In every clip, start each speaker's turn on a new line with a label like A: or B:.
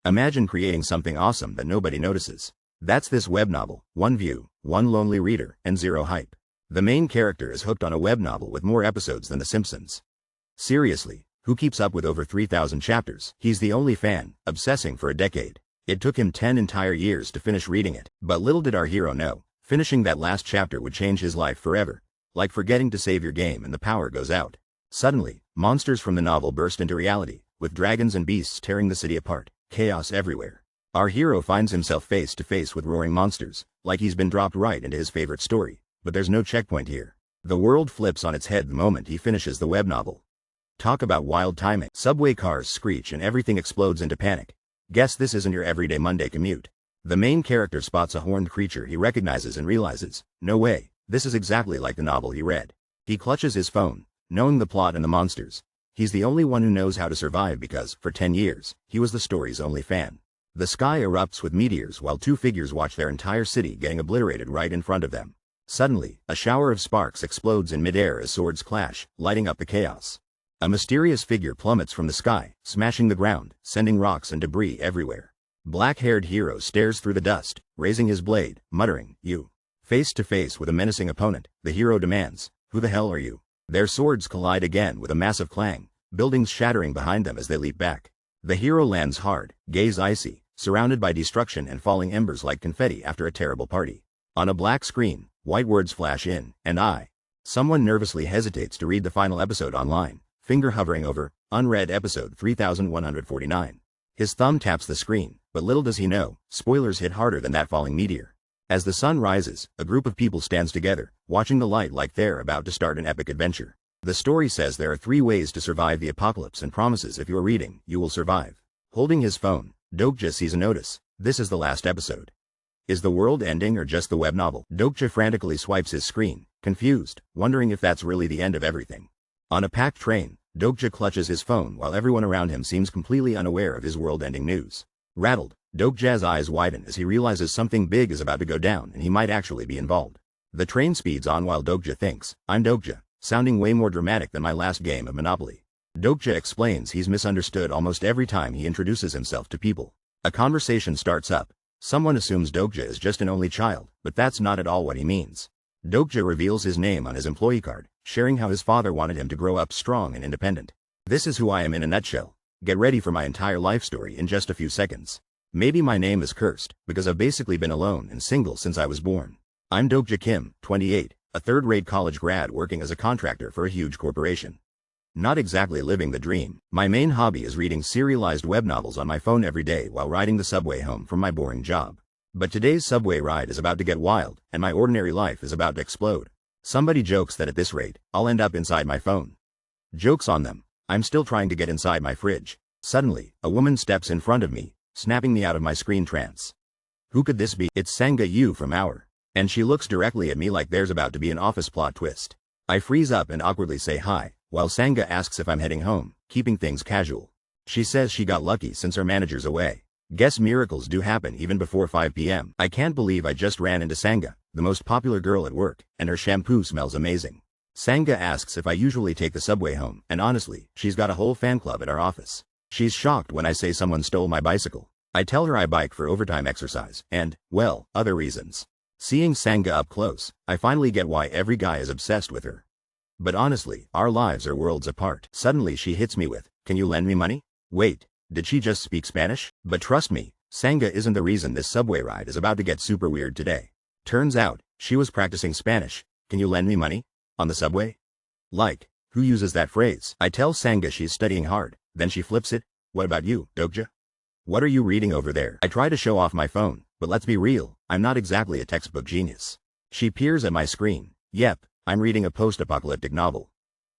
A: Imagine creating something awesome that nobody notices. That's this web novel: one view, one lonely reader, and zero hype. The main character is hooked on a web novel with more episodes than The Simpsons. Seriously, who keeps up with over 3,000 chapters? He's the only fan, obsessing for a decade. It took him 10 entire years to finish reading it, but little did our hero know, finishing that last chapter would change his life forever. Like forgetting to save your game and the power goes out. Suddenly, monsters from the novel burst into reality, with dragons and beasts tearing the city apart, chaos everywhere. Our hero finds himself face to face with roaring monsters, like he's been dropped right into his favorite story, but there's no checkpoint here. The world flips on its head the moment he finishes the web novel. Talk about wild timing. Subway cars screech and everything explodes into panic. Guess this isn't your everyday Monday commute. The main character spots a horned creature he recognizes and realizes, no way, this is exactly like the novel he read. He clutches his phone, knowing the plot and the monsters. He's the only one who knows how to survive because, for 10 years, he was the story's only fan. The sky erupts with meteors while two figures watch their entire city getting obliterated right in front of them. Suddenly, a shower of sparks explodes in midair as swords clash, lighting up the chaos. A mysterious figure plummets from the sky, smashing the ground, sending rocks and debris everywhere. Black-haired hero stares through the dust, raising his blade, muttering, "You." Face to face with a menacing opponent, the hero demands, "Who the hell are you?" Their swords collide again with a massive clang, buildings shattering behind them as they leap back. The hero lands hard, gaze icy, surrounded by destruction and falling embers like confetti after a terrible party. On a black screen, white words flash in, and someone nervously hesitates to read the final episode online, finger hovering over, unread episode 3149. His thumb taps the screen, but little does he know, spoilers hit harder than that falling meteor. As the sun rises, a group of people stands together, watching the light like they're about to start an epic adventure. The story says there are 3 ways to survive the apocalypse and promises if you're reading, you will survive. Holding his phone, Dokja sees a notice. This is the last episode. Is the world ending or just the web novel? Dokja frantically swipes his screen, confused, wondering if that's really the end of everything. On a packed train, Dokja clutches his phone while everyone around him seems completely unaware of his world-ending news. Rattled, Dokja's eyes widen as he realizes something big is about to go down and he might actually be involved. The train speeds on while Dokja thinks, "I'm Dokja," sounding way more dramatic than my last game of Monopoly. Dokja explains he's misunderstood almost every time he introduces himself to people. A conversation starts up. Someone assumes Dokja is just an only child, but that's not at all what he means. Dokja reveals his name on his employee card, sharing how his father wanted him to grow up strong and independent. "This is who I am in a nutshell. Get ready for my entire life story in just a few seconds. Maybe my name is cursed, because I've basically been alone and single since I was born. I'm Dokja Kim, 28, a third-rate college grad working as a contractor for a huge corporation. Not exactly living the dream. My main hobby is reading serialized web novels on my phone every day while riding the subway home from my boring job. But today's subway ride is about to get wild, and my ordinary life is about to explode. Somebody jokes that at this rate, I'll end up inside my phone. Joke's on them. I'm still trying to get inside my fridge. Suddenly, a woman steps in front of me, snapping me out of my screen trance. Who could this be? It's Sanga Yu from Our. And she looks directly at me like there's about to be an Office plot twist. I freeze up and awkwardly say hi, while Sanga asks if I'm heading home, keeping things casual. She says she got lucky since her manager's away. Guess miracles do happen even before 5 p.m. I can't believe I just ran into Sanga, the most popular girl at work, and her shampoo smells amazing. Sanga asks if I usually take the subway home, and honestly, she's got a whole fan club at our office. She's shocked when I say someone stole my bicycle. I tell her I bike for overtime exercise, and, well, other reasons. Seeing Sanga up close, I finally get why every guy is obsessed with her. But honestly, our lives are worlds apart. Suddenly she hits me with, "Can you lend me money?" Wait, did she just speak Spanish? But trust me, Sanga isn't the reason this subway ride is about to get super weird today. Turns out, she was practicing Spanish. "Can you lend me money?" On the subway? Like, who uses that phrase? I tell Sanga she's studying hard, then she flips it. "What about you, Dokja? What are you reading over there?" I try to show off my phone, but let's be real, I'm not exactly a textbook genius. She peers at my screen. "Yep, I'm reading a post-apocalyptic novel."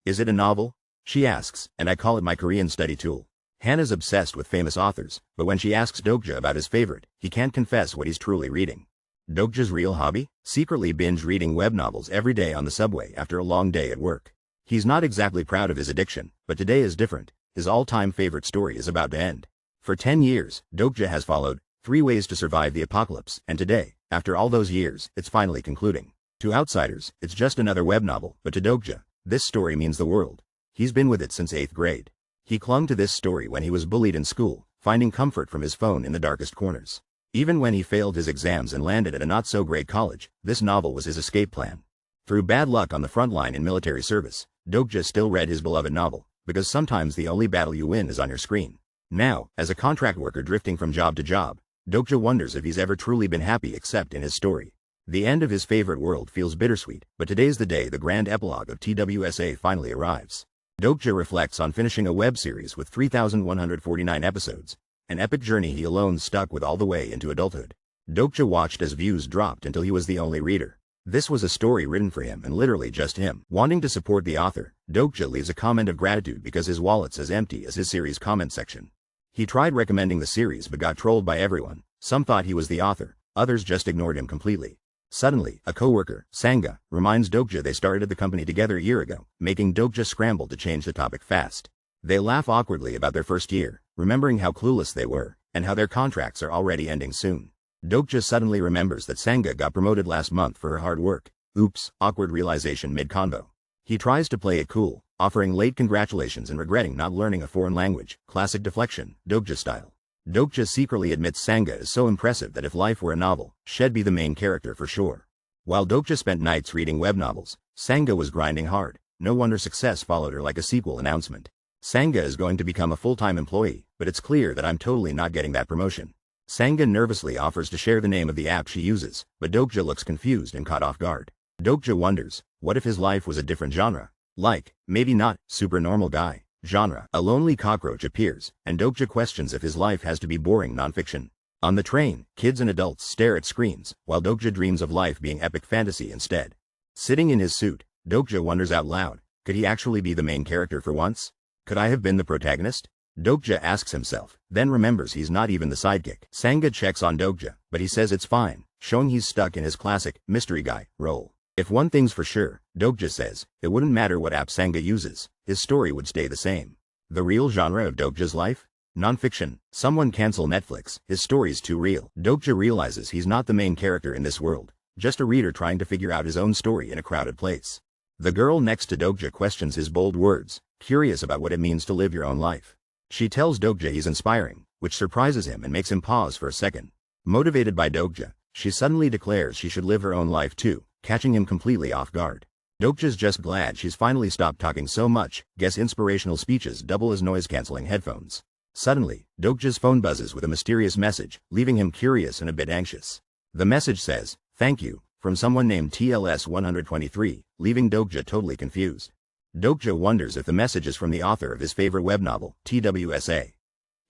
A: "Is it a novel?" she asks, and I call it my Korean study tool. Hannah's obsessed with famous authors, but when she asks Dokja about his favorite, he can't confess what he's truly reading. Dokja's real hobby? Secretly binge reading web novels every day on the subway after a long day at work. He's not exactly proud of his addiction, but today is different. His all-time favorite story is about to end. For 10 years, Dokja has followed 3 ways to survive the apocalypse, and today, after all those years, it's finally concluding. To outsiders, it's just another web novel, but to Dokja, this story means the world. He's been with it since 8th grade. He clung to this story when he was bullied in school, finding comfort from his phone in the darkest corners. Even when he failed his exams and landed at a not-so-great college, this novel was his escape plan. Through bad luck on the front line in military service, Dokja still read his beloved novel, because sometimes the only battle you win is on your screen. Now, as a contract worker drifting from job to job, Dokja wonders if he's ever truly been happy except in his story. The end of his favorite world feels bittersweet, but today's the day the grand epilogue of TWSA finally arrives. Dokja reflects on finishing a web series with 3,149 episodes, an epic journey he alone stuck with all the way into adulthood. Dokja watched as views dropped until he was the only reader. This was a story written for him and literally just him. Wanting to support the author, Dokja leaves a comment of gratitude because his wallet's as empty as his series comment section. He tried recommending the series but got trolled by everyone. Some thought he was the author, others just ignored him completely. Suddenly, a coworker, Sanga, reminds Dokja they started the company together a year ago, making Dokja scramble to change the topic fast. They laugh awkwardly about their first year, remembering how clueless they were, and how their contracts are already ending soon. Dokja suddenly remembers that Sanga got promoted last month for her hard work. Oops, awkward realization mid-convo. He tries to play it cool, offering late congratulations and regretting not learning a foreign language, classic deflection, Dokja style. Dokja secretly admits Sanga is so impressive that if life were a novel, she'd be the main character for sure. While Dokja spent nights reading web novels, Sanga was grinding hard. No wonder success followed her like a sequel announcement. Sanga is going to become a full-time employee, but it's clear that I'm totally not getting that promotion. Sanga nervously offers to share the name of the app she uses, but Dokja looks confused and caught off guard. Dokja wonders, what if his life was a different genre? Like, maybe not, super normal guy. Genre. A lonely cockroach appears, and Dokja questions if his life has to be boring nonfiction. On the train, kids and adults stare at screens, while Dokja dreams of life being epic fantasy instead. Sitting in his suit, Dokja wonders out loud, could he actually be the main character for once? Could I have been the protagonist? Dokja asks himself, then remembers he's not even the sidekick. Sanga checks on Dokja, but he says it's fine, showing he's stuck in his classic, mystery guy, role. If one thing's for sure, Dokja says, it wouldn't matter what app Sanga uses, his story would stay the same. The real genre of Dokja's life? Nonfiction. Someone cancel Netflix, his story's too real. Dokja realizes he's not the main character in this world, just a reader trying to figure out his own story in a crowded place. The girl next to Dokja questions his bold words, curious about what it means to live your own life. She tells Dokja he's inspiring, which surprises him and makes him pause for a second. Motivated by Dokja, she suddenly declares she should live her own life too, catching him completely off guard. Dokja's just glad she's finally stopped talking so much, guess inspirational speeches double as noise-canceling headphones. Suddenly, Dokja's phone buzzes with a mysterious message, leaving him curious and a bit anxious. The message says, thank you, from someone named TLS-123, leaving Dokja totally confused. Dokja wonders if the message is from the author of his favorite web novel, TWSA.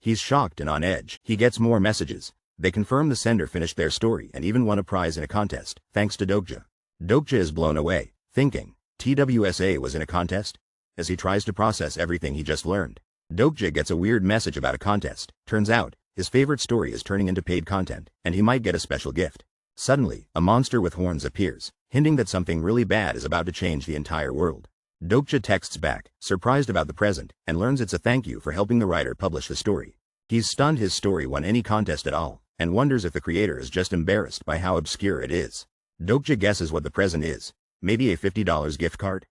A: He's shocked and on edge. He gets more messages. They confirm the sender finished their story and even won a prize in a contest, thanks to Dokja. Dokja is blown away, thinking, TWSA was in a contest? As he tries to process everything he just learned, Dokja gets a weird message about a contest. Turns out, his favorite story is turning into paid content, and he might get a special gift. Suddenly, a monster with horns appears, hinting that something really bad is about to change the entire world. Dokja texts back, surprised about the present, and learns it's a thank you for helping the writer publish the story. He's stunned his story won any contest at all, and wonders if the creator is just embarrassed by how obscure it is. Dokja guesses what the present is. Maybe a $50 gift card?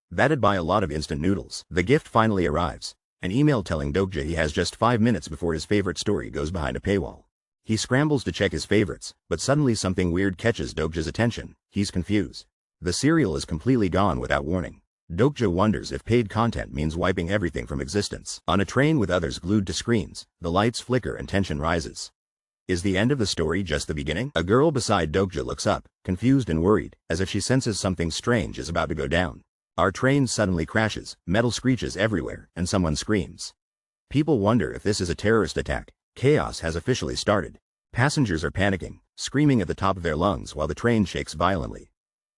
A: That'd buy a lot of instant noodles. The gift finally arrives. An email telling Dokja he has just 5 minutes before his favorite story goes behind a paywall. He scrambles to check his favorites, but suddenly something weird catches Dokja's attention. He's confused. The serial is completely gone without warning. Dokja wonders if paid content means wiping everything from existence. On a train with others glued to screens, the lights flicker and tension rises. Is the end of the story just the beginning? A girl beside Dokja looks up, confused and worried, as if she senses something strange is about to go down. Our train suddenly crashes, metal screeches everywhere, and someone screams. People wonder if this is a terrorist attack. Chaos has officially started. Passengers are panicking, screaming at the top of their lungs while the train shakes violently.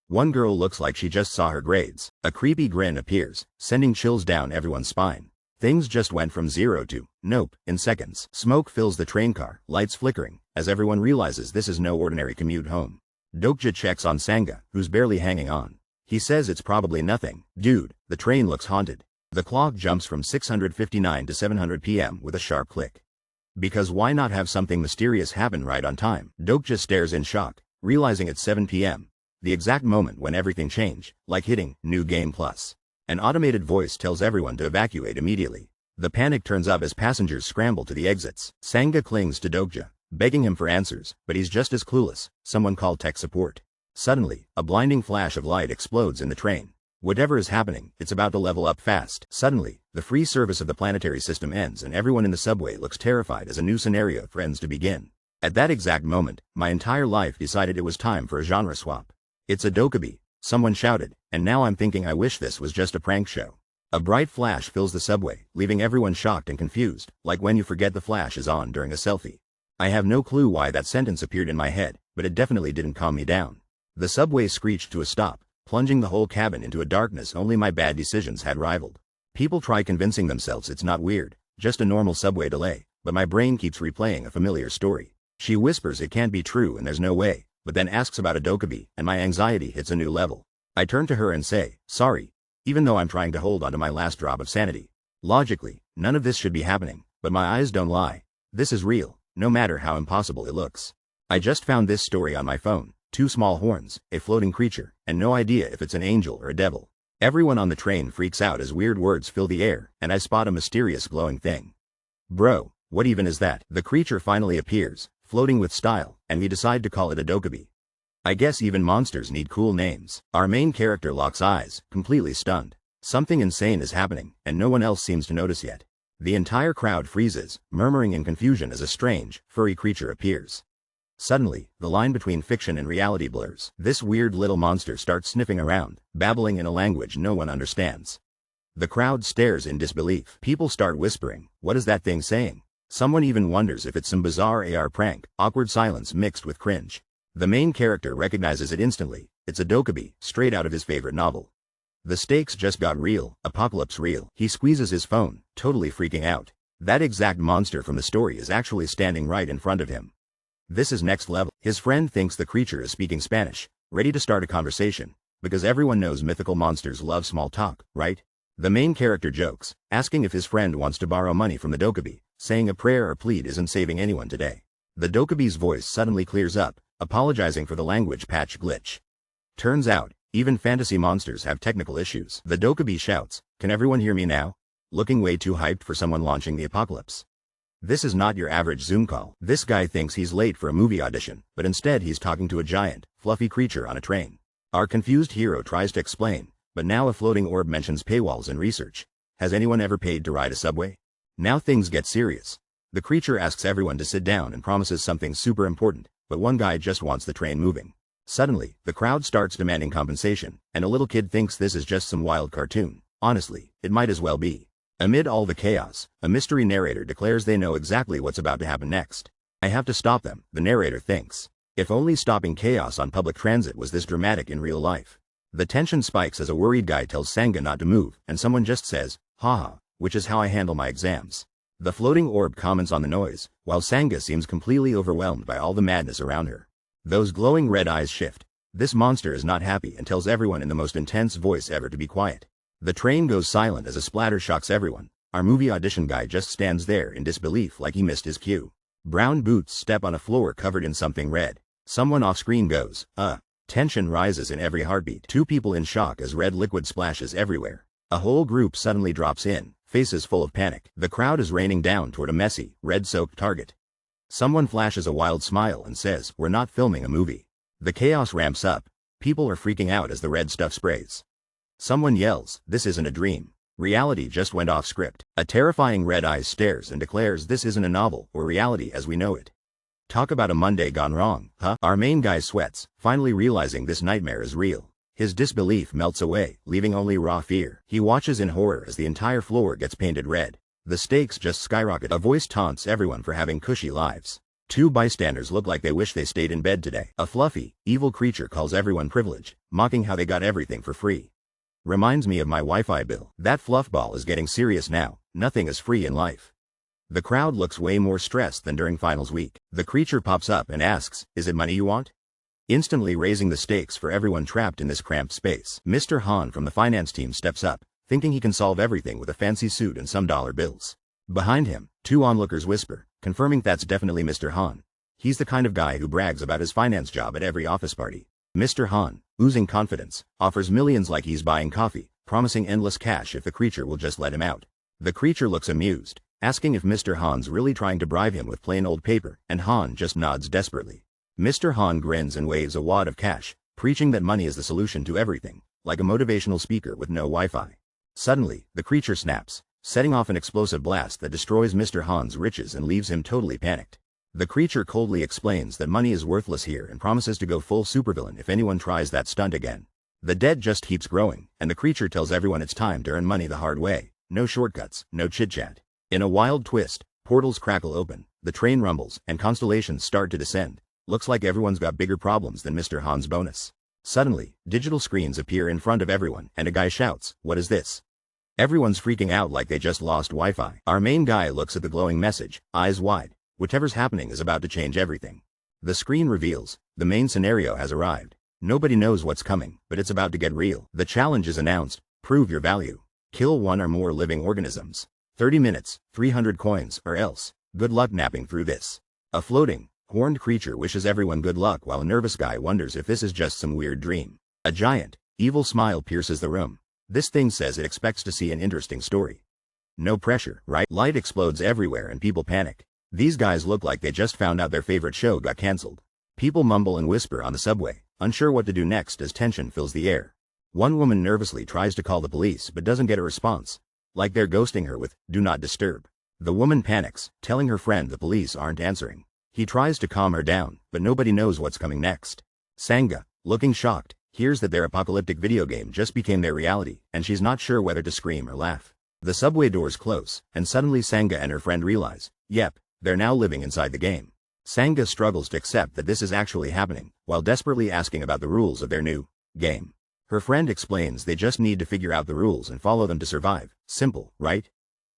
A: One girl looks like she just saw her grades. A creepy grin appears, sending chills down everyone's spine. Things just went from 0 to nope in seconds. Smoke fills the train car, lights flickering, as everyone realizes this is no ordinary commute home. Dokja checks on Sanga, who's barely hanging on. He says it's probably nothing. Dude, the train looks haunted. The clock jumps from 6:59 to 700 p.m. with a sharp click. Because why not have something mysterious happen right on time? Dokja stares in shock, realizing it's 7 p.m. The exact moment when everything changed, like hitting New Game Plus. An automated voice tells everyone to evacuate immediately. The panic turns up as passengers scramble to the exits. Sangha clings to Dokja, begging him for answers, but he's just as clueless. Someone call tech support. Suddenly, a blinding flash of light explodes in the train. Whatever is happening, it's about to level up fast. Suddenly, the free service of the planetary system ends and everyone in the subway looks terrified as a new scenario threatens to begin. At that exact moment, my entire life decided it was time for a genre swap. It's a dokabi, someone shouted, and now I'm thinking I wish this was just a prank show. A bright flash fills the subway, leaving everyone shocked and confused, like when you forget the flash is on during a selfie. I have no clue why that sentence appeared in my head, but it definitely didn't calm me down. The subway screeched to a stop, plunging the whole cabin into a darkness only my bad decisions had rivaled. People try convincing themselves it's not weird, just a normal subway delay, but my brain keeps replaying a familiar story. She whispers it can't be true and there's no way, but then asks about a dokabi, and my anxiety hits a new level. I turn to her and say, sorry, even though I'm trying to hold onto my last drop of sanity. Logically, none of this should be happening, but my eyes don't lie. This is real, no matter how impossible it looks. I just found this story on my phone. 2 small horns, a floating creature, and no idea if it's an angel or a devil. Everyone on the train freaks out as weird words fill the air, and I spot a mysterious glowing thing. Bro, what even is that? The creature finally appears, floating with style, and we decide to call it a dokabi. I guess even monsters need cool names. Our main character locks eyes, completely stunned. Something insane is happening, and no one else seems to notice yet. The entire crowd freezes, murmuring in confusion as a strange, furry creature appears. Suddenly, the line between fiction and reality blurs. This weird little monster starts sniffing around, babbling in a language no one understands. The crowd stares in disbelief. People start whispering, what is that thing saying? Someone even wonders if it's some bizarre AR prank. Awkward silence mixed with cringe. The main character recognizes it instantly. It's a dokabi, straight out of his favorite novel. The stakes just got real, apocalypse real. He squeezes his phone, totally freaking out. That exact monster from the story is actually standing right in front of him. This is next level. His friend thinks the creature is speaking Spanish, ready to start a conversation, because everyone knows mythical monsters love small talk, right? The main character jokes, asking if his friend wants to borrow money from the dokabi, saying a prayer or plead isn't saving anyone today. The dokabi's voice suddenly clears up, apologizing for the language patch glitch. Turns out, even fantasy monsters have technical issues. The dokabi shouts, can everyone hear me now? Looking way too hyped for someone launching the apocalypse. This is not your average Zoom call. This guy thinks he's late for a movie audition, but instead he's talking to a giant, fluffy creature on a train. Our confused hero tries to explain, but now a floating orb mentions paywalls and research. Has anyone ever paid to ride a subway? Now things get serious. The creature asks everyone to sit down and promises something super important, but one guy just wants the train moving. Suddenly, the crowd starts demanding compensation, and a little kid thinks this is just some wild cartoon. Honestly, it might as well be. Amid all the chaos, a mystery narrator declares they know exactly what's about to happen next. I have to stop them, the narrator thinks. If only stopping chaos on public transit was this dramatic in real life. The tension spikes as a worried guy tells Sangha not to move, and someone just says, haha, which is how I handle my exams. The floating orb comments on the noise, while Sangha seems completely overwhelmed by all the madness around her. Those glowing red eyes shift. This monster is not happy and tells everyone in the most intense voice ever to be quiet. The train goes silent as a splatter shocks everyone. Our movie audition guy just stands there in disbelief like he missed his cue. Brown boots step on a floor covered in something red. Someone off-screen goes, Tension rises in every heartbeat. 2 people in shock as red liquid splashes everywhere. A whole group suddenly drops in, faces full of panic. The crowd is raining down toward a messy, red-soaked target. Someone flashes a wild smile and says, we're not filming a movie. The chaos ramps up. People are freaking out as the red stuff sprays. Someone yells, this isn't a dream. Reality just went off script. A terrifying red eye stares and declares this isn't a novel or reality as we know it. Talk about a Monday gone wrong, huh? Our main guy sweats, finally realizing this nightmare is real. His disbelief melts away, leaving only raw fear. He watches in horror as the entire floor gets painted red. The stakes just skyrocket. A voice taunts everyone for having cushy lives. 2 bystanders look like they wish they stayed in bed today. A fluffy, evil creature calls everyone privileged, mocking how they got everything for free. Reminds me of my Wi-Fi bill. That fluffball is getting serious now. Nothing is free in life. The crowd looks way more stressed than during finals week. The creature pops up and asks, is it money you want? Instantly raising the stakes for everyone trapped in this cramped space. Mr. Han from the finance team steps up, thinking he can solve everything with a fancy suit and some dollar bills. Behind him, 2 onlookers whisper, confirming that's definitely Mr. Han. He's the kind of guy who brags about his finance job at every office party. Mr. Han, oozing confidence, offers millions like he's buying coffee, promising endless cash if the creature will just let him out. The creature looks amused, asking if Mr. Han's really trying to bribe him with plain old paper, and Han just nods desperately. Mr. Han grins and waves a wad of cash, preaching that money is the solution to everything, like a motivational speaker with no Wi-Fi. Suddenly, the creature snaps, setting off an explosive blast that destroys Mr. Han's riches and leaves him totally panicked. The creature coldly explains that money is worthless here and promises to go full supervillain if anyone tries that stunt again. The debt just keeps growing, and the creature tells everyone it's time to earn money the hard way. No shortcuts, no chit-chat. In a wild twist, portals crackle open, the train rumbles, and constellations start to descend. Looks like everyone's got bigger problems than Mr. Han's bonus. Suddenly, digital screens appear in front of everyone, and a guy shouts, "What is this?" Everyone's freaking out like they just lost Wi-Fi. Our main guy looks at the glowing message, eyes wide. Whatever's happening is about to change everything. The screen reveals, the main scenario has arrived. Nobody knows what's coming, but it's about to get real. The challenge is announced, prove your value. Kill one or more living organisms. 30 minutes, 300 coins, or else. Good luck napping through this. A floating, horned creature wishes everyone good luck while a nervous guy wonders if this is just some weird dream. A giant, evil smile pierces the room. This thing says it expects to see an interesting story. No pressure, right? Light explodes everywhere and people panic. These guys look like they just found out their favorite show got cancelled. People mumble and whisper on the subway, unsure what to do next as tension fills the air. One woman nervously tries to call the police but doesn't get a response. Like they're ghosting her with, "Do not disturb." The woman panics, telling her friend the police aren't answering. He tries to calm her down, but nobody knows what's coming next. Sangha, looking shocked, hears that their apocalyptic video game just became their reality, and she's not sure whether to scream or laugh. The subway doors close, and suddenly Sangha and her friend realize, yep, they're now living inside the game. Sangha struggles to accept that this is actually happening, while desperately asking about the rules of their new game. Her friend explains they just need to figure out the rules and follow them to survive. Simple, right?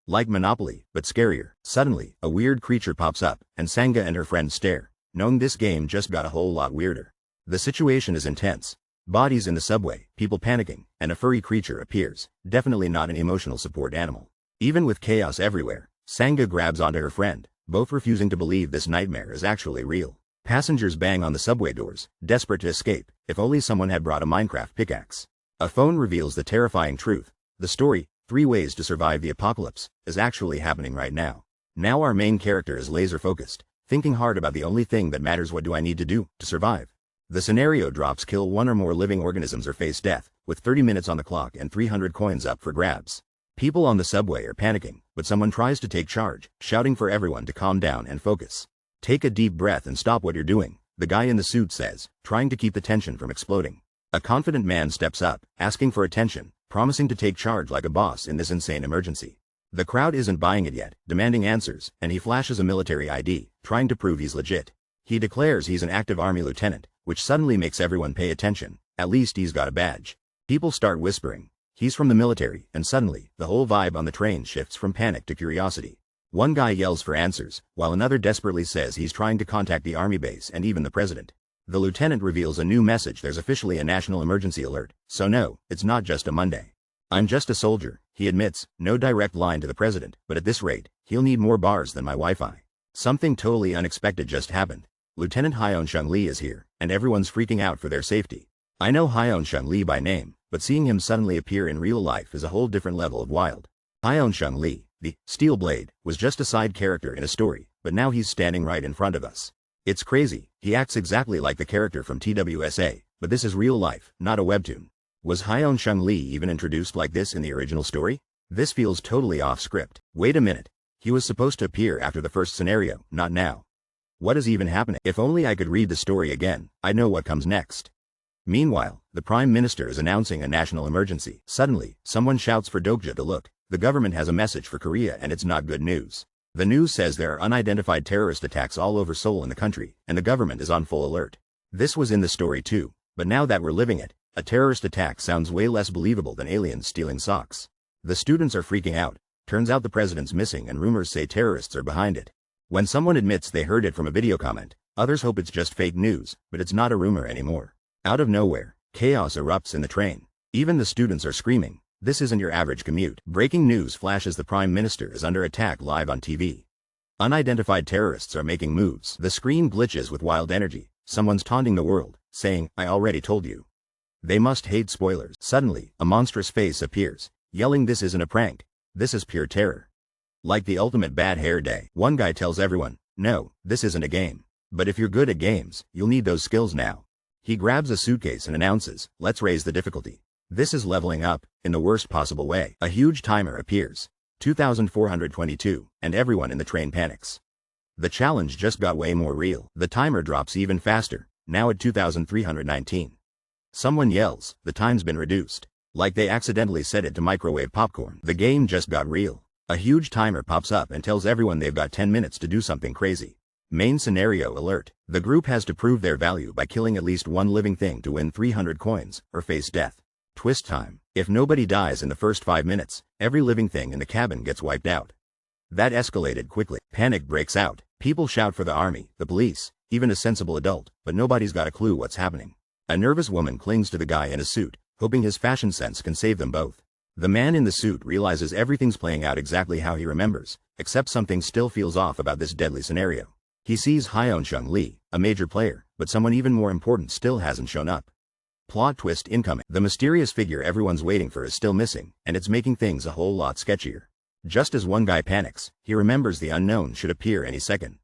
A: Like Monopoly, but scarier. Suddenly, a weird creature pops up, and Sangha and her friend stare, knowing this game just got a whole lot weirder. The situation is intense. Bodies in the subway, people panicking, and a furry creature appears, definitely not an emotional support animal. Even with chaos everywhere, Sangha grabs onto her friend, both refusing to believe this nightmare is actually real. Passengers bang on the subway doors, desperate to escape. If only someone had brought a Minecraft pickaxe. A phone reveals the terrifying truth. The story, 3 Ways to Survive the Apocalypse, is actually happening right now. Now our main character is laser focused, thinking hard about the only thing that matters: what do I need to do to survive? The scenario drops: kill one or more living organisms or face death, with 30 minutes on the clock and 300 coins up for grabs. People on the subway are panicking, but someone tries to take charge, shouting for everyone to calm down and focus. Take a deep breath and stop what you're doing, the guy in the suit says, trying to keep the tension from exploding. A confident man steps up, asking for attention, promising to take charge like a boss in this insane emergency. The crowd isn't buying it yet, demanding answers, and he flashes a military ID, trying to prove he's legit. He declares he's an active army lieutenant, which suddenly makes everyone pay attention. At least he's got a badge. People start whispering, he's from the military, and suddenly, the whole vibe on the train shifts from panic to curiosity. One guy yells for answers, while another desperately says he's trying to contact the army base and even the president. The lieutenant reveals a new message: there's officially a national emergency alert, so no, it's not just a Monday. I'm just a soldier, he admits, no direct line to the president, but at this rate, he'll need more bars than my Wi-Fi. Something totally unexpected just happened. Lieutenant Hyeon Shung-Lee is here, and everyone's freaking out for their safety. I know Hyeon Shung-Lee by name, but seeing him suddenly appear in real life is a whole different level of wild. Hyeon Shung-Lee, the Steel Blade, was just a side character in a story, but now he's standing right in front of us. It's crazy, he acts exactly like the character from TWSA, but this is real life, not a webtoon. Was Hyeon Shung-Lee even introduced like this in the original story? This feels totally off script. Wait a minute. He was supposed to appear after the first scenario, not now. What is even happening? If only I could read the story again, I know what comes next. Meanwhile, the Prime Minister is announcing a national emergency. Suddenly, someone shouts for Dokja to look. The government has a message for Korea and it's not good news. The news says there are unidentified terrorist attacks all over Seoul in the country, and the government is on full alert. This was in the story too, but now that we're living it, a terrorist attack sounds way less believable than aliens stealing socks. The students are freaking out. Turns out the president's missing and rumors say terrorists are behind it. When someone admits they heard it from a video comment, others hope it's just fake news, but it's not a rumor anymore. Out of nowhere, chaos erupts in the train. Even the students are screaming. This isn't your average commute. Breaking news flashes: the Prime Minister is under attack live on TV. Unidentified terrorists are making moves. The screen glitches with wild energy. Someone's taunting the world, saying, I already told you. They must hate spoilers. Suddenly, a monstrous face appears, yelling, this isn't a prank. This is pure terror. Like the ultimate bad hair day. One guy tells everyone, no, this isn't a game. But if you're good at games, you'll need those skills now. He grabs a suitcase and announces, let's raise the difficulty. This is leveling up, in the worst possible way. A huge timer appears. 2422, and everyone in the train panics. The challenge just got way more real. The timer drops even faster, now at 2319. Someone yells, the time's been reduced. Like they accidentally set it to microwave popcorn. The game just got real. A huge timer pops up and tells everyone they've got 10 minutes to do something crazy. Main scenario alert. The group has to prove their value by killing at least one living thing to win 300 coins, or face death. Twist time. If nobody dies in the first 5 minutes, every living thing in the cabin gets wiped out. That escalated quickly. Panic breaks out. People shout for the army, the police, even a sensible adult, but nobody's got a clue what's happening. A nervous woman clings to the guy in a suit, hoping his fashion sense can save them both. The man in the suit realizes everything's playing out exactly how he remembers, except something still feels off about this deadly scenario. He sees Hyunshung Lee, a major player, but someone even more important still hasn't shown up. Plot twist incoming. The mysterious figure everyone's waiting for is still missing, and it's making things a whole lot sketchier. Just as one guy panics, he remembers the unknown should appear any second.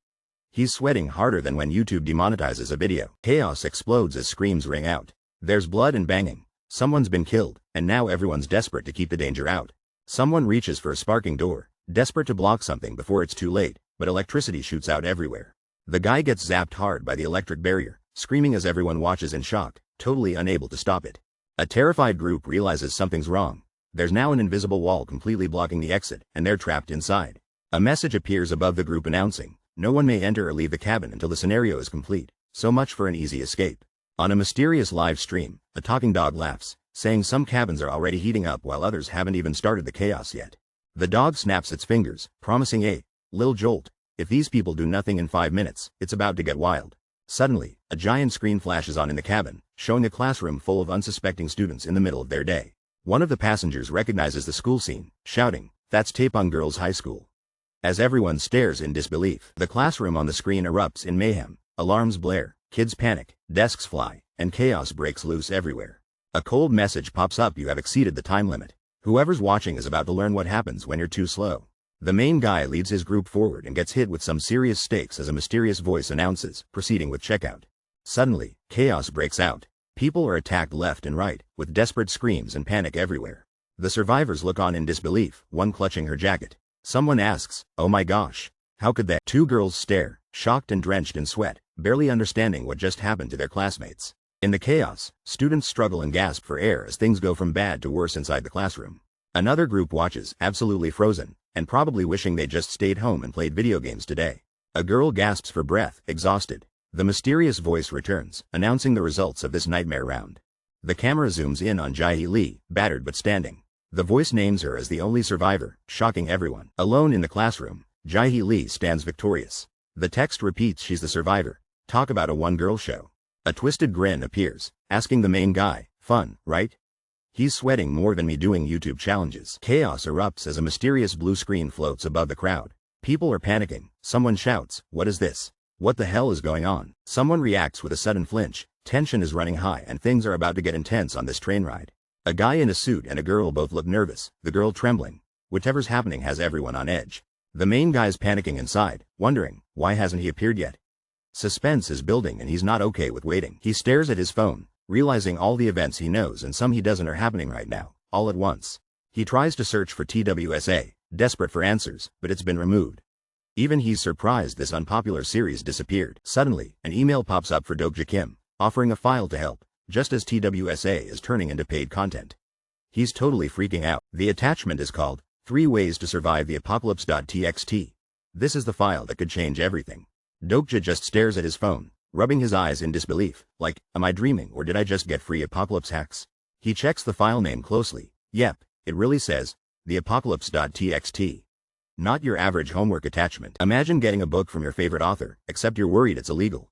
A: He's sweating harder than when YouTube demonetizes a video. Chaos explodes as screams ring out. There's blood and banging. Someone's been killed, and now everyone's desperate to keep the danger out. Someone reaches for a sparking door, desperate to block something before it's too late, but electricity shoots out everywhere. The guy gets zapped hard by the electric barrier, screaming as everyone watches in shock, totally unable to stop it. A terrified group realizes something's wrong. There's now an invisible wall completely blocking the exit, and they're trapped inside. A message appears above the group announcing, no one may enter or leave the cabin until the scenario is complete. So much for an easy escape. On a mysterious live stream, a talking dog laughs, saying some cabins are already heating up while others haven't even started the chaos yet. The dog snaps its fingers, promising a lil jolt. If these people do nothing in 5 minutes, it's about to get wild. Suddenly, a giant screen flashes on in the cabin, showing a classroom full of unsuspecting students in the middle of their day. One of the passengers recognizes the school scene, shouting, that's Taepong Girls High School. As everyone stares in disbelief, the classroom on the screen erupts in mayhem. Alarms blare, kids panic, desks fly, and chaos breaks loose everywhere. A cold message pops up: you have exceeded the time limit. Whoever's watching is about to learn what happens when you're too slow. The main guy leads his group forward and gets hit with some serious stakes as a mysterious voice announces, proceeding with checkout. Suddenly, chaos breaks out. People are attacked left and right, with desperate screams and panic everywhere. The survivors look on in disbelief, one clutching her jacket. Someone asks, oh my gosh, how could that? Two girls stare, shocked and drenched in sweat, barely understanding what just happened to their classmates. In the chaos, students struggle and gasp for air as things go from bad to worse inside the classroom. Another group watches, absolutely frozen, and probably wishing they just stayed home and played video games today. A girl gasps for breath, exhausted. The mysterious voice returns, announcing the results of this nightmare round. The camera zooms in on Jae Lee, battered but standing. The voice names her as the only survivor, shocking everyone. Alone in the classroom, Jae Lee stands victorious. The text repeats, she's the survivor. Talk about a one-girl show. A twisted grin appears, asking the main guy, fun, right? He's sweating more than me doing YouTube challenges. Chaos erupts as a mysterious blue screen floats above the crowd. People are panicking. Someone shouts, what is this? What the hell is going on? Someone reacts with a sudden flinch. Tension is running high and things are about to get intense on this train ride. A guy in a suit and a girl both look nervous, the girl trembling. Whatever's happening has everyone on edge. The main guy's panicking inside, wondering, why hasn't he appeared yet? Suspense is building and he's not okay with waiting. He stares at his phone, realizing all the events he knows and some he doesn't are happening right now, all at once. He tries to search for TWSA, desperate for answers, but it's been removed. Even he's surprised this unpopular series disappeared. Suddenly, an email pops up for Dokja Kim, offering a file to help, just as TWSA is turning into paid content. He's totally freaking out. The attachment is called 3 Ways to Survive the Apocalypse.txt. This is the file that could change everything. Dokja just stares at his phone, rubbing his eyes in disbelief, like, am I dreaming or did I just get free apocalypse hacks? He checks the file name closely. Yep, it really says, the apocalypse.txt. Not your average homework attachment. Imagine getting a book from your favorite author, except you're worried it's illegal.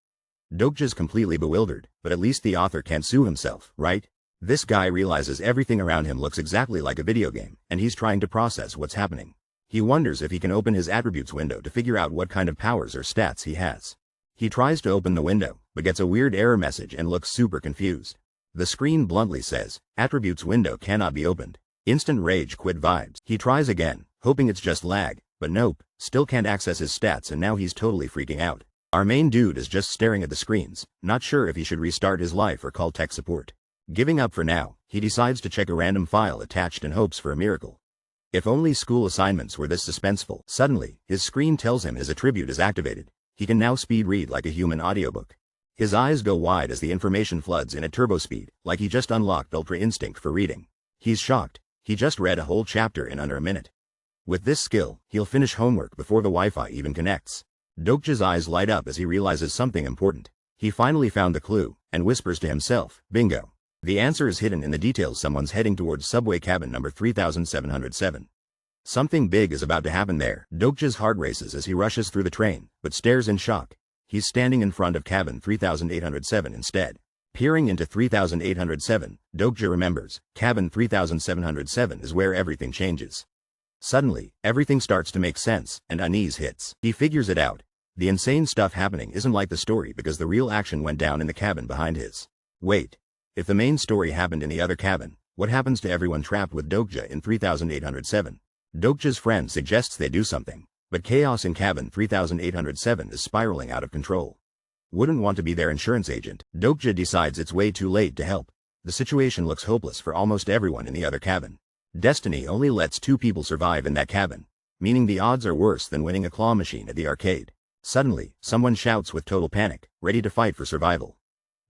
A: Dokja's completely bewildered, but at least the author can't sue himself, right? This guy realizes everything around him looks exactly like a video game, and he's trying to process what's happening. He wonders if he can open his attributes window to figure out what kind of powers or stats he has. He tries to open the window, but gets a weird error message and looks super confused. The screen bluntly says, attributes window cannot be opened. Instant rage quit vibes. He tries again, hoping it's just lag, but nope, still can't access his stats and now he's totally freaking out. Our main dude is just staring at the screens, not sure if he should restart his life or call tech support. Giving up for now, he decides to check a random file attached and hopes for a miracle. If only school assignments were this suspenseful. Suddenly, his screen tells him his attribute is activated. He can now speed read like a human audiobook. His eyes go wide as the information floods in at turbo speed, like he just unlocked Ultra Instinct for reading. He's shocked. He just read a whole chapter in under a minute. With this skill, he'll finish homework before the Wi-Fi even connects. Dokja's eyes light up as he realizes something important. He finally found the clue, and whispers to himself, bingo. The answer is hidden in the details. Someone's heading towards subway cabin number 3707. Something big is about to happen there. Dokja's heart races as he rushes through the train, but stares in shock. He's standing in front of cabin 3807 instead. Peering into 3807, Dokja remembers, cabin 3707 is where everything changes. Suddenly, everything starts to make sense, and unease hits. He figures it out. The insane stuff happening isn't like the story because the real action went down in the cabin behind his. Wait. If the main story happened in the other cabin, what happens to everyone trapped with Dokja in 3807? Dokja's friend suggests they do something, but chaos in cabin 3807 is spiraling out of control. Wouldn't want to be their insurance agent. Dokja decides it's way too late to help. The situation looks hopeless for almost everyone in the other cabin. Destiny only lets 2 people survive in that cabin, meaning the odds are worse than winning a claw machine at the arcade. Suddenly, someone shouts with total panic, ready to fight for survival.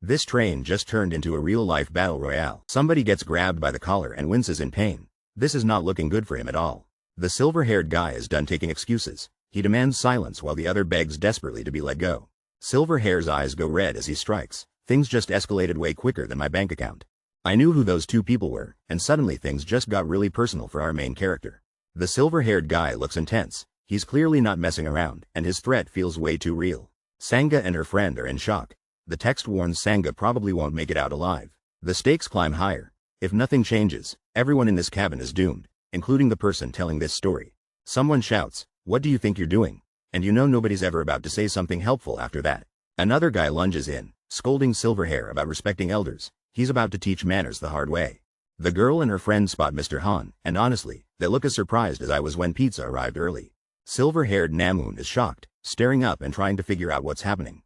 A: This train just turned into a real-life battle royale. Somebody gets grabbed by the collar and winces in pain. This is not looking good for him at all. The silver-haired guy is done taking excuses. He demands silence while the other begs desperately to be let go. Silverhair's eyes go red as he strikes. Things just escalated way quicker than my bank account. I knew who those 2 people were, and suddenly things just got really personal for our main character. The silver-haired guy looks intense. He's clearly not messing around, and his threat feels way too real. Sanga and her friend are in shock. The text warns Sanga probably won't make it out alive. The stakes climb higher. If nothing changes, everyone in this cabin is doomed, including the person telling this story. Someone shouts, "What do you think you're doing?" And you know nobody's ever about to say something helpful after that. Another guy lunges in, scolding Silverhair about respecting elders. He's about to teach manners the hard way. The girl and her friend spot Mr. Han, and honestly, they look as surprised as I was when pizza arrived early. Silver-haired Namoon is shocked, staring up and trying to figure out what's happening.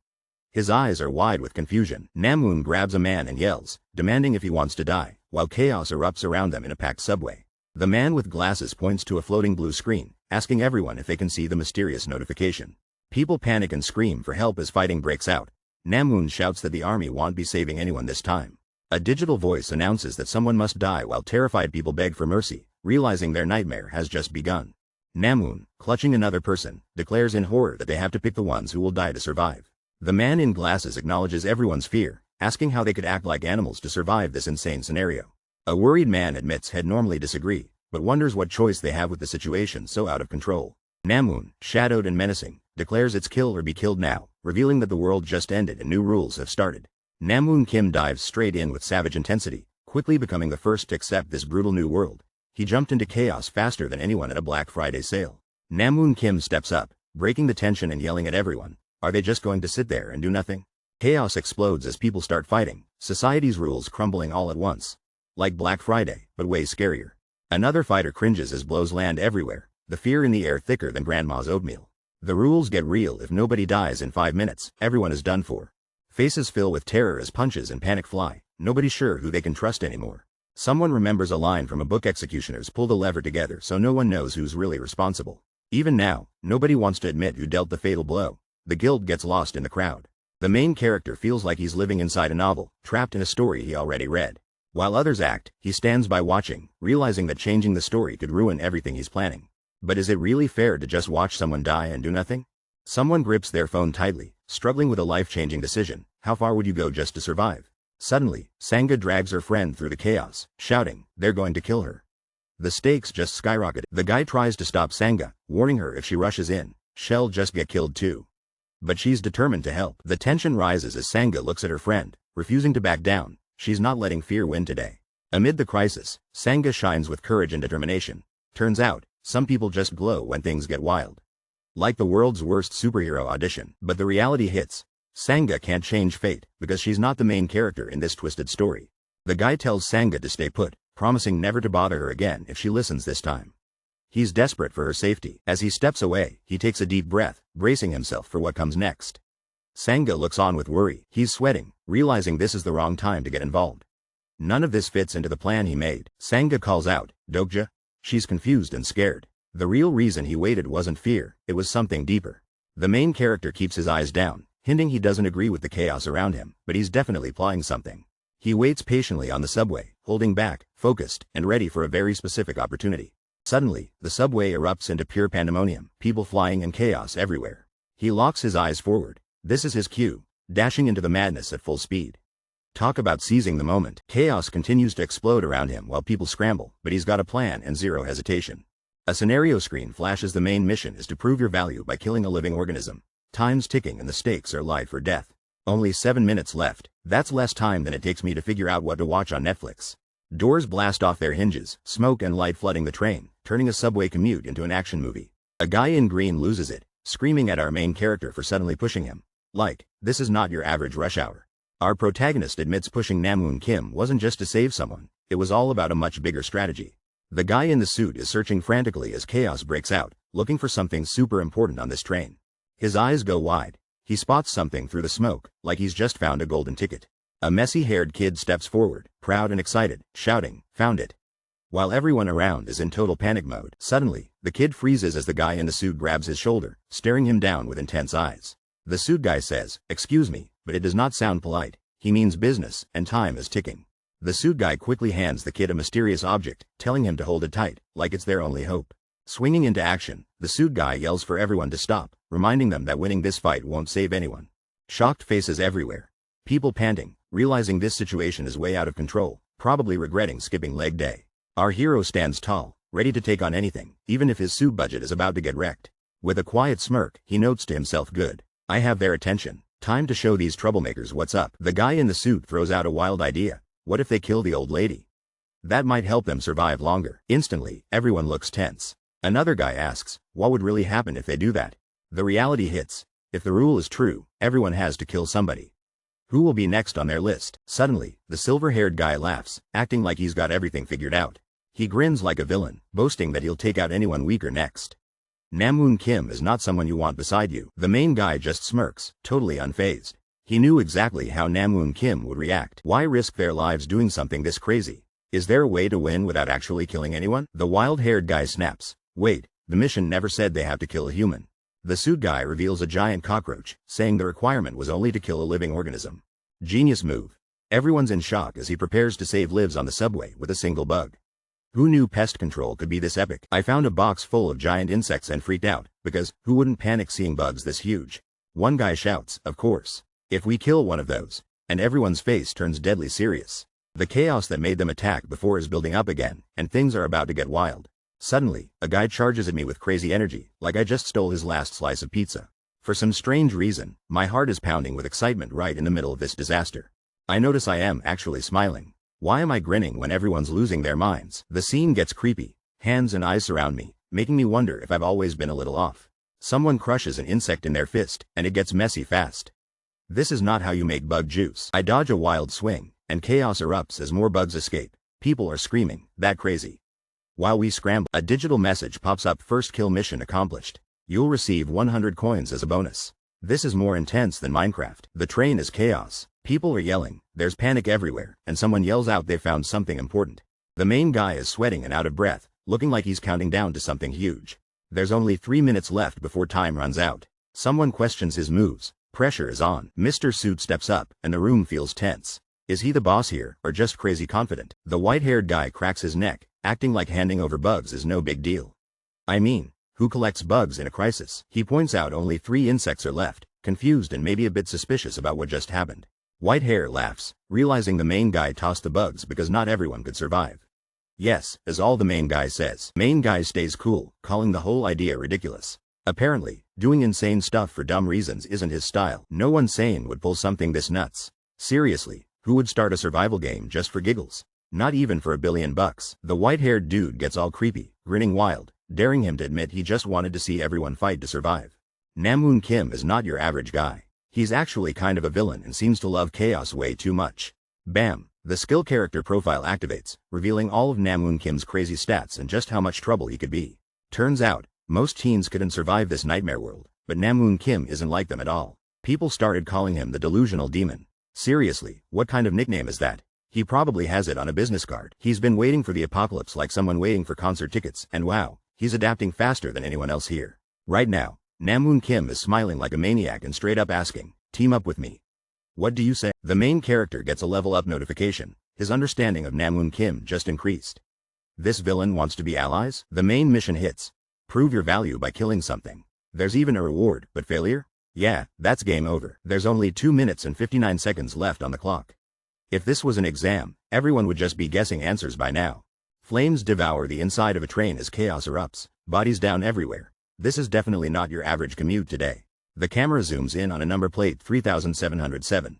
A: His eyes are wide with confusion. Namoon grabs a man and yells, demanding if he wants to die, while chaos erupts around them in a packed subway. The man with glasses points to a floating blue screen, asking everyone if they can see the mysterious notification. People panic and scream for help as fighting breaks out. Namoon shouts that the army won't be saving anyone this time. A digital voice announces that someone must die while terrified people beg for mercy, realizing their nightmare has just begun. Namoon, clutching another person, declares in horror that they have to pick the ones who will die to survive. The man in glasses acknowledges everyone's fear, asking how they could act like animals to survive this insane scenario. A worried man admits he'd normally disagree, but wonders what choice they have with the situation so out of control. Namoon, shadowed and menacing, declares it's kill or be killed now, revealing that the world just ended and new rules have started. Namoon Kim dives straight in with savage intensity, quickly becoming the first to accept this brutal new world. He jumped into chaos faster than anyone at a Black Friday sale. Namoon Kim steps up, breaking the tension and yelling at everyone. Are they just going to sit there and do nothing? Chaos explodes as people start fighting, society's rules crumbling all at once. Like Black Friday, but way scarier. Another fighter cringes as blows land everywhere, the fear in the air thicker than grandma's oatmeal. The rules get real. If nobody dies in 5 minutes, everyone is done for. Faces fill with terror as punches and panic fly, nobody's sure who they can trust anymore. Someone remembers a line from a book. Executioners pull the lever together so no one knows who's really responsible. Even now, nobody wants to admit who dealt the fatal blow. The guilt gets lost in the crowd. The main character feels like he's living inside a novel, trapped in a story he already read. While others act, he stands by watching, realizing that changing the story could ruin everything he's planning. But is it really fair to just watch someone die and do nothing? Someone grips their phone tightly, struggling with a life-changing decision. How far would you go just to survive? Suddenly, Sanga drags her friend through the chaos, shouting, they're going to kill her. The stakes just skyrocket. The guy tries to stop Sanga, warning her if she rushes in, she'll just get killed too. But she's determined to help. The tension rises as Sanga looks at her friend, refusing to back down. She's not letting fear win today. Amid the crisis, Sanga shines with courage and determination. Turns out, some people just glow when things get wild. Like the world's worst superhero audition. But the reality hits. Sanga can't change fate, because she's not the main character in this twisted story. The guy tells Sanga to stay put, promising never to bother her again if she listens this time. He's desperate for her safety. As he steps away, he takes a deep breath, bracing himself for what comes next. Sangha looks on with worry. He's sweating, realizing this is the wrong time to get involved. None of this fits into the plan he made. Sangha calls out, "Dokja?" She's confused and scared. The real reason he waited wasn't fear, it was something deeper. The main character keeps his eyes down, hinting he doesn't agree with the chaos around him, but he's definitely plotting something. He waits patiently on the subway, holding back, focused, and ready for a very specific opportunity. Suddenly, the subway erupts into pure pandemonium, people flying and chaos everywhere. He locks his eyes forward. This is his cue, dashing into the madness at full speed. Talk about seizing the moment. Chaos continues to explode around him while people scramble, but he's got a plan and zero hesitation. A scenario screen flashes. The main mission is to prove your value by killing a living organism. Time's ticking and the stakes are life or death. Only 7 minutes left. That's less time than it takes me to figure out what to watch on Netflix. Doors blast off their hinges, smoke and light flooding the train, turning a subway commute into an action movie. A guy in green loses it, screaming at our main character for suddenly pushing him. Like, this is not your average rush hour. Our protagonist admits pushing Namwoon Kim wasn't just to save someone, it was all about a much bigger strategy. The guy in the suit is searching frantically as chaos breaks out, looking for something super important on this train. His eyes go wide. He spots something through the smoke, like he's just found a golden ticket. A messy-haired kid steps forward, proud and excited, shouting, "Found it!" While everyone around is in total panic mode, suddenly, the kid freezes as the guy in the suit grabs his shoulder, staring him down with intense eyes. The suit guy says, "Excuse me," but it does not sound polite. He means business, and time is ticking. The suit guy quickly hands the kid a mysterious object, telling him to hold it tight, like it's their only hope. Swinging into action, the suit guy yells for everyone to stop, reminding them that winning this fight won't save anyone. Shocked faces everywhere. People panting, realizing this situation is way out of control, probably regretting skipping leg day. Our hero stands tall, ready to take on anything, even if his suit budget is about to get wrecked. With a quiet smirk, he notes to himself, "Good. I have their attention. Time to show these troublemakers what's up." The guy in the suit throws out a wild idea. What if they kill the old lady? That might help them survive longer. Instantly, everyone looks tense. Another guy asks, what would really happen if they do that? The reality hits. If the rule is true, everyone has to kill somebody. Who will be next on their list? Suddenly, the silver-haired guy laughs, acting like he's got everything figured out. He grins like a villain, boasting that he'll take out anyone weaker next. Namwoon Kim is not someone you want beside you. The main guy just smirks, totally unfazed. He knew exactly how Namwoon Kim would react. Why risk their lives doing something this crazy? Is there a way to win without actually killing anyone? The wild-haired guy snaps. Wait, the mission never said they have to kill a human. The suit guy reveals a giant cockroach, saying the requirement was only to kill a living organism. Genius move. Everyone's in shock as he prepares to save lives on the subway with a single bug. Who knew pest control could be this epic? I found a box full of giant insects and freaked out, because who wouldn't panic seeing bugs this huge? One guy shouts, "Of course. If we kill one of those," and everyone's face turns deadly serious. The chaos that made them attack before is building up again, and things are about to get wild. Suddenly, a guy charges at me with crazy energy, like I just stole his last slice of pizza. For some strange reason, my heart is pounding with excitement right in the middle of this disaster. I notice I am actually smiling. Why am I grinning when everyone's losing their minds? The scene gets creepy. Hands and eyes surround me, making me wonder if I've always been a little off. Someone crushes an insect in their fist, and it gets messy fast. This is not how you make bug juice. I dodge a wild swing, and chaos erupts as more bugs escape. People are screaming, "That crazy." While we scramble, a digital message pops up: "First kill mission accomplished. You'll receive 100 coins as a bonus." This is more intense than Minecraft. The train is chaos. People are yelling, there's panic everywhere, and someone yells out they found something important. The main guy is sweating and out of breath, looking like he's counting down to something huge. There's only 3 minutes left before time runs out. Someone questions his moves. Pressure is on. Mr. Suit steps up, and the room feels tense. Is he the boss here, or just crazy confident? The white-haired guy cracks his neck, acting like handing over bugs is no big deal. I mean, who collects bugs in a crisis? He points out only 3 insects are left, confused and maybe a bit suspicious about what just happened. White hair laughs, realizing the main guy tossed the bugs because not everyone could survive. Yes, is all the main guy says. Main guy stays cool, calling the whole idea ridiculous. Apparently, doing insane stuff for dumb reasons isn't his style. No one sane would pull something this nuts. Seriously, who would start a survival game just for giggles? Not even for $1 billion. The white-haired dude gets all creepy, grinning wild, daring him to admit he just wanted to see everyone fight to survive. Namwoon Kim is not your average guy. He's actually kind of a villain and seems to love chaos way too much. Bam! The skill character profile activates, revealing all of Namwoon Kim's crazy stats and just how much trouble he could be. Turns out, most teens couldn't survive this nightmare world, but Namwoon Kim isn't like them at all. People started calling him the delusional demon. Seriously, what kind of nickname is that? He probably has it on a business card. He's been waiting for the apocalypse like someone waiting for concert tickets, and wow, he's adapting faster than anyone else here. Right now, Namwoon Kim is smiling like a maniac and straight up asking, "Team up with me." What do you say? The main character gets a level up notification. His understanding of Namwoon Kim just increased. This villain wants to be allies? The main mission hits. Prove your value by killing something. There's even a reward, but failure? Yeah, that's game over. There's only 2 minutes and 59 seconds left on the clock. If this was an exam, everyone would just be guessing answers by now. Flames devour the inside of a train as chaos erupts, bodies down everywhere. This is definitely not your average commute today. The camera zooms in on a number plate 3707.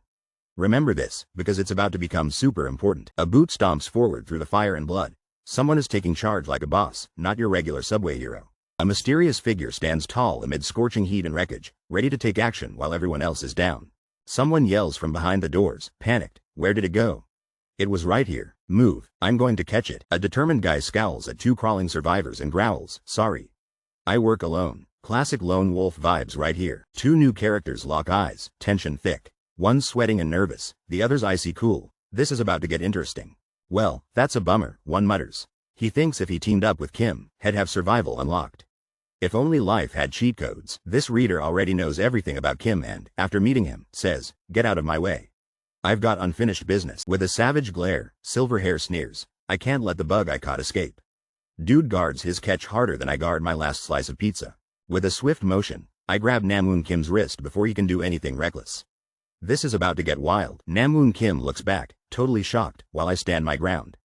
A: Remember this, because it's about to become super important. A boot stomps forward through the fire and blood. Someone is taking charge like a boss, not your regular subway hero. A mysterious figure stands tall amid scorching heat and wreckage, ready to take action while everyone else is down. Someone yells from behind the doors, panicked. Where did it go? It was right here. Move, I'm going to catch it. A determined guy scowls at two crawling survivors and growls, "Sorry. I work alone." Classic lone wolf vibes right here. Two new characters lock eyes, tension thick. One's sweating and nervous, the other's icy cool. This is about to get interesting. Well, that's a bummer, one mutters. He thinks if he teamed up with Kim, he'd have survival unlocked. If only life had cheat codes. This reader already knows everything about Kim and, after meeting him, says, "Get out of my way. I've got unfinished business." With a savage glare, Silverhair sneers, "I can't let the bug I caught escape." Dude guards his catch harder than I guard my last slice of pizza. With a swift motion, I grab Namwoon Kim's wrist before he can do anything reckless. This is about to get wild. Namwoon Kim looks back, totally shocked, while I stand my ground.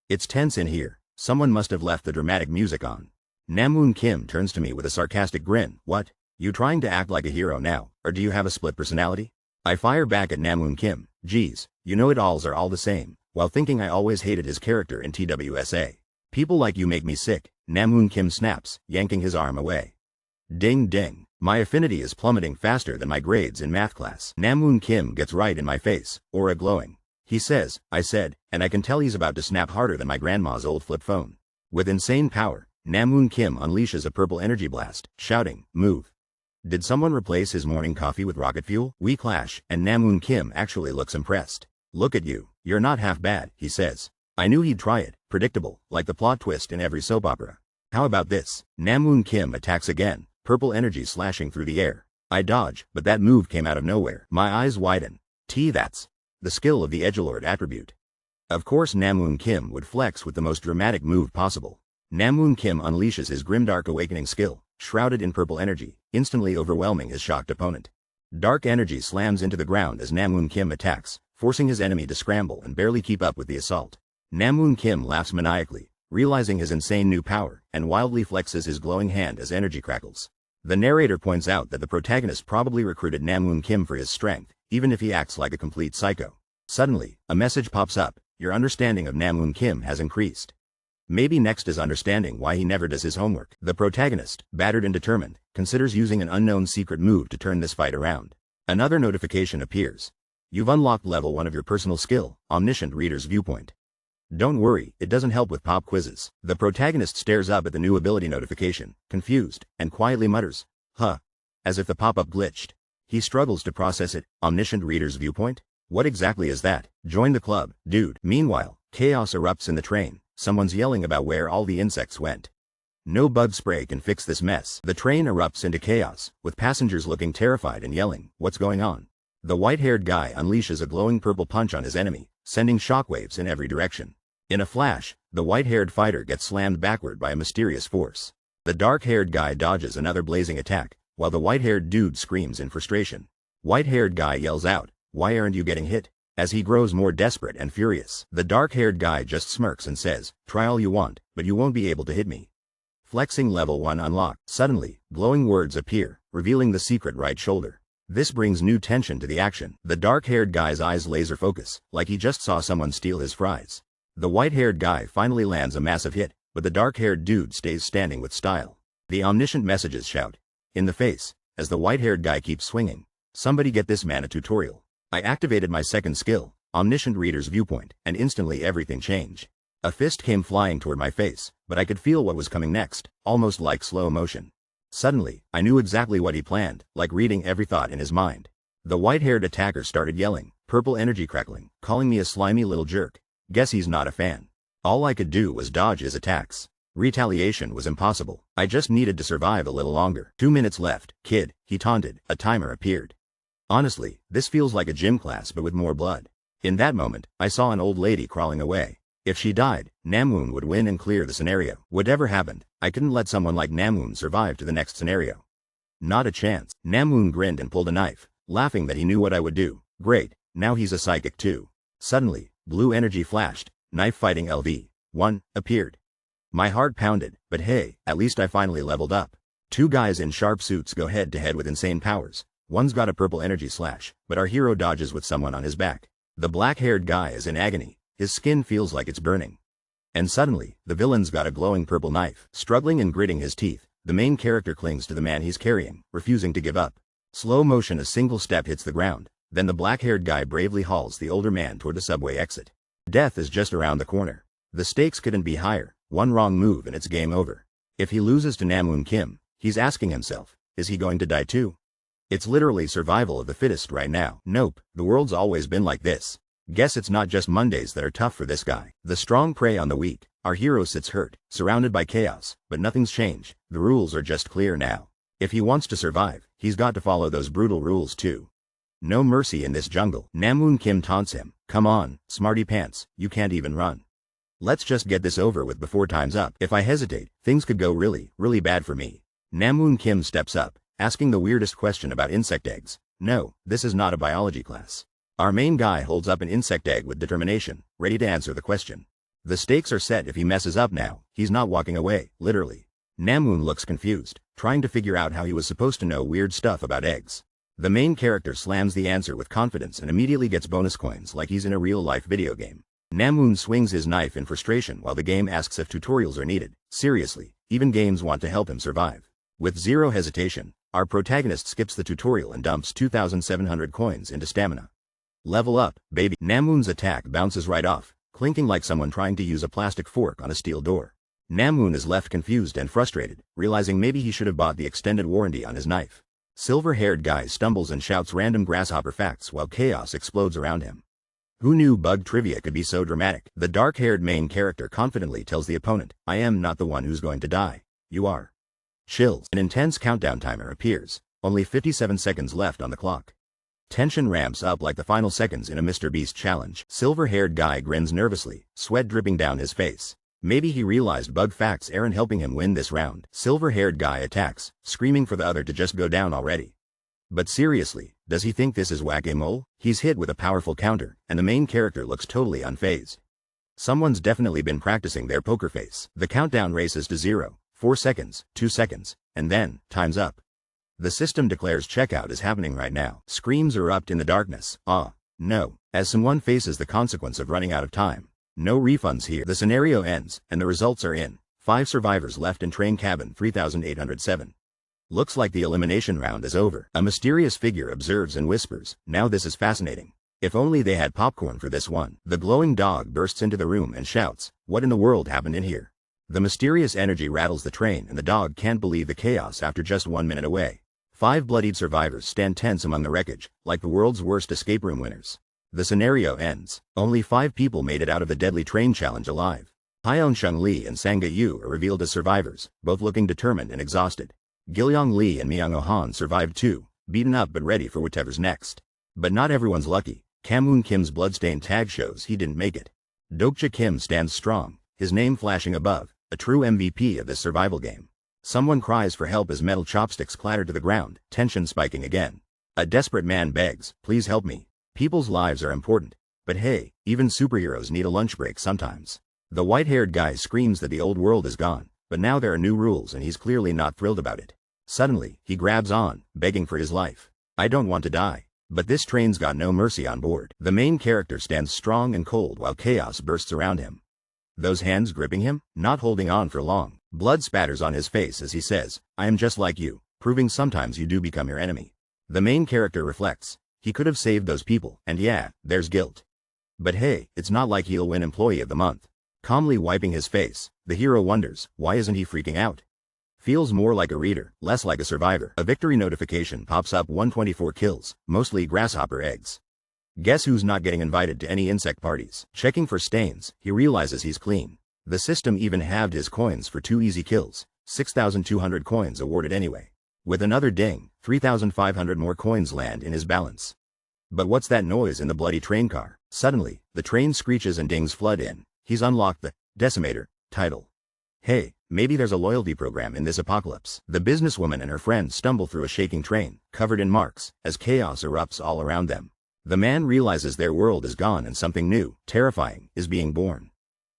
A: It's tense in here. Someone must have left the dramatic music on. Namwoon Kim turns to me with a sarcastic grin. "What? You trying to act like a hero now, or do you have a split personality?" I fire back at Namwoon Kim. "Geez, you know-it-alls are all the same," while thinking I always hated his character in TWSA. "People like you make me sick," Namwoon Kim snaps, yanking his arm away. Ding ding. My affinity is plummeting faster than my grades in math class. Namwoon Kim gets right in my face, aura glowing. He says, "I said," and I can tell he's about to snap harder than my grandma's old flip phone. With insane power, Namwoon Kim unleashes a purple energy blast, shouting, "Move." Did someone replace his morning coffee with rocket fuel? We clash, and Namwoon Kim actually looks impressed. "Look at you, you're not half bad," he says. I knew he'd try it, predictable, like the plot twist in every soap opera. How about this? Namwoon Kim attacks again, purple energy slashing through the air. I dodge, but that move came out of nowhere. My eyes widen. That's the skill of the edgelord attribute. Of course Namwoon Kim would flex with the most dramatic move possible. Namwoon Kim unleashes his Grimdark Awakening skill, shrouded in purple energy, instantly overwhelming his shocked opponent. Dark energy slams into the ground as Namwoon Kim attacks, forcing his enemy to scramble and barely keep up with the assault. Namwoon Kim laughs maniacally, realizing his insane new power, and wildly flexes his glowing hand as energy crackles. The narrator points out that the protagonist probably recruited Namwoon Kim for his strength, even if he acts like a complete psycho. Suddenly, a message pops up: your understanding of Namwoon Kim has increased. Maybe next is understanding why he never does his homework. The protagonist, battered and determined, considers using an unknown secret move to turn this fight around. Another notification appears. You've unlocked level 1 of your personal skill, Omniscient Reader's Viewpoint. Don't worry, it doesn't help with pop quizzes. The protagonist stares up at the new ability notification, confused, and quietly mutters, "Huh," as if the pop-up glitched. He struggles to process it. Omniscient Reader's Viewpoint? What exactly is that? Join the club, dude. Meanwhile, chaos erupts in the train. Someone's yelling about where all the insects went. No bug spray can fix this mess. The train erupts into chaos, with passengers looking terrified and yelling, "What's going on?" The white-haired guy unleashes a glowing purple punch on his enemy, sending shockwaves in every direction. In a flash, the white-haired fighter gets slammed backward by a mysterious force. The dark-haired guy dodges another blazing attack, while the white-haired dude screams in frustration. White-haired guy yells out, "Why aren't you getting hit?" as he grows more desperate and furious. The dark-haired guy just smirks and says, "Try all you want, but you won't be able to hit me." Flexing level 1 unlocked. Suddenly, glowing words appear, revealing the secret right shoulder. This brings new tension to the action. The dark-haired guy's eyes laser focus, like he just saw someone steal his fries. The white-haired guy finally lands a massive hit, but the dark-haired dude stays standing with style. The omniscient messages shout, "In the face," as the white-haired guy keeps swinging. Somebody get this man a tutorial. I activated my second skill, omniscient reader's viewpoint, and instantly everything changed. A fist came flying toward my face, but I could feel what was coming next, almost like slow motion. Suddenly, I knew exactly what he planned, like reading every thought in his mind. The white-haired attacker started yelling, purple energy crackling, calling me a slimy little jerk. Guess he's not a fan. All I could do was dodge his attacks. Retaliation was impossible. I just needed to survive a little longer. 2 minutes left, kid, he taunted. A timer appeared. Honestly, this feels like a gym class but with more blood. In that moment, I saw an old lady crawling away. If she died, Namwoon would win and clear the scenario. Whatever happened, I couldn't let someone like Namwoon survive to the next scenario. Not a chance. Namwoon grinned and pulled a knife, laughing that he knew what I would do. Great, now he's a psychic too. Suddenly, blue energy flashed. Knife fighting LV1 appeared. My heart pounded, but hey, at least I finally leveled up. 2 guys in sharp suits go head to head with insane powers. One's got a purple energy slash, but our hero dodges with someone on his back. The black-haired guy is in agony. His skin feels like it's burning. And suddenly, the villain's got a glowing purple knife. Struggling and gritting his teeth, the main character clings to the man he's carrying, refusing to give up. Slow motion, a single step hits the ground. Then the black-haired guy bravely hauls the older man toward the subway exit. Death is just around the corner. The stakes couldn't be higher. One wrong move and it's game over. If he loses to Namwoon Kim, he's asking himself, is he going to die too? It's literally survival of the fittest right now. Nope, the world's always been like this. Guess it's not just Mondays that are tough for this guy. The strong prey on the weak. Our hero sits hurt, surrounded by chaos, but nothing's changed. The rules are just clear now. If he wants to survive, he's got to follow those brutal rules too. No mercy in this jungle. Namwoon Kim taunts him. Come on, smarty pants, you can't even run. Let's just get this over with before time's up. If I hesitate, things could go really, really bad for me. Namwoon Kim steps up, asking the weirdest question about insect eggs. No, this is not a biology class. Our main guy holds up an insect egg with determination, ready to answer the question. The stakes are set. If he messes up now, he's not walking away, literally. Namwoon looks confused, trying to figure out how he was supposed to know weird stuff about eggs. The main character slams the answer with confidence and immediately gets bonus coins like he's in a real-life video game. Namwoon swings his knife in frustration while the game asks if tutorials are needed. Seriously, even games want to help him survive. With zero hesitation, our protagonist skips the tutorial and dumps 2,700 coins into stamina. Level up, baby. Namwoon's attack bounces right off, clinking like someone trying to use a plastic fork on a steel door. Namwoon is left confused and frustrated, realizing maybe he should have bought the extended warranty on his knife. Silver-haired guy stumbles and shouts random grasshopper facts while chaos explodes around him. Who knew bug trivia could be so dramatic? The dark-haired main character confidently tells the opponent, I am not the one who's going to die. You are. Chills. An intense countdown timer appears. Only 57 seconds left on the clock. Tension ramps up like the final seconds in a Mr. Beast challenge. Silver-haired guy grins nervously, sweat dripping down his face. Maybe he realized bug facts aren't helping him win this round. Silver-haired guy attacks, screaming for the other to just go down already. But seriously, does he think this is whack-a-mole? He's hit with a powerful counter, and the main character looks totally unfazed. Someone's definitely been practicing their poker face. The countdown races to 0, 4 seconds, 2 seconds, and then, time's up. The system declares checkout is happening right now. Screams erupt in the darkness. No. As someone faces the consequence of running out of time. No refunds here. The scenario ends, and the results are in. 5 survivors left in train cabin 3807. Looks like the elimination round is over. A mysterious figure observes and whispers, now this is fascinating. If only they had popcorn for this one. The glowing dog bursts into the room and shouts, what in the world happened in here? The mysterious energy rattles the train and the dog can't believe the chaos after just 1 minute away. 5 bloodied survivors stand tense among the wreckage, like the world's worst escape room winners. The scenario ends. Only 5 people made it out of the deadly train challenge alive. Hyeon Chung Lee and Sanga Yu are revealed as survivors, both looking determined and exhausted. Gilyong Lee and Myung-Oh Han survived too, beaten up but ready for whatever's next. But not everyone's lucky. Kamwoon Kim's bloodstained tag shows he didn't make it. Dokja Kim stands strong, his name flashing above, a true MVP of this survival game. Someone cries for help as metal chopsticks clatter to the ground, tension spiking again. A desperate man begs, please help me. People's lives are important. But hey, even superheroes need a lunch break sometimes. The white-haired guy screams that the old world is gone, but now there are new rules and he's clearly not thrilled about it. Suddenly, he grabs on, begging for his life. I don't want to die. But this train's got no mercy on board. The main character stands strong and cold while chaos bursts around him. Those hands gripping him, not holding on for long. Blood spatters on his face as he says, I am just like you, proving sometimes you do become your enemy. The main character reflects. He could have saved those people, and yeah, there's guilt. But hey, it's not like he'll win Employee of the Month. Calmly wiping his face, the hero wonders, why isn't he freaking out? Feels more like a reader, less like a survivor. A victory notification pops up: 124 kills, mostly grasshopper eggs. Guess who's not getting invited to any insect parties? Checking for stains, he realizes he's clean. The system even halved his coins for 2 easy kills, 6,200 coins awarded anyway. With another ding, 3,500 more coins land in his balance. But what's that noise in the bloody train car? Suddenly, the train screeches and dings flood in. He's unlocked the Decimator title. Hey, maybe there's a loyalty program in this apocalypse. The businesswoman and her friend stumble through a shaking train, covered in marks, as chaos erupts all around them. The man realizes their world is gone and something new, terrifying, is being born.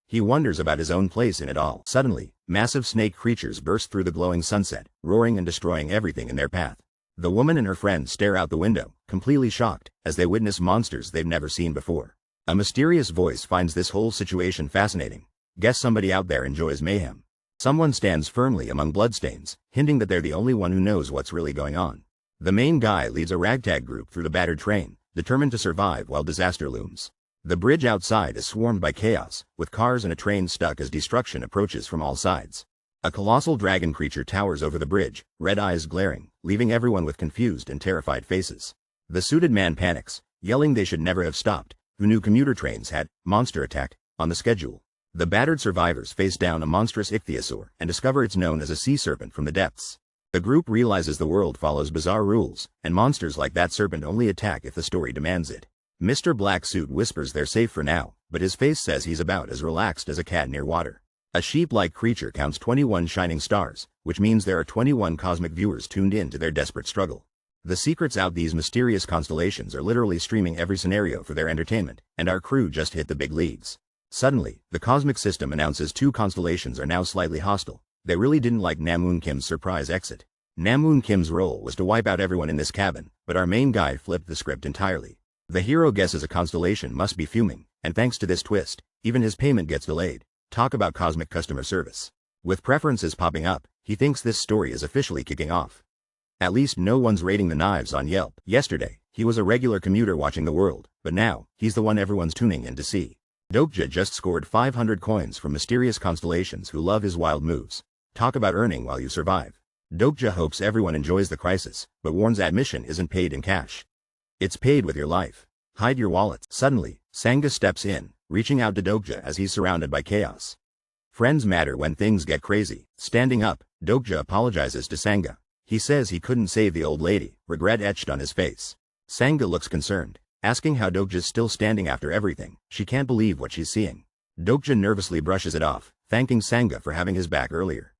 A: He wonders about his own place in it all. Suddenly, massive snake creatures burst through the glowing sunset, roaring and destroying everything in their path. The woman and her friend stare out the window, completely shocked, as they witness monsters they've never seen before. A mysterious voice finds this whole situation fascinating. Guess somebody out there enjoys mayhem. Someone stands firmly among bloodstains, hinting that they're the only one who knows what's really going on. The main guy leads a ragtag group through the battered train, determined to survive while disaster looms. The bridge outside is swarmed by chaos, with cars and a train stuck as destruction approaches from all sides. A colossal dragon creature towers over the bridge, red eyes glaring, leaving everyone with confused and terrified faces. The suited man panics, yelling they should never have stopped. Who knew commuter trains had monster attack on the schedule? The battered survivors face down a monstrous ichthyosaur and discover it's known as a sea serpent from the depths. The group realizes the world follows bizarre rules, and monsters like that serpent only attack if the story demands it. Mr. Black Suit whispers they're safe for now, but his face says he's about as relaxed as a cat near water. A sheep-like creature counts 21 shining stars, which means there are 21 cosmic viewers tuned in to their desperate struggle. The secrets out these mysterious constellations are literally streaming every scenario for their entertainment, and our crew just hit the big leagues. Suddenly, the cosmic system announces 2 constellations are now slightly hostile. They really didn't like Namoon Kim's surprise exit. Namoon Kim's role was to wipe out everyone in this cabin, but our main guy flipped the script entirely. The hero guesses a constellation must be fuming, and thanks to this twist, even his payment gets delayed. Talk about cosmic customer service. With preferences popping up, he thinks this story is officially kicking off. At least no one's rating the knives on Yelp. Yesterday, he was a regular commuter watching the world, but now, he's the one everyone's tuning in to see. Dokja just scored 500 coins from mysterious constellations who love his wild moves. Talk about earning while you survive. Dokja hopes everyone enjoys the crisis, but warns admission isn't paid in cash. It's paid with your life. Hide your wallets. Suddenly, Sangha steps in, reaching out to Dokja as he's surrounded by chaos. Friends matter when things get crazy. Standing up, Dokja apologizes to Sangha. He says he couldn't save the old lady, regret etched on his face. Sangha looks concerned, asking how Dokja's still standing after everything. She can't believe what she's seeing. Dokja nervously brushes it off, thanking Sangha for having his back earlier.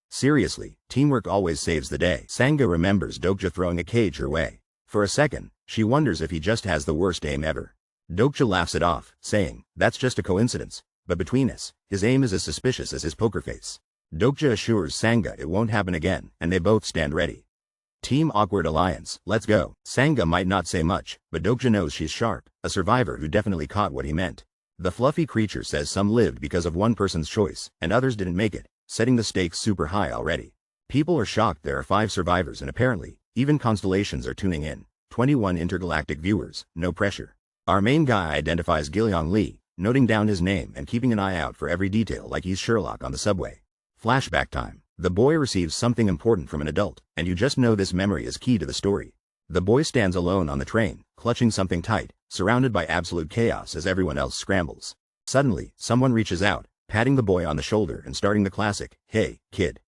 A: Seriously, teamwork always saves the day. Sangha remembers Dokja throwing a cage her way. For a second, she wonders if he just has the worst aim ever. Dokja laughs it off, saying, that's just a coincidence, but between us, his aim is as suspicious as his poker face. Dokja assures Sangha it won't happen again, and they both stand ready. Team Awkward Alliance, let's go. Sangha might not say much, but Dokja knows she's sharp, a survivor who definitely caught what he meant. The fluffy creature says some lived because of one person's choice, and others didn't make it, setting the stakes super high already. People are shocked there are 5 survivors and apparently, even constellations are tuning in. 21 intergalactic viewers, no pressure. Our main guy identifies Gilyong Lee, noting down his name and keeping an eye out for every detail like he's Sherlock on the subway. Flashback time. The boy receives something important from an adult, and you just know this memory is key to the story. The boy stands alone on the train, clutching something tight, surrounded by absolute chaos as everyone else scrambles. Suddenly, someone reaches out, patting the boy on the shoulder and starting the classic, "Hey, kid.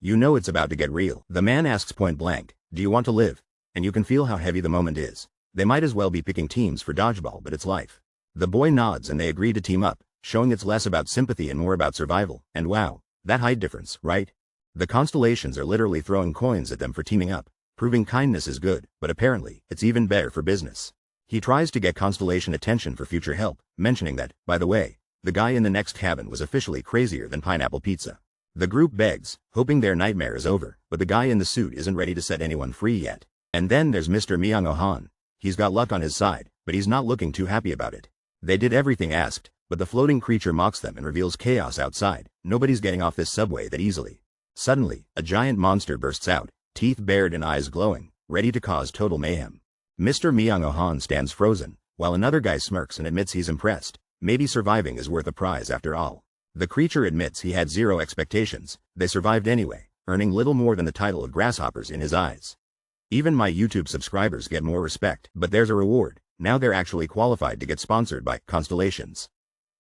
A: You know it's about to get real." The man asks point blank, "Do you want to live?" And you can feel how heavy the moment is. They might as well be picking teams for dodgeball, but it's life. The boy nods and they agree to team up, showing it's less about sympathy and more about survival. And wow, that height difference, right? The constellations are literally throwing coins at them for teaming up, proving kindness is good, but apparently, it's even better for business. He tries to get Constellation attention for future help, mentioning that, by the way, the guy in the next cabin was officially crazier than pineapple pizza. The group begs, hoping their nightmare is over, but the guy in the suit isn't ready to set anyone free yet. And then there's Mr. Myung-oh-han. He's got luck on his side, but he's not looking too happy about it. They did everything asked, but the floating creature mocks them and reveals chaos outside. Nobody's getting off this subway that easily. Suddenly, a giant monster bursts out, teeth bared and eyes glowing, ready to cause total mayhem. Mr. Myung-oh-han stands frozen, while another guy smirks and admits he's impressed. Maybe surviving is worth a prize after all. The creature admits he had zero expectations. They survived anyway, earning little more than the title of grasshoppers in his eyes. Even my YouTube subscribers get more respect, but there's a reward. Now they're actually qualified to get sponsored by Constellations.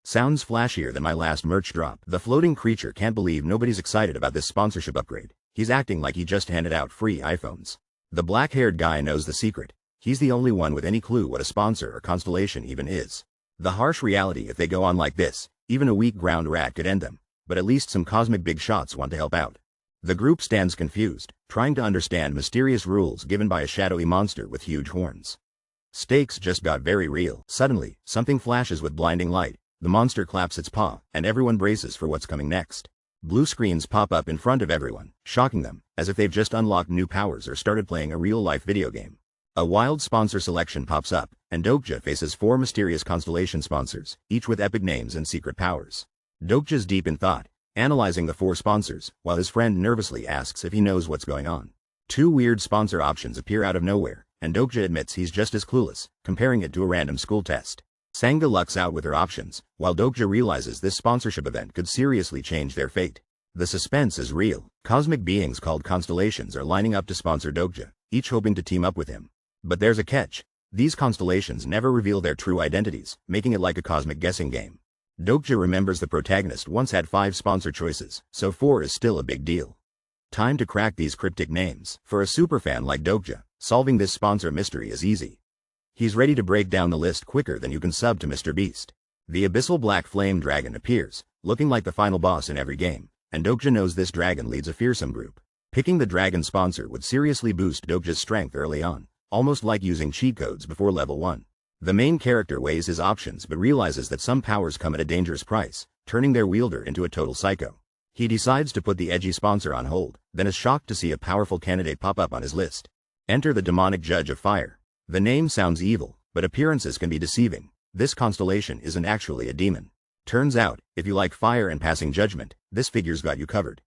A: Sounds flashier than my last merch drop. The floating creature can't believe nobody's excited about this sponsorship upgrade. He's acting like he just handed out free iPhones. The black-haired guy knows the secret. He's the only one with any clue what a sponsor or constellation even is. The harsh reality: if they go on like this, even a weak ground rat could end them, but at least some cosmic big shots want to help out. The group stands confused, trying to understand mysterious rules given by a shadowy monster with huge horns. Stakes just got very real. Suddenly, something flashes with blinding light. The monster claps its paw, and everyone braces for what's coming next. Blue screens pop up in front of everyone, shocking them, as if they've just unlocked new powers or started playing a real-life video game. A wild sponsor selection pops up, and Dokja faces 4 mysterious constellation sponsors, each with epic names and secret powers. Dokja's deep in thought, analyzing the 4 sponsors, while his friend nervously asks if he knows what's going on. 2 weird sponsor options appear out of nowhere, and Dokja admits he's just as clueless, comparing it to a random school test. Sangha lucks out with her options, while Dokja realizes this sponsorship event could seriously change their fate. The suspense is real. Cosmic beings called constellations are lining up to sponsor Dokja, each hoping to team up with him. But there's a catch. These constellations never reveal their true identities, making it like a cosmic guessing game. Dokja remembers the protagonist once had 5 sponsor choices, so 4 is still a big deal. Time to crack these cryptic names. For a superfan like Dokja, solving this sponsor mystery is easy. He's ready to break down the list quicker than you can sub to Mr. Beast. The abyssal black flame dragon appears, looking like the final boss in every game, and Dokja knows this dragon leads a fearsome group. Picking the dragon sponsor would seriously boost Dokja's strength early on, almost like using cheat codes before level 1. The main character weighs his options but realizes that some powers come at a dangerous price, turning their wielder into a total psycho. He decides to put the edgy sponsor on hold, then is shocked to see a powerful candidate pop up on his list. Enter the demonic judge of fire. The name sounds evil, but appearances can be deceiving. This constellation isn't actually a demon. Turns out, if you like fire and passing judgment, this figure's got you covered.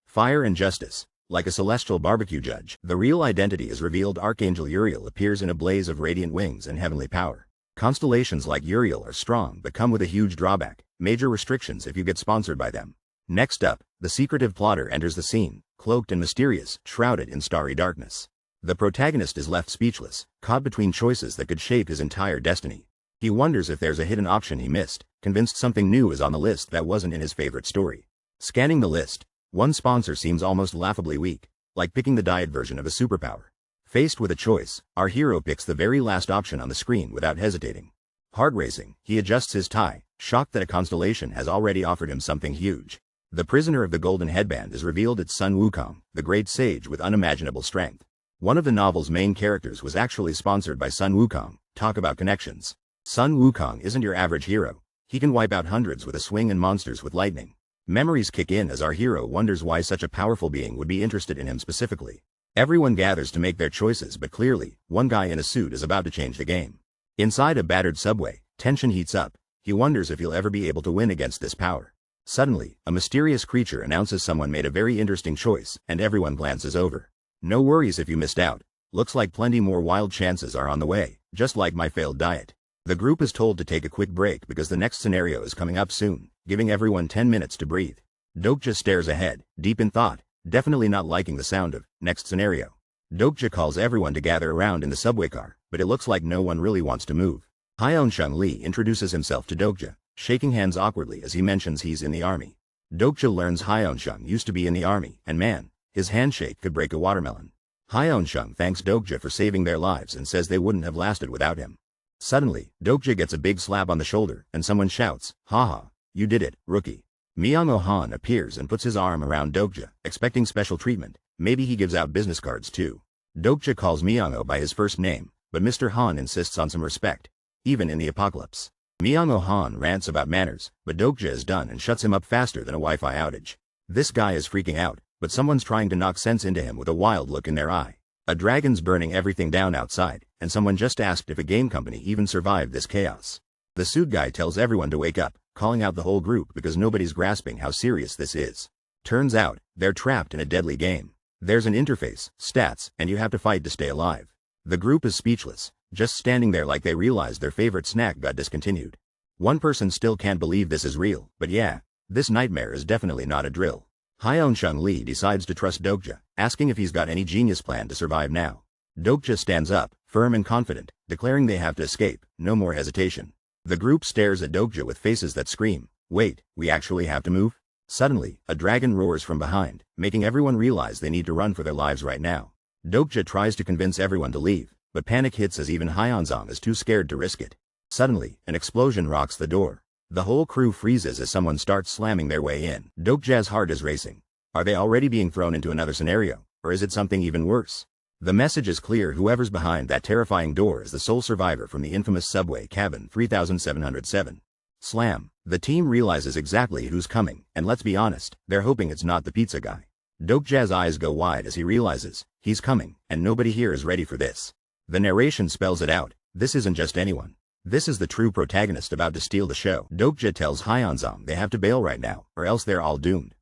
A: Fire and justice. Like a celestial barbecue judge, the real identity is revealed. Archangel Uriel appears in a blaze of radiant wings and heavenly power. Constellations like Uriel are strong but come with a huge drawback: major restrictions if you get sponsored by them. Next up, the secretive plotter enters the scene, cloaked and mysterious, shrouded in starry darkness. The protagonist is left speechless, caught between choices that could shape his entire destiny. He wonders if there's a hidden option he missed, convinced something new is on the list that wasn't in his favorite story. Scanning the list, one sponsor seems almost laughably weak, like picking the diet version of a superpower. Faced with a choice, our hero picks the very last option on the screen without hesitating. Heart racing, he adjusts his tie, shocked that a constellation has already offered him something huge. The prisoner of the golden headband is revealed as Sun Wukong, the great sage with unimaginable strength. One of the novel's main characters was actually sponsored by Sun Wukong. Talk about connections. Sun Wukong isn't your average hero. He can wipe out hundreds with a swing and monsters with lightning. Memories kick in as our hero wonders why such a powerful being would be interested in him specifically. Everyone gathers to make their choices, but clearly, one guy in a suit is about to change the game. Inside a battered subway, tension heats up. He wonders if he'll ever be able to win against this power. Suddenly, a mysterious creature announces someone made a very interesting choice, and everyone glances over. No worries if you missed out. Looks like plenty more wild chances are on the way, just like my failed diet. The group is told to take a quick break because the next scenario is coming up soon, giving everyone 10 minutes to breathe. Dokja stares ahead, deep in thought, definitely not liking the sound of next scenario. Dokja calls everyone to gather around in the subway car, but it looks like no one really wants to move. Hyeonshung Lee introduces himself to Dokja, shaking hands awkwardly as he mentions he's in the army. Dokja learns Hyeonshung used to be in the army, and man, his handshake could break a watermelon. Hyeonshung thanks Dokja for saving their lives and says they wouldn't have lasted without him. Suddenly, Dokja gets a big slap on the shoulder, and someone shouts, "Haha, you did it, rookie." Myung-Oh Han appears and puts his arm around Dokja, expecting special treatment. Maybe he gives out business cards too. Dokja calls Myung-Oh by his first name, but Mr. Han insists on some respect, even in the apocalypse. Myung-Oh Han rants about manners, but Dokja is done and shuts him up faster than a Wi-Fi outage. This guy is freaking out, but someone's trying to knock sense into him with a wild look in their eye. A dragon's burning everything down outside, and someone just asked if a game company even survived this chaos. The suit guy tells everyone to wake up, calling out the whole group because nobody's grasping how serious this is. Turns out, they're trapped in a deadly game. There's an interface, stats, and you have to fight to stay alive. The group is speechless, just standing there like they realized their favorite snack got discontinued. One person still can't believe this is real, but yeah, this nightmare is definitely not a drill. Hyeon-chung Lee decides to trust Dokja, asking if he's got any genius plan to survive now. Dokja stands up, firm and confident, declaring they have to escape, no more hesitation. The group stares at Dokja with faces that scream, "Wait, we actually have to move?" Suddenly, a dragon roars from behind, making everyone realize they need to run for their lives right now. Dokja tries to convince everyone to leave, but panic hits as even Hyeon-sung is too scared to risk it. Suddenly, an explosion rocks the door. The whole crew freezes as someone starts slamming their way in. Dokja's heart is racing. Are they already being thrown into another scenario, or is it something even worse? The message is clear: whoever's behind that terrifying door is the sole survivor from the infamous subway cabin 3707. Slam. The team realizes exactly who's coming, and let's be honest, they're hoping it's not the pizza guy. Dokja's eyes go wide as he realizes he's coming, and nobody here is ready for this. The narration spells it out: this isn't just anyone. This is the true protagonist about to steal the show. Dokja tells Hyeon-sung they have to bail right now, or else they're all doomed.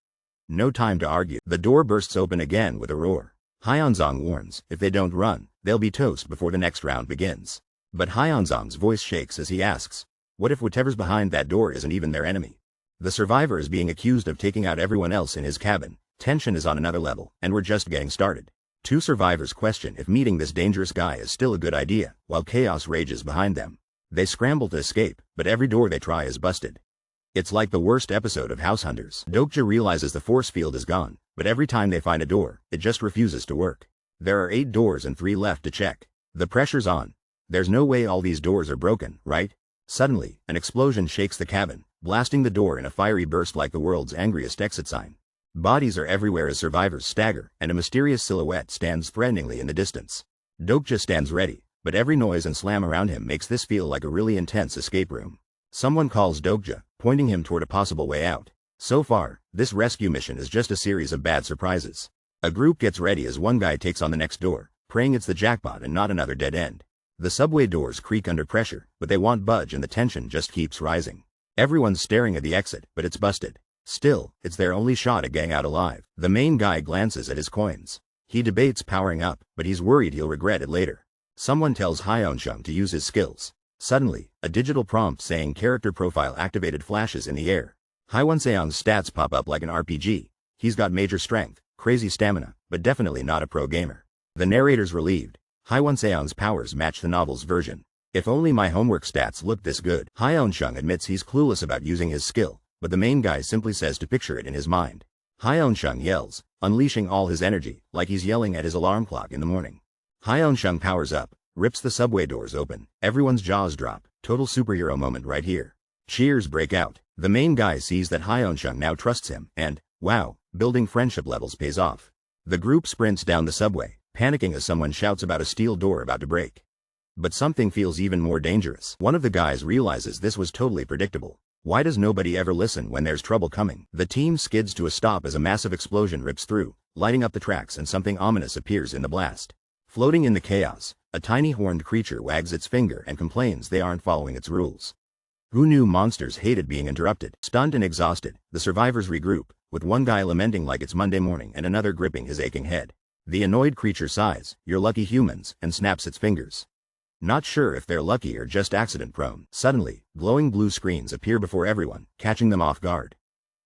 A: No time to argue. The door bursts open again with a roar. Hyeon-sung warns, if they don't run, they'll be toast before the next round begins. But Hyeon-sung's voice shakes as he asks, what if whatever's behind that door isn't even their enemy? The survivor is being accused of taking out everyone else in his cabin. Tension is on another level, and we're just getting started. Two survivors question if meeting this dangerous guy is still a good idea, while chaos rages behind them. They scramble to escape, but every door they try is busted. It's like the worst episode of House Hunters. Dokja realizes the force field is gone, but every time they find a door, it just refuses to work. There are 8 doors and 3 left to check. The pressure's on. There's no way all these doors are broken, right? Suddenly, an explosion shakes the cabin, blasting the door in a fiery burst like the world's angriest exit sign. Bodies are everywhere as survivors stagger, and a mysterious silhouette stands threateningly in the distance. Dokja stands ready, but every noise and slam around him makes this feel like a really intense escape room. Someone calls Dokja, pointing him toward a possible way out. So far, this rescue mission is just a series of bad surprises. A group gets ready as one guy takes on the next door, praying it's the jackpot and not another dead end. The subway doors creak under pressure, but they won't budge and the tension just keeps rising. Everyone's staring at the exit, but it's busted. Still, it's their only shot at getting out alive. The main guy glances at his coins. He debates powering up, but he's worried he'll regret it later. Someone tells Hyeon-chung to use his skills. Suddenly, a digital prompt saying character profile activated flashes in the air. Hyeon-seong's stats pop up like an RPG. He's got major strength, crazy stamina, but definitely not a pro gamer. The narrator's relieved. Hyeon-seong's powers match the novel's version. If only my homework stats looked this good. Hyeon-chung admits he's clueless about using his skill, but the main guy simply says to picture it in his mind. Hyeon-chung yells, unleashing all his energy, like he's yelling at his alarm clock in the morning. Hyeon-chung powers up, rips the subway doors open. Everyone's jaws drop. Total superhero moment right here. Cheers break out. The main guy sees that Hyeon-chung now trusts him, and, wow, building friendship levels pays off. The group sprints down the subway, panicking as someone shouts about a steel door about to break. But something feels even more dangerous. One of the guys realizes this was totally predictable. Why does nobody ever listen when there's trouble coming? The team skids to a stop as a massive explosion rips through, lighting up the tracks, and something ominous appears in the blast. Floating in the chaos, a tiny horned creature wags its finger and complains they aren't following its rules. Who knew monsters hated being interrupted? Stunned and exhausted, the survivors regroup, with one guy lamenting like it's Monday morning and another gripping his aching head. The annoyed creature sighs, "You're lucky humans," and snaps its fingers. Not sure if they're lucky or just accident-prone. Suddenly, glowing blue screens appear before everyone, catching them off guard.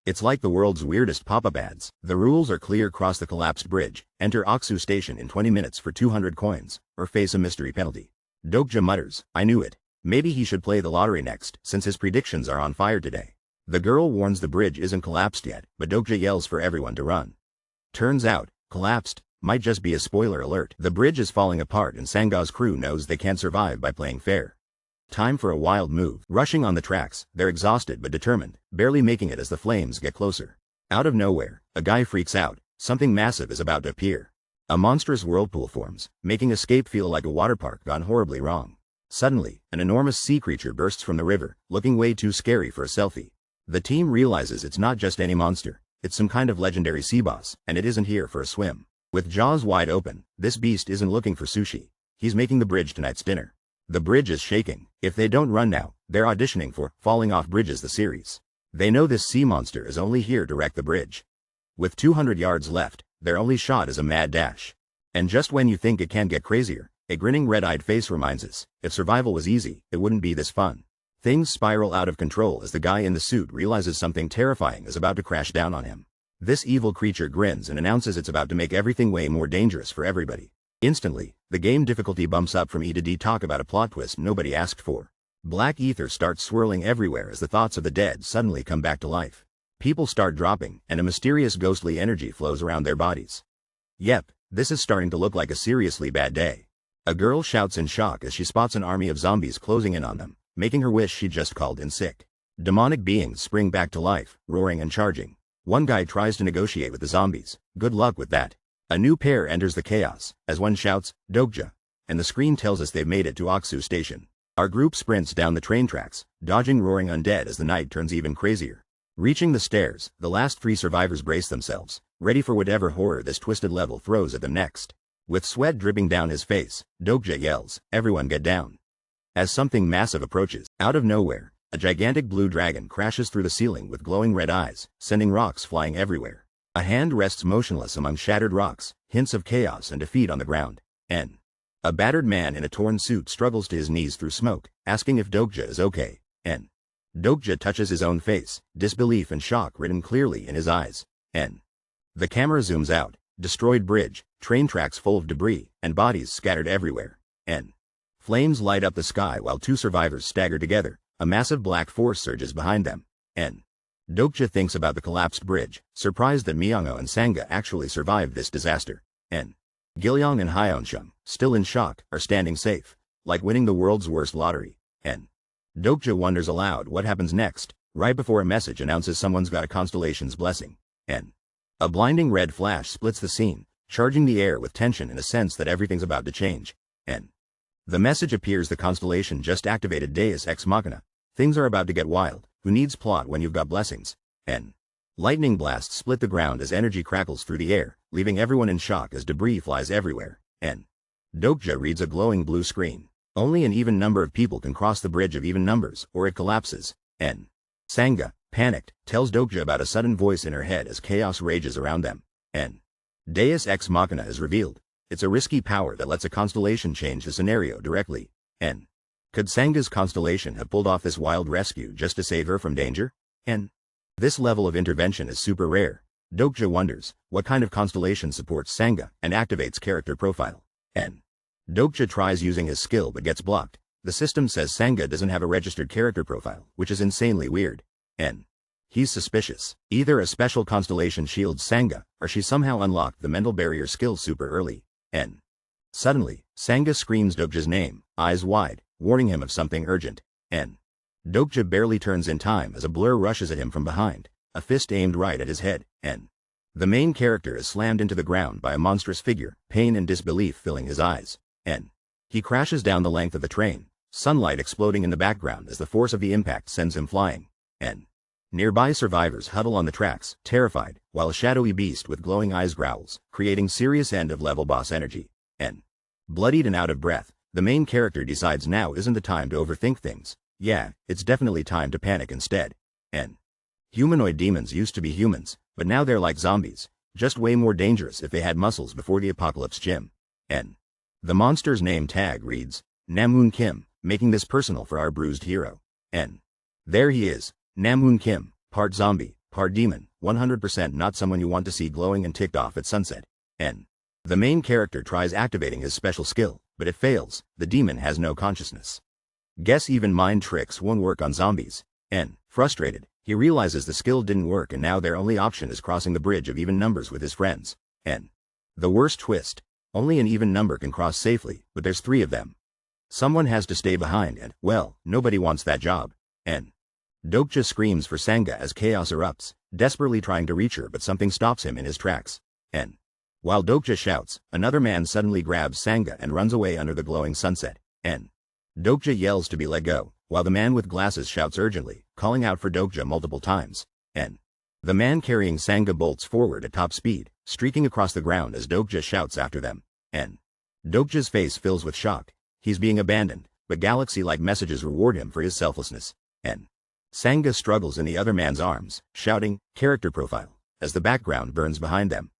A: It's like the world's weirdest pop-up ads. The rules are clear: cross the collapsed bridge, enter Oksu Station in 20 minutes for 200 coins, or face a mystery penalty. Dokja mutters, "I knew it. Maybe he should play the lottery next, since his predictions are on fire today." The girl warns the bridge isn't collapsed yet, but Dokja yells for everyone to run. Turns out, collapsed might just be a spoiler alert. The bridge is falling apart and Sanga's crew knows they can't survive by playing fair. Time for a wild move. Rushing on the tracks, they're exhausted but determined, barely making it as the flames get closer. Out of nowhere, a guy freaks out. Something massive is about to appear. A monstrous whirlpool forms, making escape feel like a water park gone horribly wrong. Suddenly, an enormous sea creature bursts from the river, looking way too scary for a selfie. The team realizes it's not just any monster, it's some kind of legendary sea boss, and it isn't here for a swim. With jaws wide open, this beast isn't looking for sushi. He's making the bridge tonight's dinner. The bridge is shaking. If they don't run now, they're auditioning for Falling Off Bridges the series. They know this sea monster is only here to wreck the bridge. With 200 yards left, their only shot is a mad dash. And just when you think it can't get crazier, A grinning red-eyed face reminds us, if survival was easy, it wouldn't be this fun. Things spiral out of control as the guy in the suit realizes something terrifying is about to crash down on him. This evil creature grins and announces it's about to make everything way more dangerous for everybody. Instantly, the game difficulty bumps up from E to D. Talk about a plot twist nobody asked for. Black ether starts swirling everywhere as the thoughts of the dead suddenly come back to life. People start dropping, and a mysterious ghostly energy flows around their bodies. Yep, this is starting to look like a seriously bad day. A girl shouts in shock as she spots an army of zombies closing in on them, making her wish she'd just called in sick. Demonic beings spring back to life, roaring and charging. One guy tries to negotiate with the zombies. Good luck with that. A new pair enters the chaos, as one shouts, Dokja, and the screen tells us they've made it to Aksu Station. Our group sprints down the train tracks, dodging roaring undead as the night turns even crazier. Reaching the stairs, the last 3 survivors brace themselves, ready for whatever horror this twisted level throws at them next. With sweat dripping down his face, Dokja yells, everyone get down. As something massive approaches, out of nowhere, a gigantic blue dragon crashes through the ceiling with glowing red eyes, sending rocks flying everywhere. A hand rests motionless among shattered rocks, hints of chaos and defeat on the ground. A battered man in a torn suit struggles to his knees through smoke, asking if Dokja is okay. Dokja touches his own face, disbelief and shock written clearly in his eyes. The camera zooms out, destroyed bridge, train tracks full of debris, and bodies scattered everywhere. Flames light up the sky while 2 survivors stagger together, a massive black force surges behind them. Dokja thinks about the collapsed bridge, surprised that Myeongo and Sanga actually survived this disaster. Gilyong and Hyeonshung, still in shock, are standing safe, like winning the world's worst lottery. Dokja wonders aloud what happens next, right before a message announces someone's got a constellation's blessing. A blinding red flash splits the scene, charging the air with tension and a sense that everything's about to change. The message appears: the constellation just activated Deus Ex Machina. Things are about to get wild. Who needs plot when you've got blessings? Lightning blasts split the ground as energy crackles through the air, leaving everyone in shock as debris flies everywhere. Dokja reads a glowing blue screen. Only an even number of people can cross the bridge of even numbers, or it collapses. Sanga, panicked, tells Dokja about a sudden voice in her head as chaos rages around them. Deus Ex Machina is revealed. It's a risky power that lets a constellation change the scenario directly. Could Sanga's constellation have pulled off this wild rescue just to save her from danger? This level of intervention is super rare. Dokja wonders, what kind of constellation supports Sanga and activates character profile? Dokja tries using his skill but gets blocked. The system says Sanga doesn't have a registered character profile, which is insanely weird. He's suspicious. Either a special constellation shields Sanga, or she somehow unlocked the mental barrier skill super early. Suddenly, Sanga screams Dokja's name, eyes wide, warning him of something urgent. Dokja barely turns in time as a blur rushes at him from behind, a fist aimed right at his head. The main character is slammed into the ground by a monstrous figure, pain and disbelief filling his eyes. He crashes down the length of the train, sunlight exploding in the background as the force of the impact sends him flying. Nearby survivors huddle on the tracks, terrified, while a shadowy beast with glowing eyes growls, creating serious end-of-level boss energy. Bloodied and out of breath, the main character decides now isn't the time to overthink things. Yeah, it's definitely time to panic instead. Humanoid demons used to be humans, but now they're like zombies, just way more dangerous if they had muscles before the apocalypse. The monster's name tag reads, Namun Kim, making this personal for our bruised hero. There he is, Namun Kim, part zombie, part demon, 100% not someone you want to see glowing and ticked off at sunset. The main character tries activating his special skill, but it fails. The demon has no consciousness. Guess even mind tricks won't work on zombies. Frustrated, he realizes the skill didn't work and now their only option is crossing the bridge of even numbers with his friends. The worst twist, only an even number can cross safely, but there's 3 of them. Someone has to stay behind and, well, nobody wants that job. Dokja screams for Sanga as chaos erupts, desperately trying to reach her, but something stops him in his tracks. While Dokja shouts, another man suddenly grabs Sanga and runs away under the glowing sunset. Dokja yells to be let go, while the man with glasses shouts urgently, calling out for Dokja multiple times. The man carrying Sanga bolts forward at top speed, streaking across the ground as Dokja shouts after them. Dokja's face fills with shock. He's being abandoned, but galaxy-like messages reward him for his selflessness. Sanga struggles in the other man's arms, shouting, character profile, as the background burns behind them.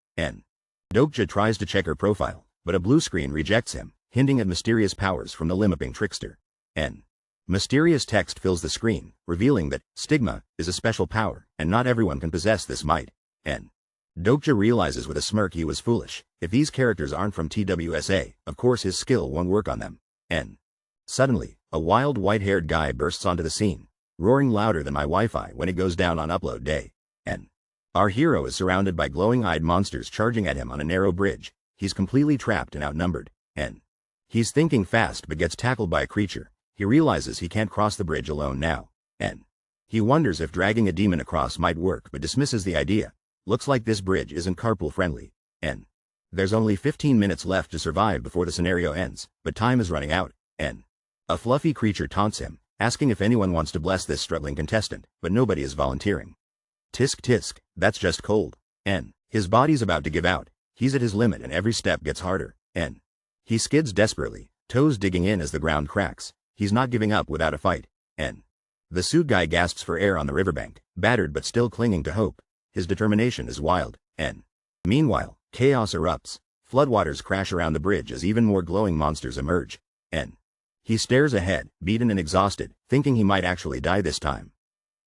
A: Dokja tries to check her profile, but a blue screen rejects him. hinting at mysterious powers from the limping trickster. N. Mysterious text fills the screen, revealing that stigma is a special power, and not everyone can possess this might. N. Dokja realizes with a smirk he was foolish. If these characters aren't from TWSA, of course his skill won't work on them. N. Suddenly, a wild white-haired guy bursts onto the scene, roaring louder than my Wi-Fi when it goes down on upload day. N. Our hero is surrounded by glowing-eyed monsters charging at him on a narrow bridge. He's completely trapped and outnumbered. N. He's thinking fast but gets tackled by a creature. He realizes he can't cross the bridge alone now. N. He wonders if dragging a demon across might work but dismisses the idea. Looks like this bridge isn't carpool friendly. N. There's only 15 minutes left to survive before the scenario ends, but time is running out. N. A fluffy creature taunts him, asking if anyone wants to bless this struggling contestant, but nobody is volunteering. Tisk tisk, that's just cold. N. His body's about to give out. He's at his limit and every step gets harder. N. He skids desperately, toes digging in as the ground cracks. He's not giving up without a fight. N. The suit guy gasps for air on the riverbank, battered but still clinging to hope. His determination is wild. N. Meanwhile, chaos erupts. Floodwaters crash around the bridge as even more glowing monsters emerge. N. He stares ahead, beaten and exhausted, thinking he might actually die this time.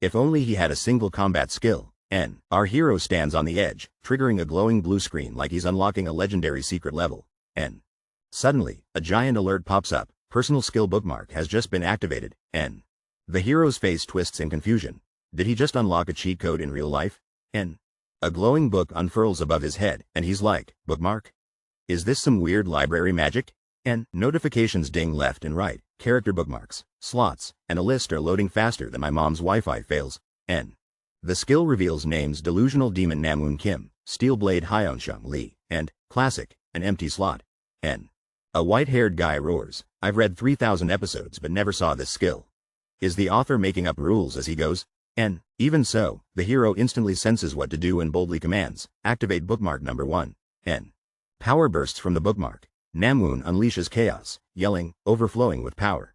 A: If only he had a single combat skill. N. Our hero stands on the edge, triggering a glowing blue screen like he's unlocking a legendary secret level. N. Suddenly, a giant alert pops up. Personal skill bookmark has just been activated. N. The hero's face twists in confusion. Did he just unlock a cheat code in real life? N. A glowing book unfurls above his head, and he's like, bookmark? Is this some weird library magic? N. Notifications ding left and right, character bookmarks, slots, and a list are loading faster than my mom's Wi-Fi fails. N. The skill reveals names Delusional Demon Namwoon Kim, Steel Blade Hyeonshung Lee, and Classic, an empty slot. N. A white-haired guy roars, I've read 3,000 episodes but never saw this skill. Is the author making up rules as he goes? N. Even so, the hero instantly senses what to do and boldly commands, activate bookmark number 1. N. Power bursts from the bookmark. Namwoon unleashes chaos, yelling, overflowing with power.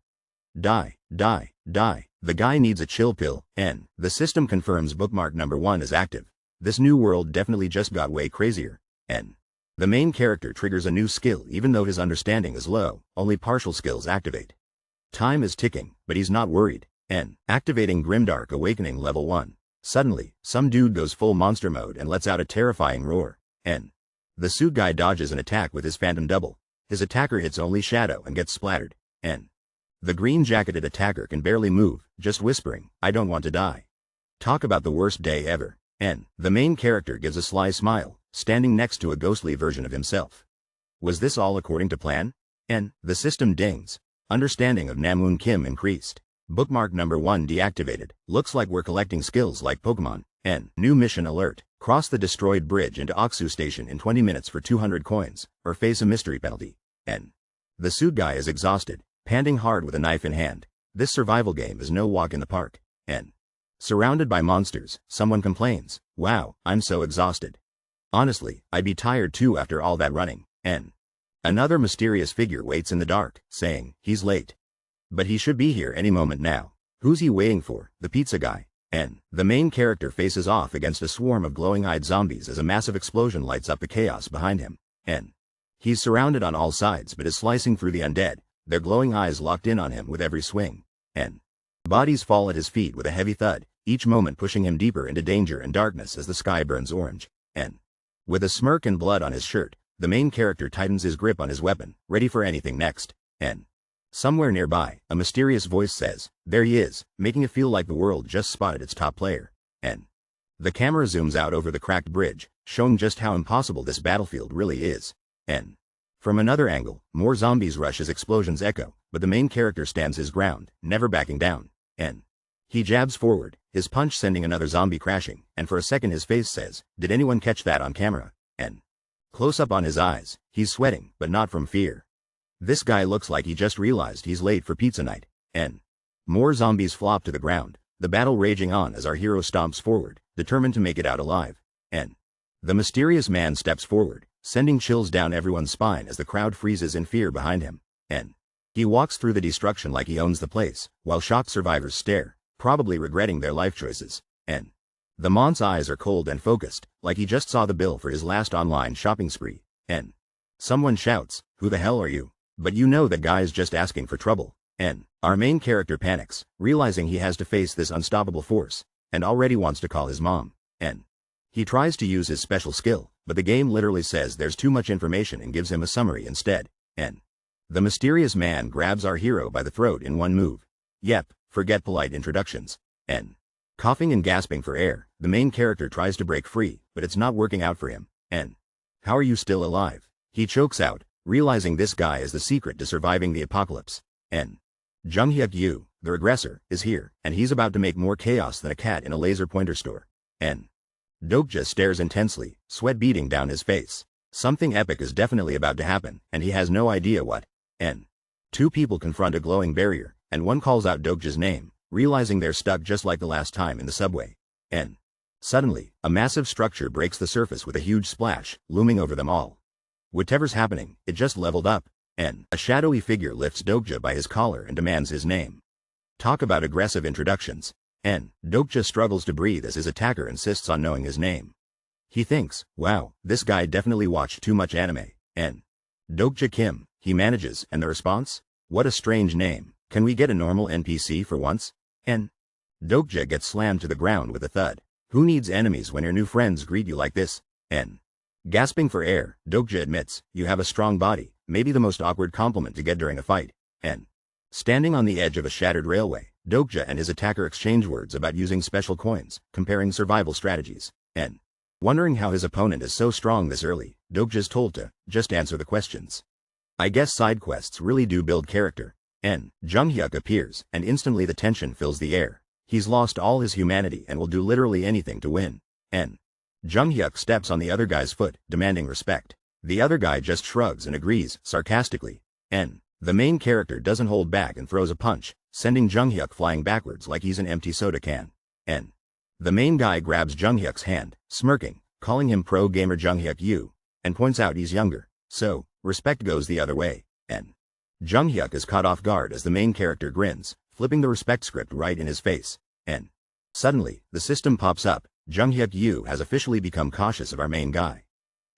A: Die, die, die. The guy needs a chill pill. N. The system confirms bookmark number 1 is active. This new world definitely just got way crazier. N. The main character triggers a new skill even though his understanding is low, only partial skills activate. Time is ticking, but he's not worried. N. Activating Grimdark Awakening level 1. Suddenly, some dude goes full monster mode and lets out a terrifying roar. N. The suit guy dodges an attack with his phantom double. His attacker hits only shadow and gets splattered. N. The green-jacketed attacker can barely move, just whispering, I don't want to die. Talk about the worst day ever. N. The main character gives a sly smile, standing next to a ghostly version of himself. Was this all according to plan? N. The system dings. Understanding of Namwoon Kim increased. Bookmark number 1 deactivated. Looks like we're collecting skills like Pokemon. N. New mission alert. Cross the destroyed bridge into Oksu Station in 20 minutes for 200 coins, or face a mystery penalty. N. The suit guy is exhausted, panting hard with a knife in hand. This survival game is no walk in the park. N. Surrounded by monsters, someone complains, wow, I'm so exhausted. Honestly, I'd be tired too after all that running. N. Another mysterious figure waits in the dark, saying, he's late. But he should be here any moment now. Who's he waiting for? The pizza guy. N. The main character faces off against a swarm of glowing-eyed zombies as a massive explosion lights up the chaos behind him. N. He's surrounded on all sides but is slicing through the undead, their glowing eyes locked in on him with every swing. N. Bodies fall at his feet with a heavy thud, each moment pushing him deeper into danger and darkness as the sky burns orange. N. With a smirk and blood on his shirt, the main character tightens his grip on his weapon, ready for anything next. N. Somewhere nearby, a mysterious voice says, there he is, making it feel like the world just spotted its top player. N. The camera zooms out over the cracked bridge, showing just how impossible this battlefield really is. N. From another angle, more zombies rush as explosions echo, but the main character stands his ground, never backing down. N. He jabs forward, his punch sending another zombie crashing, and for a second his face says, did anyone catch that on camera? N. Close up on his eyes, he's sweating, but not from fear. This guy looks like he just realized he's late for pizza night. N. More zombies flop to the ground, the battle raging on as our hero stomps forward, determined to make it out alive. N. The mysterious man steps forward, sending chills down everyone's spine as the crowd freezes in fear behind him. N. He walks through the destruction like he owns the place, while shocked survivors stare, probably regretting their life choices. N. The Mont's eyes are cold and focused, like he just saw the bill for his last online shopping spree. N. Someone shouts, who the hell are you? But you know that guy's just asking for trouble. N. Our main character panics, realizing he has to face this unstoppable force, and already wants to call his mom. N. He tries to use his special skill, but the game literally says there's too much information and gives him a summary instead. N. The mysterious man grabs our hero by the throat in one move. Yep, forget polite introductions. N. Coughing and gasping for air, the main character tries to break free, but it's not working out for him. N. How are you still alive? He chokes out, realizing this guy is the secret to surviving the apocalypse. N. Junghyuk Yu, the regressor, is here, and he's about to make more chaos than a cat in a laser pointer store. N. Dokja stares intensely, sweat beading down his face. Something epic is definitely about to happen, and he has no idea what. N. Two people confront a glowing barrier, and one calls out Dokja's name, realizing they're stuck just like the last time in the subway. N. Suddenly, a massive structure breaks the surface with a huge splash, looming over them all. Whatever's happening, it just leveled up. N. A shadowy figure lifts Dokja by his collar and demands his name. Talk about aggressive introductions. N. Dokja struggles to breathe as his attacker insists on knowing his name. He thinks, wow, this guy definitely watched too much anime. N. Dokja Kim, he manages, and the response? What a strange name. Can we get a normal NPC for once? N. Dokja gets slammed to the ground with a thud. Who needs enemies when your new friends greet you like this? N. Gasping for air, Dokja admits, you have a strong body, maybe the most awkward compliment to get during a fight. N. Standing on the edge of a shattered railway, Dokja and his attacker exchange words about using special coins, comparing survival strategies. N. Wondering how his opponent is so strong this early, Dokja's told to just answer the questions. I guess side quests really do build character. N. Junghyuk appears, and instantly the tension fills the air. He's lost all his humanity and will do literally anything to win. N. Junghyuk steps on the other guy's foot, demanding respect. The other guy just shrugs and agrees, sarcastically. N. The main character doesn't hold back and throws a punch, sending Junghyuk flying backwards like he's an empty soda can. N. The main guy grabs Junghyuk's hand, smirking, calling him pro gamer Junghyuk Yu, and points out he's younger, so respect goes the other way. N. Junghyuk is caught off guard as the main character grins, flipping the respect script right in his face. N. Suddenly, the system pops up. Junghyuk Yu has officially become cautious of our main guy.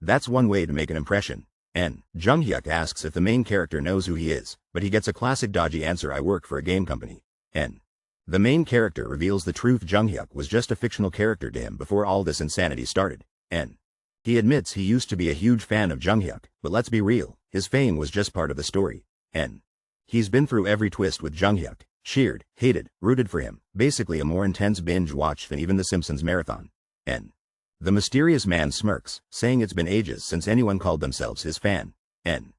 A: That's one way to make an impression. N. Junghyuk asks if the main character knows who he is, but he gets a classic dodgy answer: I work for a game company. N. The main character reveals the truth: Junghyuk was just a fictional character to him before all this insanity started. N. He admits he used to be a huge fan of Junghyuk, but let's be real, his fame was just part of the story. N. He's been through every twist with Junghyuk, cheered, hated, rooted for him, basically a more intense binge watch than even The Simpsons marathon. N. The mysterious man smirks, saying it's been ages since anyone called themselves his fan. N.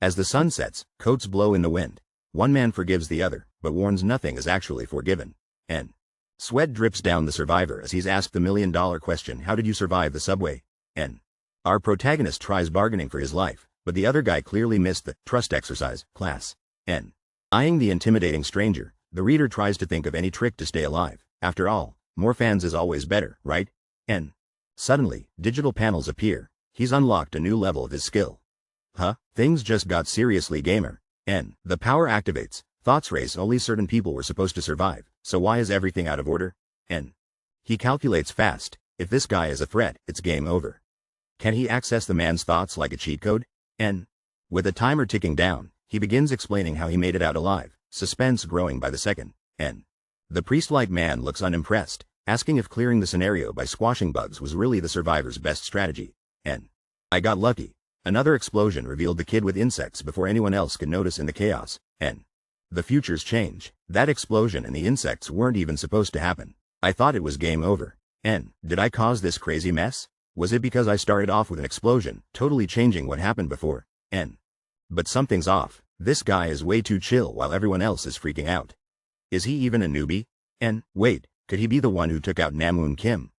A: As the sun sets, coats blow in the wind. One man forgives the other, but warns nothing is actually forgiven. N. Sweat drips down the survivor as he's asked the million-dollar question: how did you survive the subway? N. Our protagonist tries bargaining for his life, but the other guy clearly missed the trust exercise class. N. Eyeing the intimidating stranger, the reader tries to think of any trick to stay alive. After all, more fans is always better, right? N. Suddenly, digital panels appear. He's unlocked a new level of his skill. Huh? Things just got seriously gamer. N. The power activates. Thoughts race: only certain people were supposed to survive, so why is everything out of order? N. He calculates fast. If this guy is a threat, it's game over. Can he access the man's thoughts like a cheat code? N. With the timer ticking down, he begins explaining how he made it out alive, suspense growing by the second. N. The priest-like man looks unimpressed, asking if clearing the scenario by squashing bugs was really the survivor's best strategy. N. I got lucky. Another explosion revealed the kid with insects before anyone else could notice in the chaos. N. The futures change. That explosion and the insects weren't even supposed to happen. I thought it was game over. N. Did I cause this crazy mess? Was it because I started off with an explosion, totally changing what happened before? N. But something's off. This guy is way too chill while everyone else is freaking out. Is he even a newbie? N. Wait, could he be the one who took out Namoon Kim?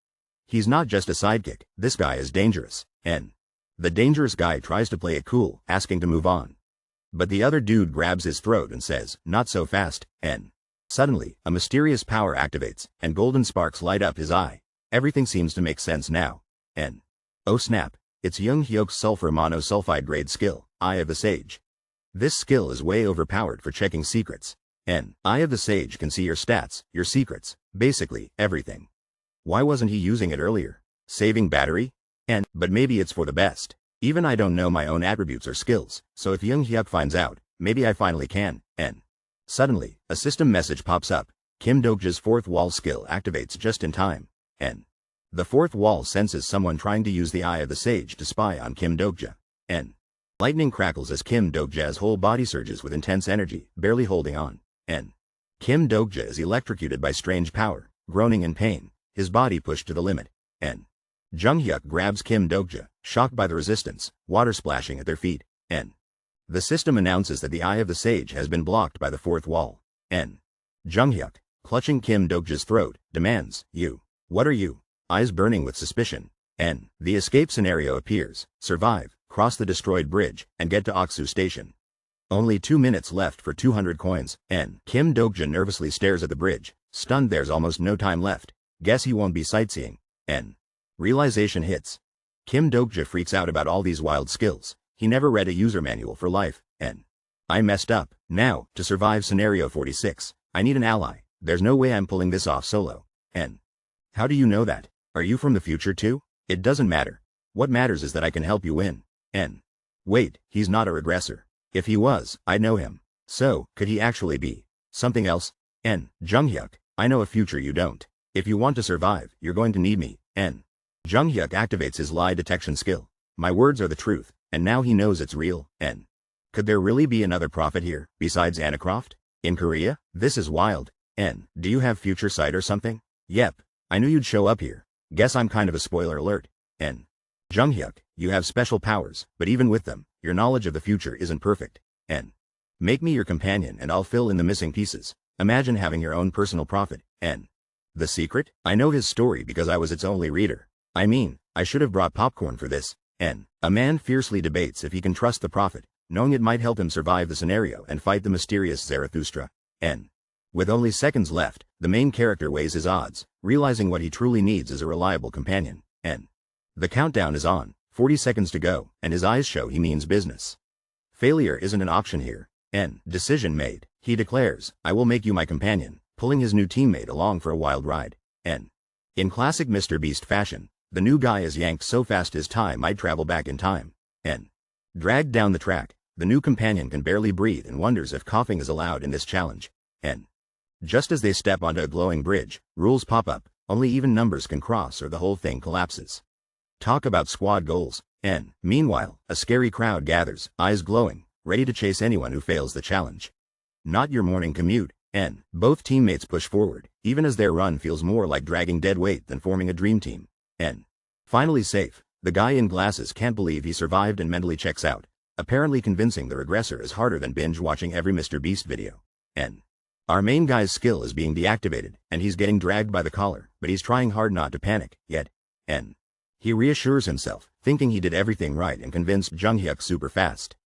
A: He's not just a sidekick, this guy is dangerous. N. The dangerous guy tries to play it cool, asking to move on. But the other dude grabs his throat and says, not so fast. N. Suddenly, a mysterious power activates, and golden sparks light up his eye. Everything seems to make sense now. N. Oh snap, it's Junghyuk's sulfur monosulfide grade skill, Eye of the Sage. This skill is way overpowered for checking secrets. N. Eye of the Sage can see your stats, your secrets, basically, everything. Why wasn't he using it earlier? Saving battery? N. But maybe it's for the best. Even I don't know my own attributes or skills, so if Junghyuk finds out, maybe I finally can, N. Suddenly, a system message pops up. Kim Dokja's fourth wall skill activates just in time, N. The fourth wall senses someone trying to use the Eye of the Sage to spy on Kim Dokja, N. Lightning crackles as Kim Dokja's whole body surges with intense energy, barely holding on, N. Kim Dokja is electrocuted by strange power, groaning in pain, his body pushed to the limit, N. Junghyuk grabs Kim Dokja, shocked by the resistance, water splashing at their feet, N. The system announces that the Eye of the Sage has been blocked by the fourth wall, N. Junghyuk, clutching Kim Dokja's throat, demands, "You. What are you?" Eyes burning with suspicion, N. The escape scenario appears: survive, cross the destroyed bridge, and get to Aksu Station. Only 2 minutes left for 200 coins, N. Kim Dokja nervously stares at the bridge, stunned there's almost no time left. Guess he won't be sightseeing, N. Realization hits. Kim Dokja freaks out about all these wild skills. He never read a user manual for life, N. I messed up. Now, to survive scenario 46, I need an ally. There's no way I'm pulling this off solo, N. How do you know that? Are you from the future too? It doesn't matter. What matters is that I can help you win, N. Wait, he's not a regressor. If he was, I'd know him. So, could he actually be something else? N. Junghyuk, I know a future you don't. If you want to survive, you're going to need me, N. Junghyuk activates his lie detection skill. My words are the truth, and now he knows it's real, N. Could there really be another prophet here, besides Anacroft? In Korea? This is wild, N. Do you have future sight or something? Yep. I knew you'd show up here. Guess I'm kind of a spoiler alert, N. Junghyuk, you have special powers, but even with them, your knowledge of the future isn't perfect, N. Make me your companion and I'll fill in the missing pieces. Imagine having your own personal prophet, N. The Secret? I know his story because I was its only reader. I mean, I should have brought popcorn for this, N. A man fiercely debates if he can trust the prophet, knowing it might help him survive the scenario and fight the mysterious Zarathustra, N. With only seconds left, the main character weighs his odds, realizing what he truly needs is a reliable companion, N. The countdown is on, 40 seconds to go, and his eyes show he means business. Failure isn't an option here, N. Decision made, he declares, I will make you my companion, pulling his new teammate along for a wild ride, N. In classic Mr. Beast fashion, the new guy is yanked so fast his tie might travel back in time, N. Dragged down the track, the new companion can barely breathe and wonders if coughing is allowed in this challenge, N. Just as they step onto a glowing bridge, rules pop up, only even numbers can cross or the whole thing collapses. Talk about squad goals, N. Meanwhile, a scary crowd gathers, eyes glowing, ready to chase anyone who fails the challenge. Not your morning commute, N. Both teammates push forward, even as their run feels more like dragging dead weight than forming a dream team, N. Finally safe, the guy in glasses can't believe he survived and mentally checks out, apparently convincing the regressor is harder than binge-watching every Mr. Beast video, N. Our main guy's skill is being deactivated, and he's getting dragged by the collar, but he's trying hard not to panic, yet, N. He reassures himself, thinking he did everything right and convinced Junghyuk super fast.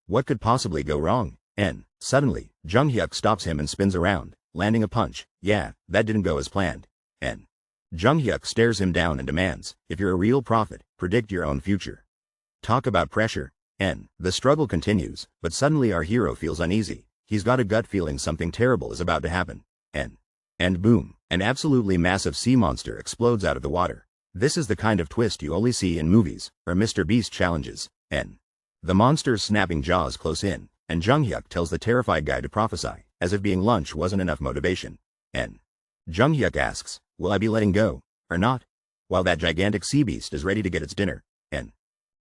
A: What could possibly go wrong, N. Suddenly, Junghyuk stops him and spins around, landing a punch. Yeah, that didn't go as planned, N. Junghyuk stares him down and demands, if you're a real prophet, predict your own future. Talk about pressure, N. The struggle continues, but suddenly our hero feels uneasy. He's got a gut feeling something terrible is about to happen, N. And boom, an absolutely massive sea monster explodes out of the water. This is the kind of twist you only see in movies, or Mr. Beast challenges, N. The monster's snapping jaws close in, and Junghyuk tells the terrified guy to prophesy, as if being lunch wasn't enough motivation, N. Junghyuk asks, will I be letting go, or not? While that gigantic sea beast is ready to get its dinner, N.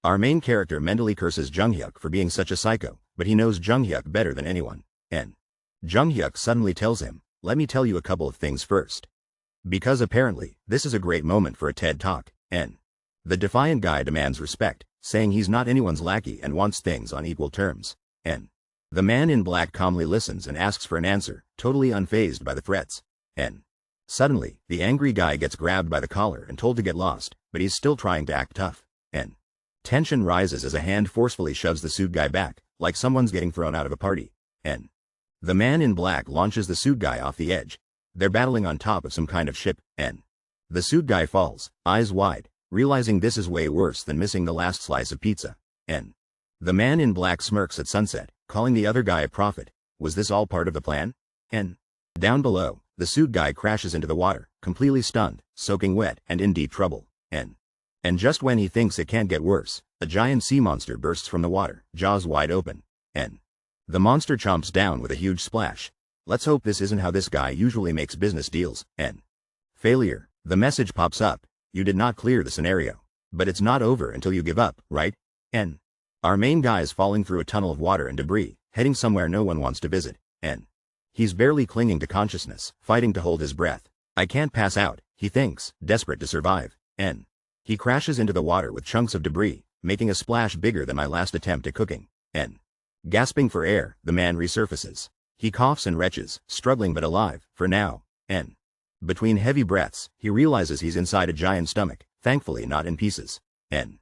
A: Our main character mentally curses Junghyuk for being such a psycho, but he knows Junghyuk better than anyone, N. Junghyuk suddenly tells him, let me tell you a couple of things first. Because apparently, this is a great moment for a TED Talk, N. The defiant guy demands respect, saying he's not anyone's lackey and wants things on equal terms, N. The man in black calmly listens and asks for an answer, totally unfazed by the threats, N. Suddenly, the angry guy gets grabbed by the collar and told to get lost, but he's still trying to act tough, N. Tension rises as a hand forcefully shoves the suit guy back, like someone's getting thrown out of a party, N. The man in black launches the suit guy off the edge. They're battling on top of some kind of ship, N. The suit guy falls, eyes wide, realizing this is way worse than missing the last slice of pizza, N. The man in black smirks at sunset, calling the other guy a prophet. Was this all part of the plan, N. Down below, the suit guy crashes into the water, completely stunned, soaking wet, and in deep trouble, N. And just when he thinks it can't get worse, a giant sea monster bursts from the water, jaws wide open, N. The monster chomps down with a huge splash. Let's hope this isn't how this guy usually makes business deals. N. Failure. The message pops up. You did not clear the scenario. But it's not over until you give up, right? N. Our main guy is falling through a tunnel of water and debris, heading somewhere no one wants to visit. N. He's barely clinging to consciousness, fighting to hold his breath. I can't pass out, he thinks, desperate to survive. N. He crashes into the water with chunks of debris, making a splash bigger than my last attempt at cooking. N. Gasping for air, the man resurfaces. He coughs and retches, struggling but alive, for now. N. Between heavy breaths, he realizes he's inside a giant stomach, thankfully not in pieces. N.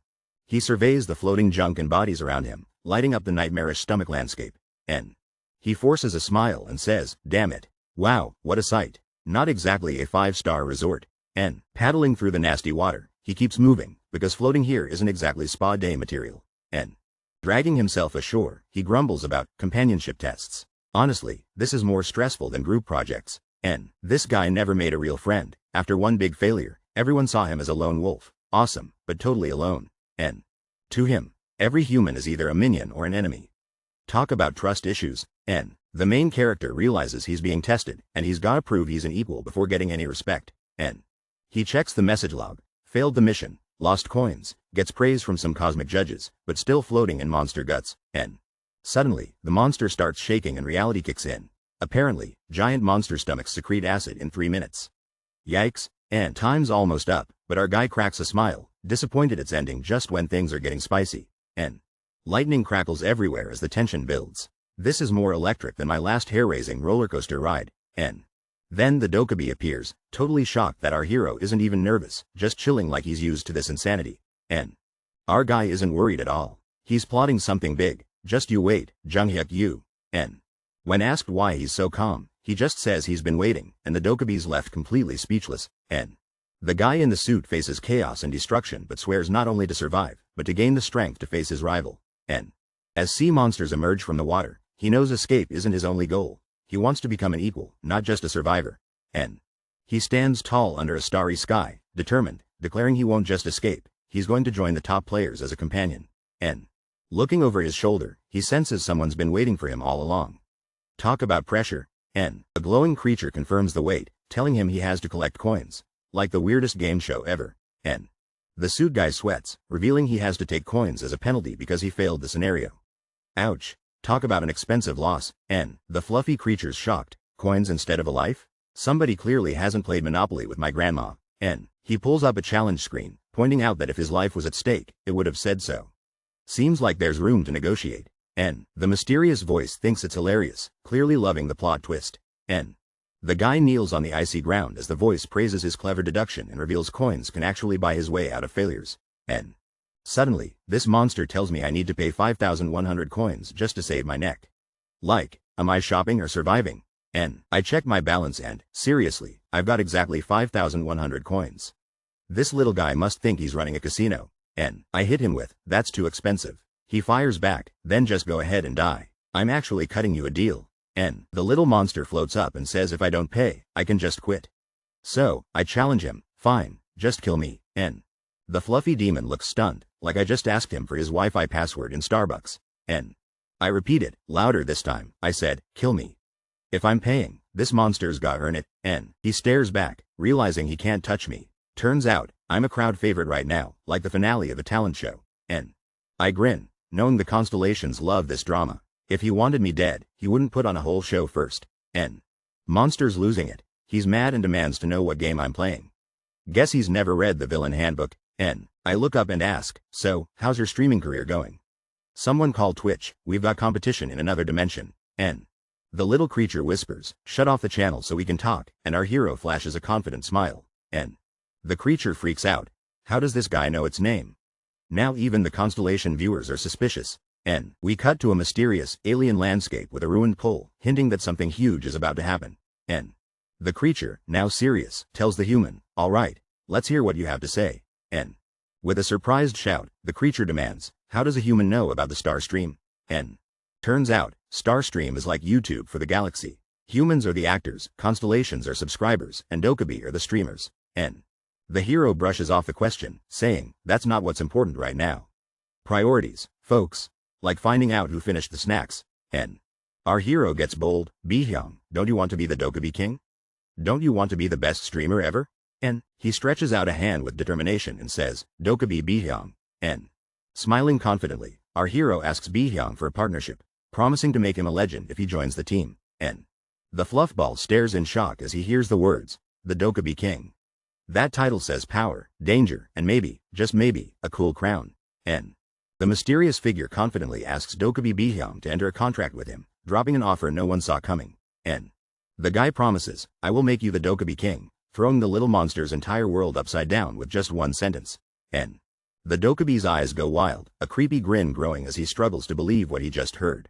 A: He surveys the floating junk and bodies around him, lighting up the nightmarish stomach landscape. N. He forces a smile and says, damn it. Wow, what a sight. Not exactly a 5-star resort. N. Paddling through the nasty water, he keeps moving, because floating here isn't exactly spa day material. N. Dragging himself ashore, he grumbles about companionship tests. Honestly, this is more stressful than group projects. N. This guy never made a real friend. After one big failure, everyone saw him as a lone wolf. Awesome, but totally alone. N. To him, every human is either a minion or an enemy. Talk about trust issues. N. The main character realizes he's being tested, and he's gotta prove he's an equal before getting any respect. N. He checks the message log. Failed the mission, lost coins, gets praise from some cosmic judges, but still floating in monster guts. N. Suddenly, the monster starts shaking and reality kicks in. Apparently, giant monster stomachs secrete acid in 3 minutes. Yikes. And time's almost up, but our guy cracks a smile, disappointed it's ending just when things are getting spicy. N. Lightning crackles everywhere as the tension builds. This is more electric than my last hair-raising roller coaster ride. N. Then the Dokja appears, totally shocked that our hero isn't even nervous, just chilling like he's used to this insanity. N. Our guy isn't worried at all. He's plotting something big. Just you wait, Junghyuk Yu. N. When asked why he's so calm, he just says he's been waiting, and the Dokja's left completely speechless. N. The guy in the suit faces chaos and destruction but swears not only to survive, but to gain the strength to face his rival. N. As sea monsters emerge from the water, he knows escape isn't his only goal. He wants to become an equal, not just a survivor. N. He stands tall under a starry sky, determined, declaring he won't just escape, he's going to join the top players as a companion. N. Looking over his shoulder, he senses someone's been waiting for him all along. Talk about pressure. N. A glowing creature confirms the wait, telling him he has to collect coins. Like the weirdest game show ever. N. The suit guy sweats, revealing he has to take coins as a penalty because he failed the scenario. Ouch. Talk about an expensive loss. N. The fluffy creature's shocked. Coins instead of a life? Somebody clearly hasn't played Monopoly with my grandma. N. He pulls up a challenge screen, pointing out that if his life was at stake, it would have said so. Seems like there's room to negotiate. N. The mysterious voice thinks it's hilarious, clearly loving the plot twist. N. The guy kneels on the icy ground as the voice praises his clever deduction and reveals coins can actually buy his way out of failures. N. Suddenly, this monster tells me I need to pay 5,100 coins just to save my neck. Like, am I shopping or surviving? N. I check my balance and, seriously, I've got exactly 5,100 coins. This little guy must think he's running a casino. N. I hit him with, that's too expensive. He fires back, then just go ahead and die. I'm actually cutting you a deal. N. The little monster floats up and says if I don't pay, I can just quit. So, I challenge him, fine, just kill me. N. The fluffy demon looks stunned, like I just asked him for his Wi-Fi password in Starbucks. N. I repeat it, louder this time, I said, kill me. If I'm paying, this monster's gotta earn it. N. He stares back, realizing he can't touch me. Turns out, I'm a crowd favorite right now, like the finale of a talent show. N. I grin, knowing the constellations love this drama. If he wanted me dead, he wouldn't put on a whole show first. N. Monster's losing it. He's mad and demands to know what game I'm playing. Guess he's never read the villain handbook. N. I look up and ask, so, how's your streaming career going? Someone call Twitch, we've got competition in another dimension. N. The little creature whispers, shut off the channel so we can talk, and our hero flashes a confident smile. N. The creature freaks out. How does this guy know its name? Now even the constellation viewers are suspicious. N. We cut to a mysterious, alien landscape with a ruined pole, hinting that something huge is about to happen. N. The creature, now serious, tells the human, all right, let's hear what you have to say. N. With a surprised shout, the creature demands, how does a human know about the star stream? N. Turns out, Starstream is like YouTube for the galaxy. Humans are the actors, constellations are subscribers, and Dokja are the streamers. N. The hero brushes off the question, saying, that's not what's important right now. Priorities, folks. Like finding out who finished the snacks. N. Our hero gets bold. Bihyung, don't you want to be the Dokkaebi king? Don't you want to be the best streamer ever? And he stretches out a hand with determination and says, Dokkaebi Bihyung. And smiling confidently, our hero asks Bihyung for a partnership, promising to make him a legend if he joins the team. And the fluffball stares in shock as he hears the words, the Dokkaebi king. That title says power, danger, and maybe, just maybe, a cool crown. And the mysterious figure confidently asks Dokkaebi Bihyung to enter a contract with him, dropping an offer no one saw coming. And the guy promises, I will make you the Dokkaebi king, throwing the little monster's entire world upside down with just one sentence. And the Dokkaebi's eyes go wild, a creepy grin growing as he struggles to believe what he just heard.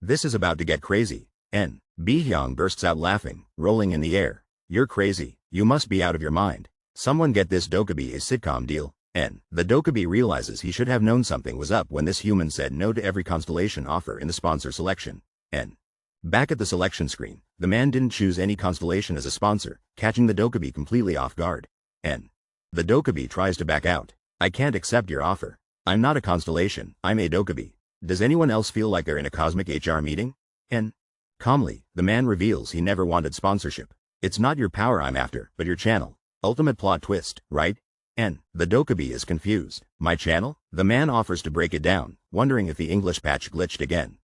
A: This is about to get crazy. And Bihyung bursts out laughing, rolling in the air. You're crazy, you must be out of your mind. Someone get this Dokkaebi a sitcom deal. And the Dokkaebi realizes he should have known something was up when this human said no to every constellation offer in the sponsor selection. And back at the selection screen, the man didn't choose any constellation as a sponsor, catching the Dokkaebi completely off guard. And the Dokkaebi tries to back out. I can't accept your offer. I'm not a constellation, I'm a Dokkaebi. Does anyone else feel like they're in a cosmic HR meeting? And calmly, the man reveals he never wanted sponsorship. It's not your power I'm after, but your channel. Ultimate plot twist, right? And the Dokkaebi is confused. My channel? The man offers to break it down, wondering if the English patch glitched again.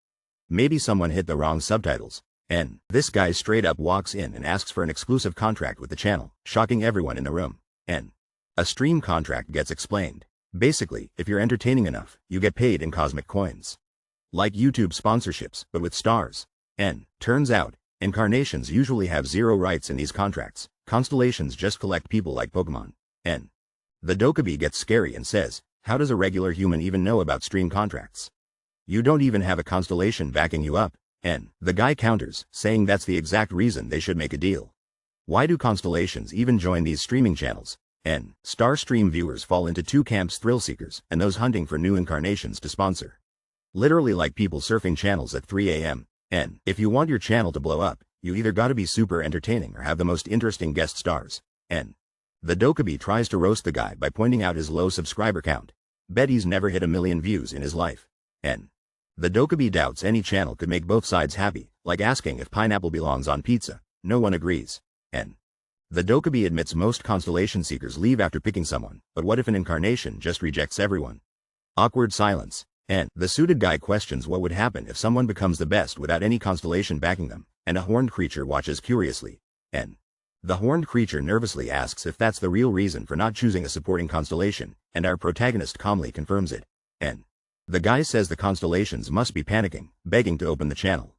A: Maybe someone hit the wrong subtitles. And this guy straight up walks in and asks for an exclusive contract with the channel, shocking everyone in the room. And a stream contract gets explained. Basically, if you're entertaining enough, you get paid in cosmic coins. Like YouTube sponsorships, but with stars. And turns out, incarnations usually have zero rights in these contracts. Constellations just collect people like Pokemon. And the Dokkaebi gets scary and says, how does a regular human even know about stream contracts? You don't even have a constellation backing you up. And the guy counters, saying that's the exact reason they should make a deal. Why do constellations even join these streaming channels? And star stream viewers fall into two camps: thrill seekers and those hunting for new incarnations to sponsor. Literally like people surfing channels at 3 a.m. And if you want your channel to blow up, you either gotta be super entertaining or have the most interesting guest stars. And the Dokkaebi tries to roast the guy by pointing out his low subscriber count. Bet he's never hit 1 million views in his life. And the Dokkaebi doubts any channel could make both sides happy, like asking if pineapple belongs on pizza. No one agrees. And the Dokkaebi admits most constellation seekers leave after picking someone, but what if an incarnation just rejects everyone? Awkward silence. And the suited guy questions what would happen if someone becomes the best without any constellation backing them, and a horned creature watches curiously. And the horned creature nervously asks if that's the real reason for not choosing a supporting constellation, and our protagonist calmly confirms it. And the guy says the constellations must be panicking, begging to open the channel.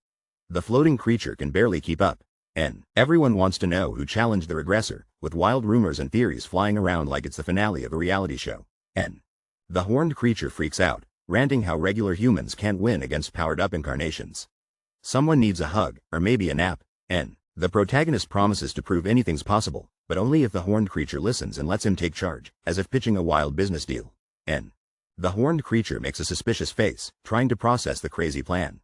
A: The floating creature can barely keep up. And everyone wants to know who challenged the regressor, with wild rumors and theories flying around like it's the finale of a reality show. And the horned creature freaks out, ranting how regular humans can't win against powered-up incarnations. Someone needs a hug, or maybe a nap. And the protagonist promises to prove anything's possible, but only if the horned creature listens and lets him take charge, as if pitching a wild business deal. And the horned creature makes a suspicious face, trying to process the crazy plan.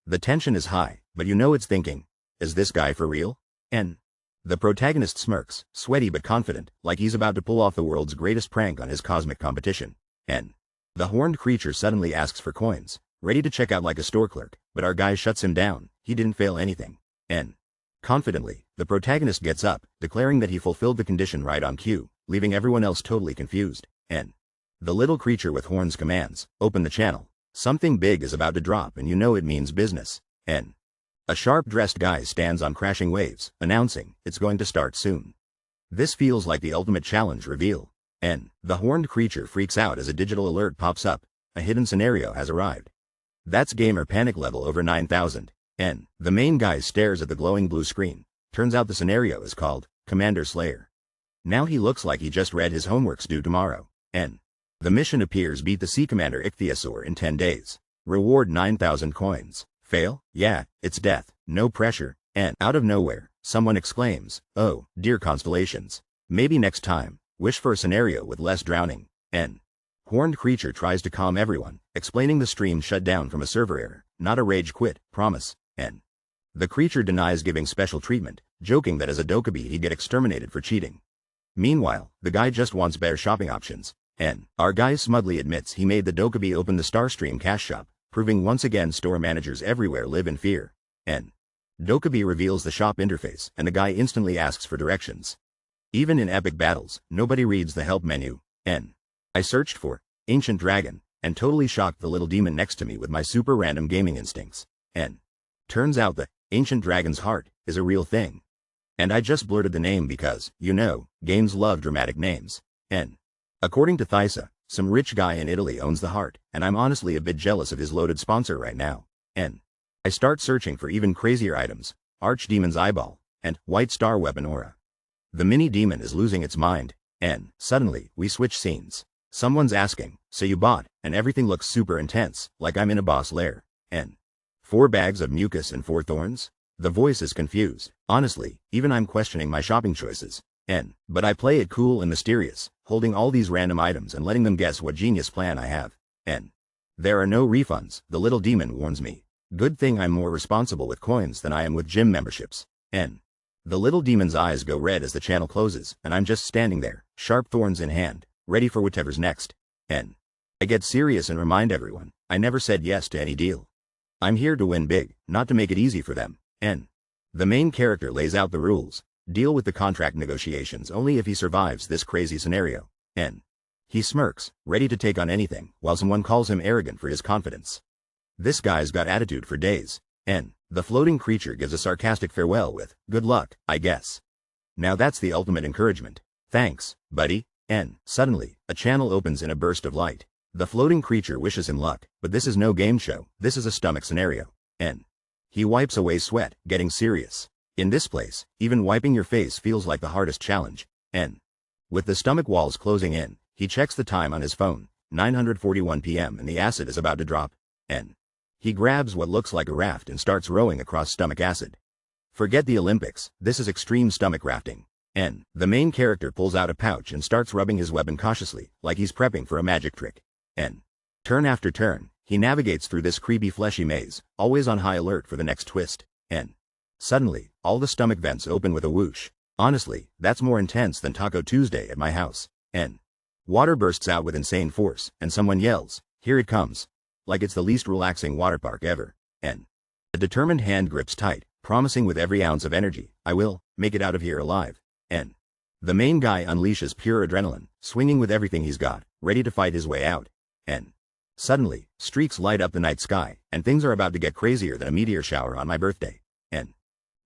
A: The tension is high, but you know it's thinking, is this guy for real? And the protagonist smirks, sweaty but confident, like he's about to pull off the world's greatest prank on his cosmic competition. And the horned creature suddenly asks for coins, ready to check out like a store clerk, but our guy shuts him down. He didn't fail anything. And confidently, the protagonist gets up, declaring that he fulfilled the condition right on cue, leaving everyone else totally confused. And the little creature with horns commands, open the channel. Something big is about to drop and you know it means business. And a sharp-dressed guy stands on crashing waves, announcing, it's going to start soon. This feels like the ultimate challenge reveal. And the horned creature freaks out as a digital alert pops up. A hidden scenario has arrived. That's gamer panic level over 9,000. And the main guy stares at the glowing blue screen. Turns out the scenario is called Commander Slayer. Now he looks like he just read his homework's due tomorrow. And the mission appears: beat the Sea Commander Ichthyosaur in 10 days. Reward 9,000 coins. Fail? Yeah, it's death. No pressure. And out of nowhere, someone exclaims, oh, dear constellations. Maybe next time, wish for a scenario with less drowning. And horned creature tries to calm everyone, explaining the stream shut down from a server error, not a rage quit, promise. And the creature denies giving special treatment, joking that as a Dokkaebi he'd get exterminated for cheating. Meanwhile, the guy just wants better shopping options. And our guy smugly admits he made the Dokkaebi open the Starstream cash shop, proving once again store managers everywhere live in fear. N. Dokja reveals the shop interface, and the guy instantly asks for directions. Even in epic battles, nobody reads the help menu. N. I searched for Ancient Dragon, and totally shocked the little demon next to me with my super random gaming instincts. N. Turns out the Ancient Dragon's heart is a real thing. And I just blurted the name because, you know, games love dramatic names. N. According to Thysa, some rich guy in Italy owns the heart, and I'm honestly a bit jealous of his loaded sponsor right now. N. I start searching for even crazier items, Archdemon's Eyeball, and White Star Weapon Aura. The mini demon is losing its mind. N. Suddenly, we switch scenes. Someone's asking, so you bought, and everything looks super intense, like I'm in a boss lair. N. 4 bags of mucus and 4 thorns? The voice is confused. Honestly, even I'm questioning my shopping choices. N. But I play it cool and mysterious, holding all these random items and letting them guess what genius plan I have. N. There are no refunds, the little demon warns me. Good thing I'm more responsible with coins than I am with gym memberships. N. The little demon's eyes go red as the channel closes, and I'm just standing there, sharp thorns in hand, ready for whatever's next. N. I get serious and remind everyone, I never said yes to any deal. I'm here to win big, not to make it easy for them. N. The main character lays out the rules. Deal with the contract negotiations only if he survives this crazy scenario. N. He smirks, ready to take on anything, while someone calls him arrogant for his confidence. This guy's got attitude for days. N. The floating creature gives a sarcastic farewell with, good luck, I guess. Now that's the ultimate encouragement. Thanks, buddy. N. Suddenly, a channel opens in a burst of light. The floating creature wishes him luck, but this is no game show, this is a stomach scenario. N. He wipes away sweat, getting serious. In this place, even wiping your face feels like the hardest challenge. N. With the stomach walls closing in, he checks the time on his phone, 9:41 p.m. and the acid is about to drop. N. He grabs what looks like a raft and starts rowing across stomach acid. Forget the Olympics, this is extreme stomach rafting. N. The main character pulls out a pouch and starts rubbing his weapon cautiously, like he's prepping for a magic trick. N. Turn after turn, he navigates through this creepy fleshy maze, always on high alert for the next twist. N. Suddenly, all the stomach vents open with a whoosh. Honestly, that's more intense than Taco Tuesday at my house. N. Water bursts out with insane force, and someone yells, here it comes. Like it's the least relaxing water park ever. N. A determined hand grips tight, promising with every ounce of energy, I will make it out of here alive. N. The main guy unleashes pure adrenaline, swinging with everything he's got, ready to fight his way out. N. Suddenly, streaks light up the night sky, and things are about to get crazier than a meteor shower on my birthday. N.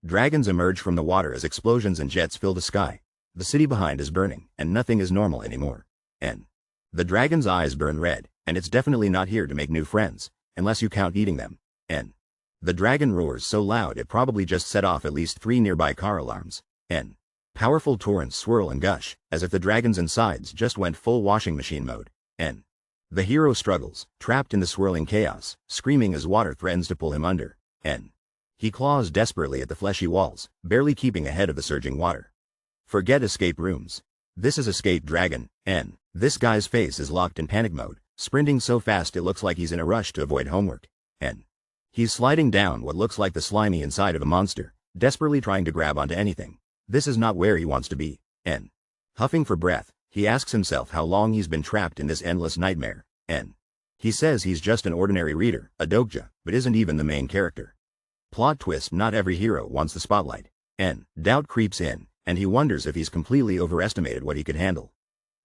A: Dragons emerge from the water as explosions and jets fill the sky. The city behind is burning, and nothing is normal anymore. N. The dragon's eyes burn red, and it's definitely not here to make new friends, unless you count eating them. N. The dragon roars so loud it probably just set off at least 3 nearby car alarms. N. Powerful torrents swirl and gush, as if the dragon's insides just went full washing machine mode. N. The hero struggles, trapped in the swirling chaos, screaming as water threatens to pull him under. N. He claws desperately at the fleshy walls, barely keeping ahead of the surging water. Forget escape rooms. This is Escape Dragon. N. This guy's face is locked in panic mode, sprinting so fast it looks like he's in a rush to avoid homework. N. He's sliding down what looks like the slimy inside of a monster, desperately trying to grab onto anything. This is not where he wants to be. N. Huffing for breath, he asks himself how long he's been trapped in this endless nightmare. N. He says he's just an ordinary reader, a Dokja, but isn't even the main character. Plot twist: not every hero wants the spotlight. N. Doubt creeps in, and he wonders if he's completely overestimated what he could handle.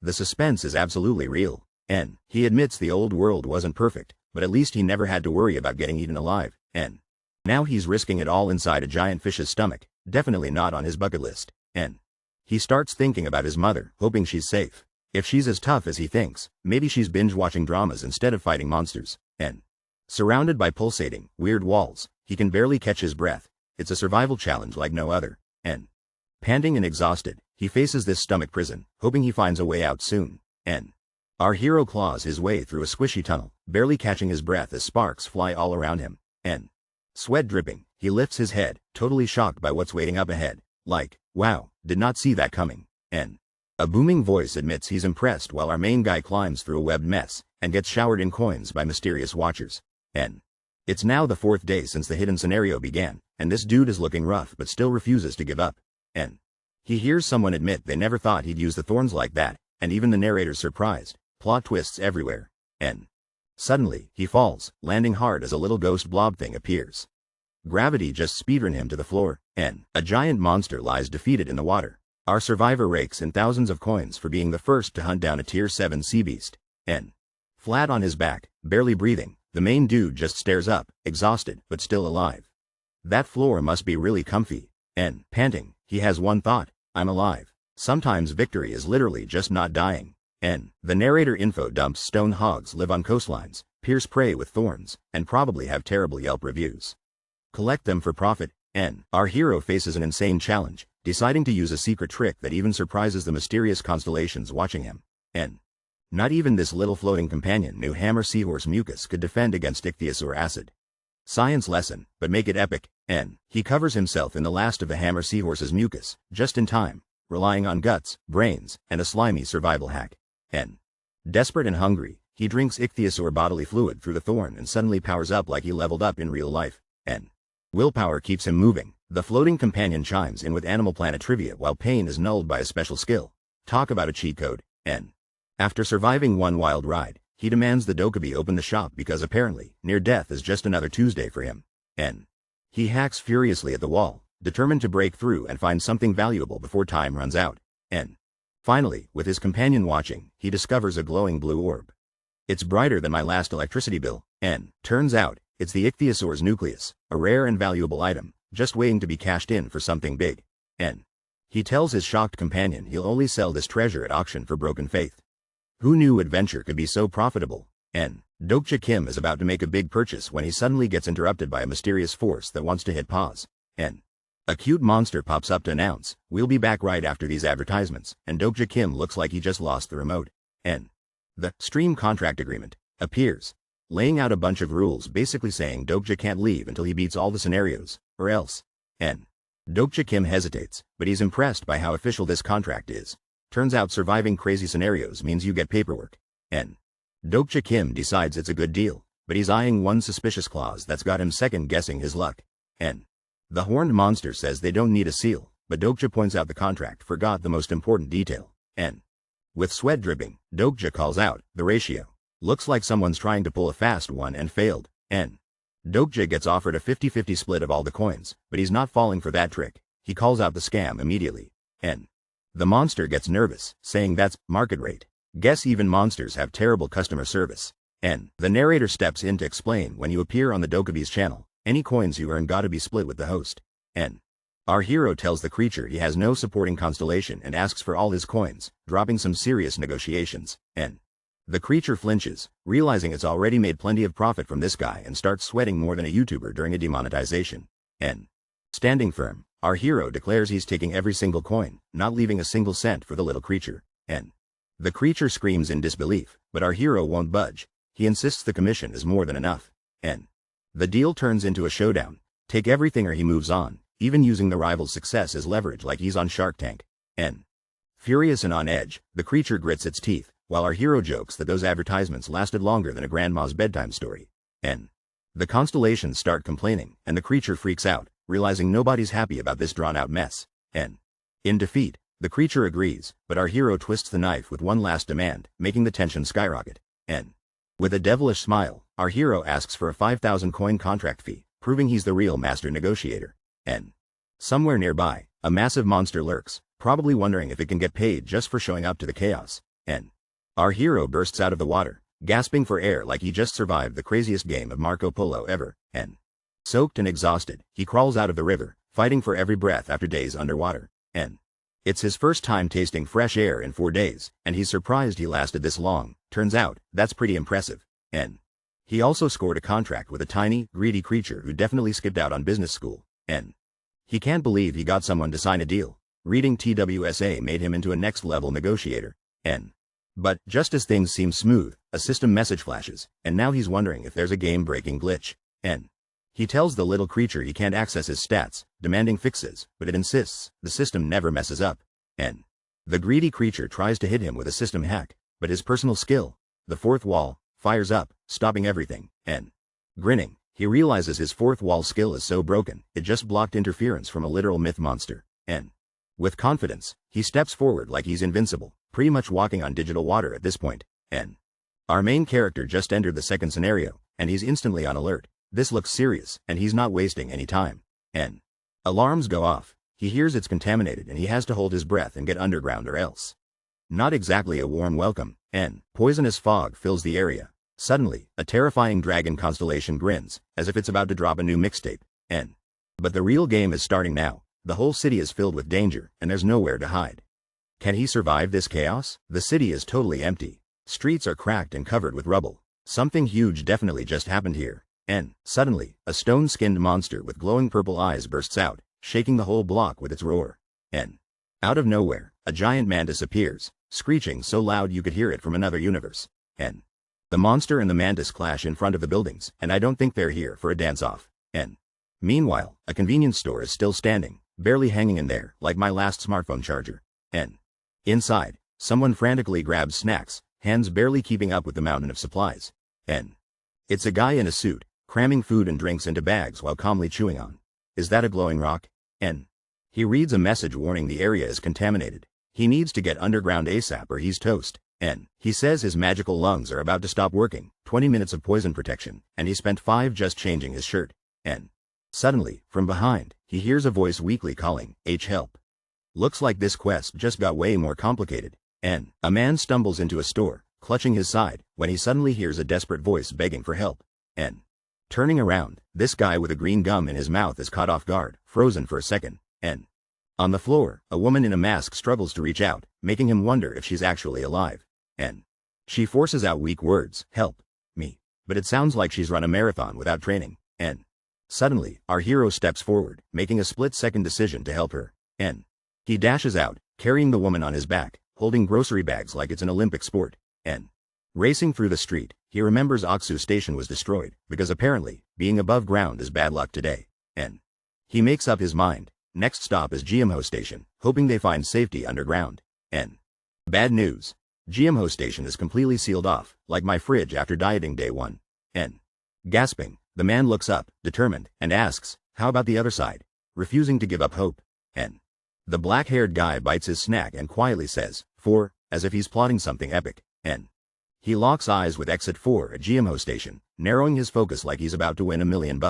A: The suspense is absolutely real. N. He admits the old world wasn't perfect, but at least he never had to worry about getting eaten alive. N. Now he's risking it all inside a giant fish's stomach, definitely not on his bucket list. N. He starts thinking about his mother, hoping she's safe. If she's as tough as he thinks, maybe she's binge-watching dramas instead of fighting monsters. N. Surrounded by pulsating, weird walls, he can barely catch his breath. It's a survival challenge like no other. N. Panting and exhausted, he faces this stomach prison, hoping he finds a way out soon. N. Our hero claws his way through a squishy tunnel, barely catching his breath as sparks fly all around him. N. Sweat dripping, he lifts his head, totally shocked by what's waiting up ahead. Like, wow, did not see that coming. N. A booming voice admits he's impressed while our main guy climbs through a webbed mess, and gets showered in coins by mysterious watchers. N. It's now the 4th day since the hidden scenario began, and this dude is looking rough but still refuses to give up. N. He hears someone admit they never thought he'd use the thorns like that, and even the narrator's surprised. Plot twists everywhere. N. Suddenly, he falls, landing hard as a little ghost blob thing appears. Gravity just speedrun him to the floor, N. A giant monster lies defeated in the water. Our survivor rakes in thousands of coins for being the first to hunt down a tier 7 sea beast, N. Flat on his back, barely breathing, the main dude just stares up, exhausted, but still alive. That floor must be really comfy, N. Panting, he has one thought, I'm alive. Sometimes victory is literally just not dying, N. The narrator info dumps stone hogs live on coastlines, pierce prey with thorns, and probably have terrible Yelp reviews. Collect them for profit, N. Our hero faces an insane challenge, deciding to use a secret trick that even surprises the mysterious constellations watching him, N. Not even this little floating companion knew Hammer Seahorse Mucus could defend against ichthyosaur acid. Science lesson, but make it epic, N. He covers himself in the last of the Hammer Seahorse's mucus, just in time, relying on guts, brains, and a slimy survival hack, N. Desperate and hungry, he drinks ichthyosaur bodily fluid through the thorn and suddenly powers up like he leveled up in real life, N. Willpower keeps him moving. The floating companion chimes in with Animal Planet trivia while pain is nulled by a special skill. Talk about a cheat code, N. After surviving one wild ride, he demands the Dokja open the shop because apparently, near death is just another Tuesday for him, N. He hacks furiously at the wall, determined to break through and find something valuable before time runs out, N. Finally, with his companion watching, he discovers a glowing blue orb. It's brighter than my last electricity bill, N. Turns out, it's the ichthyosaur's nucleus, a rare and valuable item, just waiting to be cashed in for something big, N. He tells his shocked companion he'll only sell this treasure at auction for broken faith. Who knew adventure could be so profitable, N. Dokja Kim is about to make a big purchase when he suddenly gets interrupted by a mysterious force that wants to hit pause, N. A cute monster pops up to announce, we'll be back right after these advertisements, and Dokja Kim looks like he just lost the remote, N. The stream contract agreement appears, laying out a bunch of rules basically saying Dokja can't leave until he beats all the scenarios, or else, N. Dokja Kim hesitates, but he's impressed by how official this contract is. Turns out surviving crazy scenarios means you get paperwork, N. Dokja Kim decides it's a good deal, but he's eyeing one suspicious clause that's got him second-guessing his luck, N. The horned monster says they don't need a seal, but Dokja points out the contract forgot the most important detail, N. With sweat dripping, Dokja calls out, the ratio. Looks like someone's trying to pull a fast one and failed, N. Dokja gets offered a 50-50 split of all the coins, but he's not falling for that trick. He calls out the scam immediately, N. The monster gets nervous, saying that's market rate. Guess even monsters have terrible customer service, N. The narrator steps in to explain when you appear on the Dokja's channel, any coins you earn gotta be split with the host, N. Our hero tells the creature he has no supporting constellation and asks for all his coins, dropping some serious negotiations, N. The creature flinches, realizing it's already made plenty of profit from this guy and starts sweating more than a YouTuber during a demonetization, N. Standing firm, our hero declares he's taking every single coin, not leaving a single cent for the little creature, N. The creature screams in disbelief, but our hero won't budge. He insists the commission is more than enough, N. The deal turns into a showdown. Take everything or he moves on, even using the rival's success as leverage like he's on Shark Tank, N. Furious and on edge, the creature grits its teeth, while our hero jokes that those advertisements lasted longer than a grandma's bedtime story, N. The constellations start complaining, and the creature freaks out, realizing nobody's happy about this drawn-out mess, N. In defeat, the creature agrees, but our hero twists the knife with one last demand, making the tension skyrocket, N. With a devilish smile, our hero asks for a 5,000 coin contract fee, proving he's the real master negotiator, N. Somewhere nearby, a massive monster lurks, probably wondering if it can get paid just for showing up to the chaos, N. Our hero bursts out of the water, gasping for air like he just survived the craziest game of Marco Polo ever, N. Soaked and exhausted, he crawls out of the river, fighting for every breath after days underwater, N. It's his first time tasting fresh air in 4 days, and he's surprised he lasted this long. Turns out, that's pretty impressive, N. He also scored a contract with a tiny, greedy creature who definitely skipped out on business school, N. He can't believe he got someone to sign a deal. Reading TWSA made him into a next-level negotiator, N. But, just as things seem smooth, a system message flashes, and now he's wondering if there's a game-breaking glitch, N. He tells the little creature he can't access his stats, demanding fixes, but it insists the system never messes up, N. The greedy creature tries to hit him with a system hack, but his personal skill, the fourth wall, fires up, stopping everything, N. Grinning, he realizes his fourth wall skill is so broken, it just blocked interference from a literal myth monster, N. With confidence, he steps forward like he's invincible, pretty much walking on digital water at this point, N. Our main character just entered the second scenario, and he's instantly on alert. This looks serious, and he's not wasting any time. N. Alarms go off. He hears it's contaminated and he has to hold his breath and get underground or else. Not exactly a warm welcome. N. Poisonous fog fills the area. Suddenly, a terrifying dragon constellation grins, as if it's about to drop a new mixtape. N. But the real game is starting now. The whole city is filled with danger, and there's nowhere to hide. Can he survive this chaos? The city is totally empty. Streets are cracked and covered with rubble. Something huge definitely just happened here. N. Suddenly, a stone-skinned monster with glowing purple eyes bursts out, shaking the whole block with its roar. N. Out of nowhere, a giant mantis appears, screeching so loud you could hear it from another universe. N. The monster and the mantis clash in front of the buildings, and I don't think they're here for a dance-off. N. Meanwhile, a convenience store is still standing, barely hanging in there, like my last smartphone charger. N. Inside, someone frantically grabs snacks, hands barely keeping up with the mountain of supplies. N. It's a guy in a suit, cramming food and drinks into bags while calmly chewing on. Is that a glowing rock? N. He reads a message warning the area is contaminated. He needs to get underground ASAP or he's toast. N. He says his magical lungs are about to stop working, 20 minutes of poison protection, and he spent 5 just changing his shirt. N. Suddenly, from behind, he hears a voice weakly calling, H help. Looks like this quest just got way more complicated. N. A man stumbles into a store, clutching his side, when he suddenly hears a desperate voice begging for help. N. Turning around, this guy with a green gum in his mouth is caught off guard, frozen for a second. N. On the floor, a woman in a mask struggles to reach out, making him wonder if she's actually alive. N. She forces out weak words, help me, but it sounds like she's run a marathon without training. N. Suddenly, our hero steps forward, making a split-second decision to help her. N. He dashes out, carrying the woman on his back, holding grocery bags like it's an Olympic sport. N. Racing through the street, he remembers Aksu Station was destroyed, because apparently, being above ground is bad luck today. N. He makes up his mind. Next stop is GMO Station, hoping they find safety underground. N. Bad news. GMO Station is completely sealed off, like my fridge after dieting day 1. N. Gasping, the man looks up, determined, and asks, how about the other side? Refusing to give up hope. N. The black-haired guy bites his snack and quietly says, 4, as if he's plotting something epic. N. He locks eyes with Exit 4 at GMO Station, narrowing his focus like he's about to win $1 million.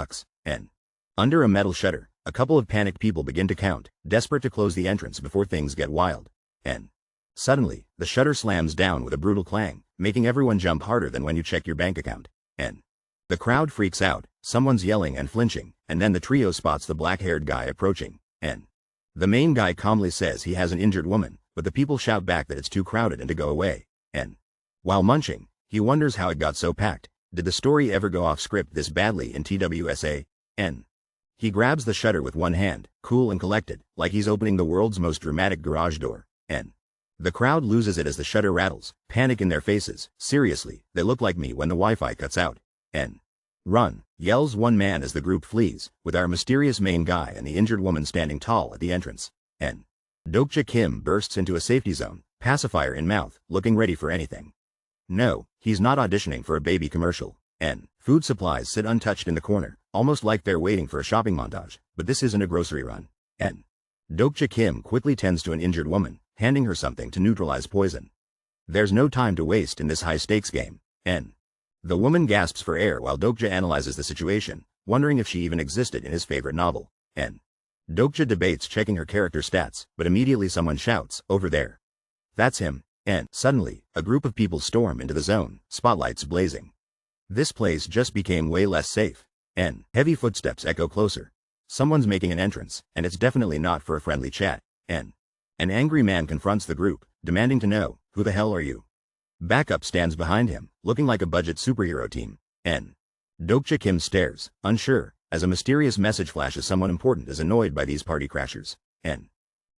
A: N. Under a metal shutter, a couple of panicked people begin to count, desperate to close the entrance before things get wild. N. Suddenly, the shutter slams down with a brutal clang, making everyone jump harder than when you check your bank account. N. The crowd freaks out, someone's yelling and flinching, and then the trio spots the black-haired guy approaching. N. The main guy calmly says he has an injured woman, but the people shout back that it's too crowded and to go away. N. While munching, he wonders how it got so packed. Did the story ever go off script this badly in TWSA? N. He grabs the shutter with one hand, cool and collected, like he's opening the world's most dramatic garage door. N. The crowd loses it as the shutter rattles, panic in their faces. Seriously, they look like me when the Wi-Fi cuts out. N. Run, yells one man as the group flees, with our mysterious main guy and the injured woman standing tall at the entrance. N. Dokja Kim bursts into a safety zone, pacifier in mouth, looking ready for anything. No, he's not auditioning for a baby commercial. N. Food supplies sit untouched in the corner, almost like they're waiting for a shopping montage, but this isn't a grocery run. N. Dokja Kim quickly tends to an injured woman, handing her something to neutralize poison. There's no time to waste in this high-stakes game. N. The woman gasps for air while Dokja analyzes the situation, wondering if she even existed in his favorite novel. N. Dokja debates checking her character stats, but immediately someone shouts, over there. That's him. N. Suddenly, a group of people storm into the zone, spotlights blazing. This place just became way less safe. N. Heavy footsteps echo closer. Someone's making an entrance, and it's definitely not for a friendly chat. N. An angry man confronts the group, demanding to know, who the hell are you? Backup stands behind him, looking like a budget superhero team. N. Dokja Kim stares, unsure, as a mysterious message flashes someone important is annoyed by these party crashers. N.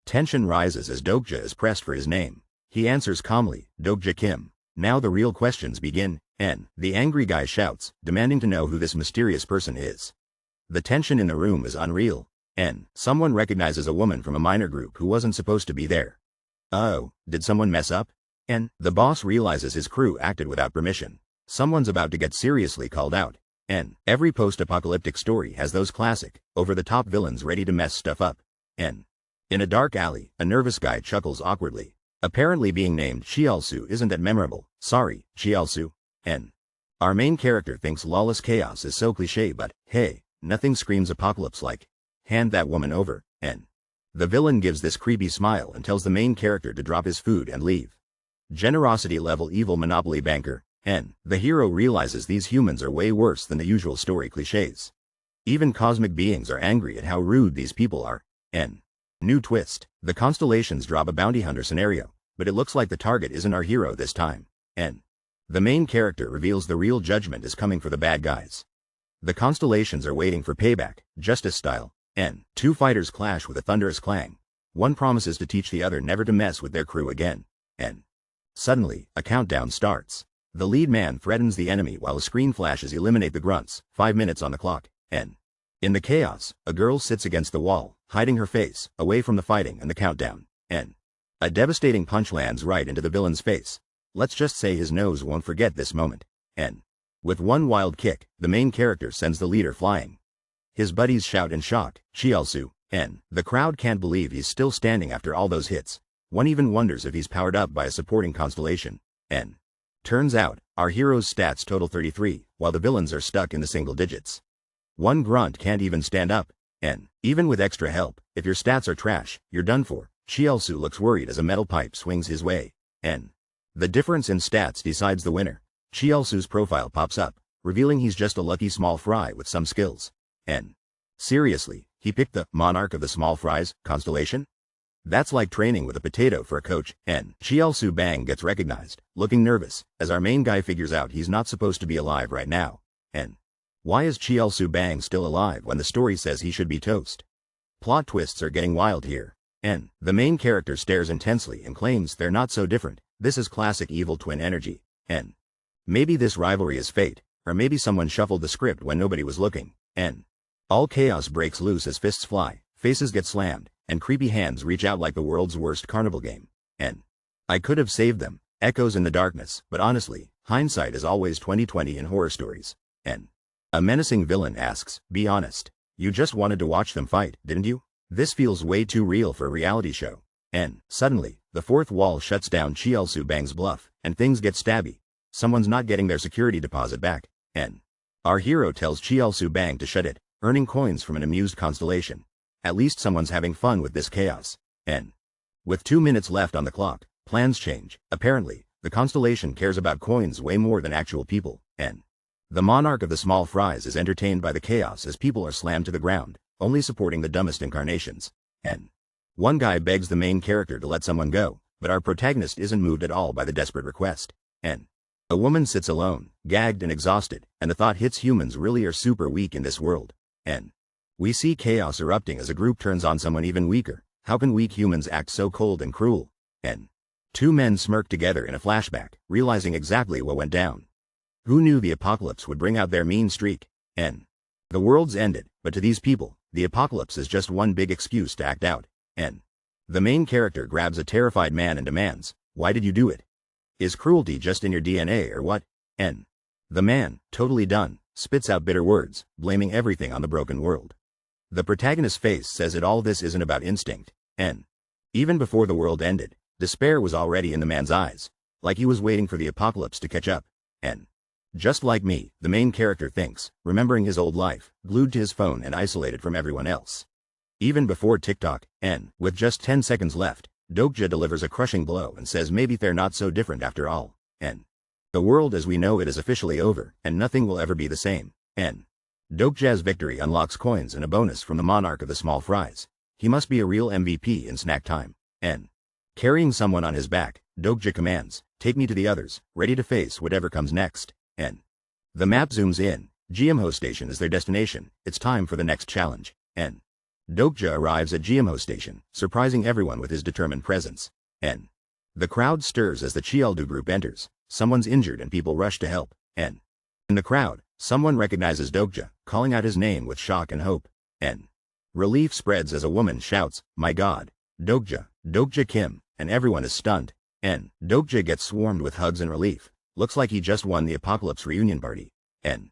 A: Tension rises as Dokja is pressed for his name. He answers calmly, Dokja Kim. Now the real questions begin. N. The angry guy shouts, demanding to know who this mysterious person is. The tension in the room is unreal. N. Someone recognizes a woman from a minor group who wasn't supposed to be there. Oh, did someone mess up? N. The boss realizes his crew acted without permission. Someone's about to get seriously called out. N. Every post-apocalyptic story has those classic, over-the-top villains ready to mess stuff up. N. In a dark alley, a nervous guy chuckles awkwardly. Apparently being named Chialsu isn't that memorable. Sorry, Chialsu. N. Our main character thinks lawless chaos is so cliché, but hey, nothing screams apocalypse like, hand that woman over, and the villain gives this creepy smile and tells the main character to drop his food and leave. Generosity level evil monopoly banker, and the hero realizes these humans are way worse than the usual story clichés. Even cosmic beings are angry at how rude these people are, and new twist, the constellations drop a bounty hunter scenario, but it looks like the target isn't our hero this time, and the main character reveals the real judgment is coming for the bad guys. The constellations are waiting for payback, justice style, and two fighters clash with a thunderous clang. One promises to teach the other never to mess with their crew again, and suddenly, a countdown starts. The lead man threatens the enemy while a screen flashes eliminate the grunts, 5 minutes on the clock, and in the chaos, a girl sits against the wall, hiding her face, away from the fighting and the countdown, and a devastating punch lands right into the villain's face. Let's just say his nose won't forget this moment, and with one wild kick, the main character sends the leader flying. His buddies shout in shock, Chielsu, and the crowd can't believe he's still standing after all those hits. One even wonders if he's powered up by a supporting constellation, and turns out, our hero's stats total 33, while the villains are stuck in the single digits. One grunt can't even stand up, and even with extra help, if your stats are trash, you're done for. Chielsu looks worried as a metal pipe swings his way, and the difference in stats decides the winner. Chielsu's profile pops up, revealing he's just a lucky small fry with some skills. And seriously, he picked the Monarch of the Small Fries constellation? That's like training with a potato for a coach, and Chielsu Bang gets recognized, looking nervous, as our main guy figures out he's not supposed to be alive right now. And why is Chielsu Bang still alive when the story says he should be toast? Plot twists are getting wild here, and the main character stares intensely and claims they're not so different. This is classic evil twin energy, and maybe this rivalry is fate, or maybe someone shuffled the script when nobody was looking, and all chaos breaks loose as fists fly, faces get slammed, and creepy hands reach out like the world's worst carnival game, and I could have saved them, echoes in the darkness, but honestly, hindsight is always 20/20 in horror stories, and a menacing villain asks, be honest, you just wanted to watch them fight, didn't you? This feels way too real for a reality show, and suddenly, the fourth wall shuts down Chielsu Bang's bluff, and things get stabby. Someone's not getting their security deposit back, and our hero tells Chielsu Bang to shut it, earning coins from an amused constellation. At least someone's having fun with this chaos, and with 2 minutes left on the clock, plans change. Apparently, the constellation cares about coins way more than actual people, and the Monarch of the Small Fries is entertained by the chaos as people are slammed to the ground, only supporting the dumbest incarnations, and one guy begs the main character to let someone go, but our protagonist isn't moved at all by the desperate request, and a woman sits alone, gagged and exhausted, and the thought hits humans really are super weak in this world, and we see chaos erupting as a group turns on someone even weaker. How can weak humans act so cold and cruel? And two men smirk together in a flashback, realizing exactly what went down. Who knew the apocalypse would bring out their mean streak? And the world's ended, but to these people, the apocalypse is just one big excuse to act out. And the main character grabs a terrified man and demands, why did you do it? Is cruelty just in your DNA or what? And the man, totally done, spits out bitter words, blaming everything on the broken world. The protagonist's face says it all. This isn't about instinct, and even before the world ended, despair was already in the man's eyes, like he was waiting for the apocalypse to catch up, and just like me, the main character thinks, remembering his old life, glued to his phone and isolated from everyone else. Even before TikTok, and with just 10 seconds left, Dokja delivers a crushing blow and says maybe they're not so different after all, and the world as we know it is officially over, and nothing will ever be the same, and Dokja's victory unlocks coins and a bonus from the Monarch of the Small Fries. He must be a real MVP in snack time, and carrying someone on his back, Dokja commands, take me to the others, ready to face whatever comes next, and the map zooms in, GMO Station is their destination, it's time for the next challenge, and Dokja arrives at GMO Station, surprising everyone with his determined presence, and the crowd stirs as the Chieldu group enters. Someone's injured and people rush to help, and in the crowd, someone recognizes Dokja, calling out his name with shock and hope, and relief spreads as a woman shouts, my god, Dokja, Dokja Kim, and everyone is stunned, and Dokja gets swarmed with hugs and relief. Looks like he just won the apocalypse reunion party, and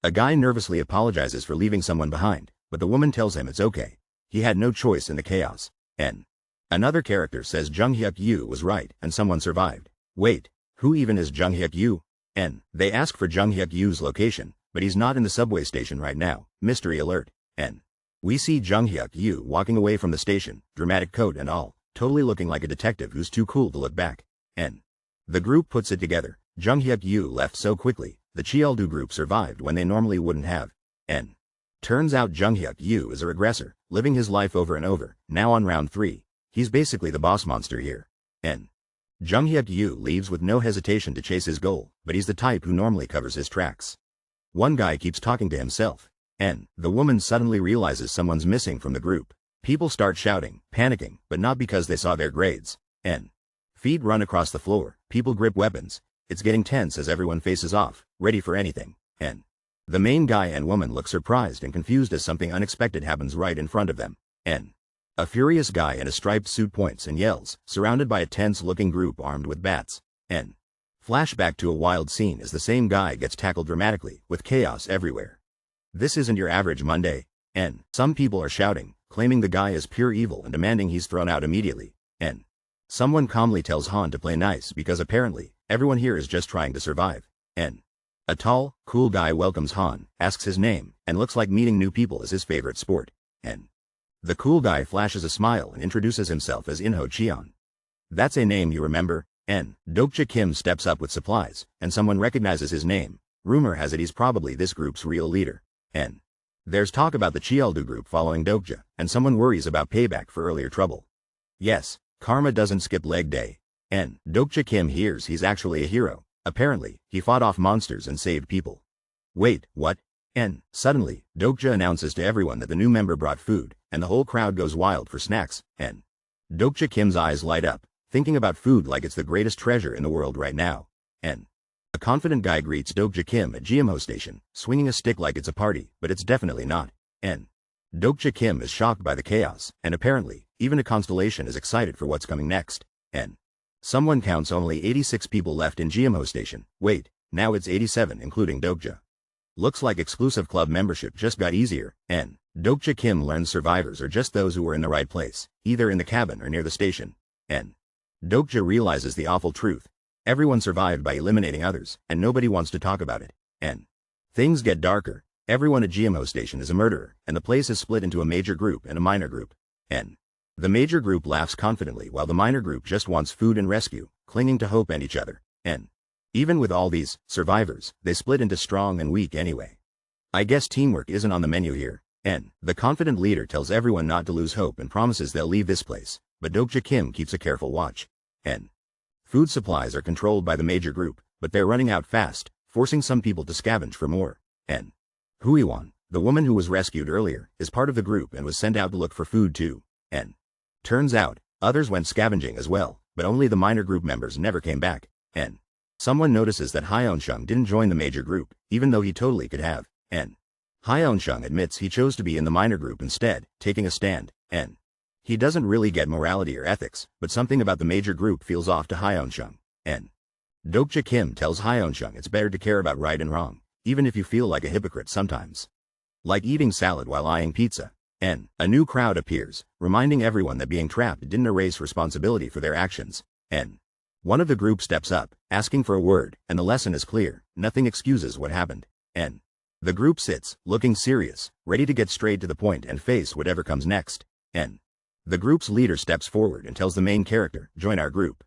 A: a guy nervously apologizes for leaving someone behind, but the woman tells him it's okay. He had no choice in the chaos, and another character says Jung Hyuk Yu was right and someone survived. Wait, who even is Jung Hyuk Yu? N. They ask for Jung Hyuk Yu's location, but he's not in the subway station right now. Mystery alert. N. We see Jung Hyuk Yu walking away from the station, dramatic coat and all, totally looking like a detective who's too cool to look back. N. The group puts it together. Jung Hyuk Yu left so quickly, the Cheoldu group survived when they normally wouldn't have. N. Turns out Jung Hyuk Yu is a regressor, living his life over and over, now on round 3. He's basically the boss monster here. N. Jung Hyuk Yu leaves with no hesitation to chase his goal, but he's the type who normally covers his tracks. One guy keeps talking to himself. N. The woman suddenly realizes someone's missing from the group. People start shouting, panicking, but not because they saw their grades. N. Feet run across the floor, people grip weapons. It's getting tense as everyone faces off, ready for anything. N. The main guy and woman look surprised and confused as something unexpected happens right in front of them. N. A furious guy in a striped suit points and yells, surrounded by a tense-looking group armed with bats. N. Flashback to a wild scene as the same guy gets tackled dramatically, with chaos everywhere. This isn't your average Monday. N. Some people are shouting, claiming the guy is pure evil and demanding he's thrown out immediately. N. Someone calmly tells Han to play nice because apparently, everyone here is just trying to survive. N. A tall, cool guy welcomes Han, asks his name, and looks like meeting new people is his favorite sport. N. The cool guy flashes a smile and introduces himself as Inho Cheon. That's a name you remember. N. Dokja Kim steps up with supplies, and someone recognizes his name. Rumor has it he's probably this group's real leader. N. There's talk about the Cheoldu group following Dokja, and someone worries about payback for earlier trouble. Yes, karma doesn't skip leg day. N. Dokja Kim hears he's actually a hero. Apparently, he fought off monsters and saved people. Wait, what? N. Suddenly, Dokja announces to everyone that the new member brought food, and the whole crowd goes wild for snacks. N. Dokja Kim's eyes light up, thinking about food like it's the greatest treasure in the world right now. N. A confident guy greets Dokja Kim at GMO station, swinging a stick like it's a party, but it's definitely not. N. Dokja Kim is shocked by the chaos, and apparently, even a constellation is excited for what's coming next. N. Someone counts only 86 people left in GMO station. Wait, now it's 87 including Dokja. Looks like exclusive club membership just got easier. N. Dokja Kim learns survivors are just those who were in the right place, either in the cabin or near the station. N. Dokja realizes the awful truth. Everyone survived by eliminating others, and nobody wants to talk about it. N. Things get darker. Everyone at GMO station is a murderer, and the place is split into a major group and a minor group. N. The major group laughs confidently while the minor group just wants food and rescue, clinging to hope and each other. N. Even with all these survivors, they split into strong and weak anyway. I guess teamwork isn't on the menu here. N. The confident leader tells everyone not to lose hope and promises they'll leave this place, but Dokja Kim keeps a careful watch. N. Food supplies are controlled by the major group, but they're running out fast, forcing some people to scavenge for more. N. Huiwon, the woman who was rescued earlier, is part of the group and was sent out to look for food too. N. Turns out, others went scavenging as well, but only the minor group members never came back. N. Someone notices that Hyeonshung didn't join the major group, even though he totally could have. N. Hyeonshung admits he chose to be in the minor group instead, taking a stand. N. He doesn't really get morality or ethics, but something about the major group feels off to Hyeonshung. N. Dokja Kim tells Hyeonshung it's better to care about right and wrong, even if you feel like a hypocrite sometimes. Like eating salad while eyeing pizza. N. A new crowd appears, reminding everyone that being trapped didn't erase responsibility for their actions. N. One of the group steps up, asking for a word, and the lesson is clear, nothing excuses what happened. N. The group sits, looking serious, ready to get straight to the point and face whatever comes next. N. The group's leader steps forward and tells the main character, join our group.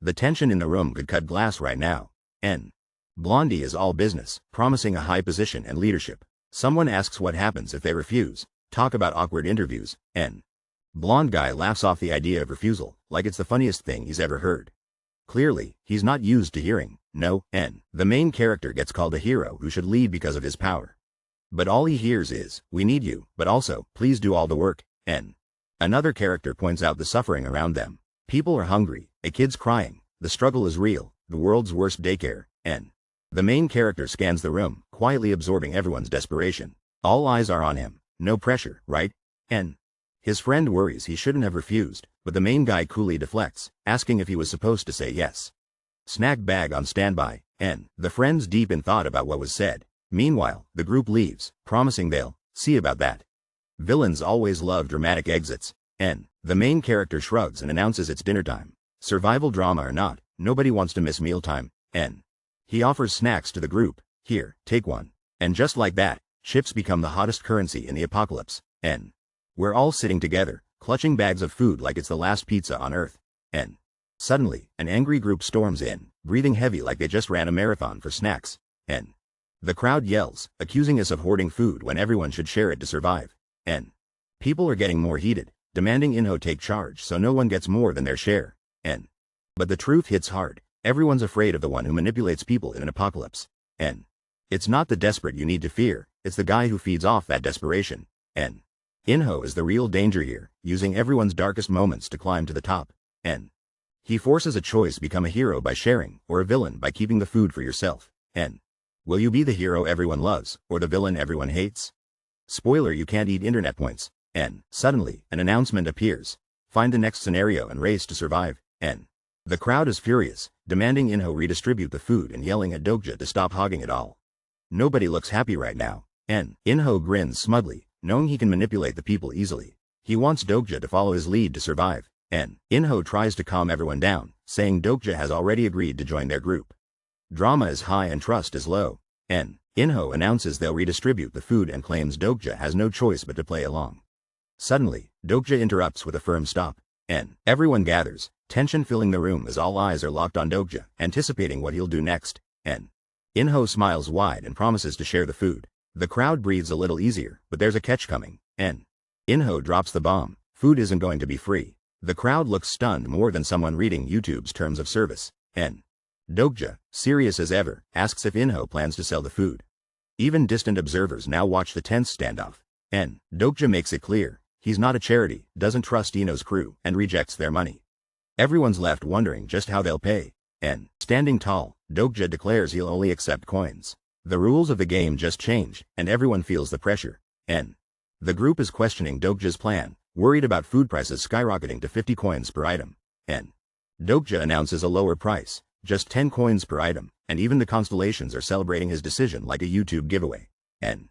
A: The tension in the room could cut glass right now. N. Blondie is all business, promising a high position and leadership. Someone asks what happens if they refuse. Talk about awkward interviews. N. Blonde guy laughs off the idea of refusal, like it's the funniest thing he's ever heard. Clearly, he's not used to hearing no. N. The main character gets called a hero who should lead because of his power. But all he hears is, we need you, but also, please do all the work. N. Another character points out the suffering around them. People are hungry, a kid's crying, the struggle is real, the world's worst daycare. N. The main character scans the room, quietly absorbing everyone's desperation. All eyes are on him, no pressure, right? N. His friend worries he shouldn't have refused, but the main guy coolly deflects, asking if he was supposed to say yes. Snack bag on standby. N. The friend's deep in thought about what was said. Meanwhile, the group leaves, promising they'll see about that. Villains always love dramatic exits. N. The main character shrugs and announces it's dinner time. Survival drama or not, nobody wants to miss mealtime. N. He offers snacks to the group. Here, take one. And just like that, chips become the hottest currency in the apocalypse. N. We're all sitting together, clutching bags of food like it's the last pizza on Earth. N. Suddenly, an angry group storms in, breathing heavy like they just ran a marathon for snacks. N. The crowd yells, accusing us of hoarding food when everyone should share it to survive. N. People are getting more heated, demanding Inho take charge so no one gets more than their share. N. But the truth hits hard. Everyone's afraid of the one who manipulates people in an apocalypse. N. It's not the desperate you need to fear, it's the guy who feeds off that desperation. N. Inho is the real danger here, using everyone's darkest moments to climb to the top. N. He forces a choice: become a hero by sharing, or a villain by keeping the food for yourself. N. Will you be the hero everyone loves, or the villain everyone hates? Spoiler: you can't eat internet points. N. Suddenly, an announcement appears. Find the next scenario and race to survive. N. The crowd is furious, demanding Inho redistribute the food and yelling at Dokja to stop hogging it all. Nobody looks happy right now. N. Inho grins smugly, knowing he can manipulate the people easily. He wants Dokja to follow his lead to survive. N. Inho tries to calm everyone down, saying Dokja has already agreed to join their group. Drama is high and trust is low. N. Inho announces they'll redistribute the food and claims Dokja has no choice but to play along. Suddenly, Dokja interrupts with a firm stop. N. Everyone gathers, tension filling the room as all eyes are locked on Dokja, anticipating what he'll do next. N. Inho smiles wide and promises to share the food. The crowd breathes a little easier, but there's a catch coming. N. Inho drops the bomb. Food isn't going to be free. The crowd looks stunned more than someone reading YouTube's terms of service. N. Dokja, serious as ever, asks if Inho plans to sell the food. Even distant observers now watch the tense standoff. N. Dokja makes it clear he's not a charity, doesn't trust Inho's crew, and rejects their money. Everyone's left wondering just how they'll pay. N. Standing tall, Dokja declares he'll only accept coins. The rules of the game just change, and everyone feels the pressure. N. The group is questioning Dokja's plan, worried about food prices skyrocketing to 50 coins per item. N. Dokja announces a lower price, just 10 coins per item, and even the constellations are celebrating his decision like a YouTube giveaway. N.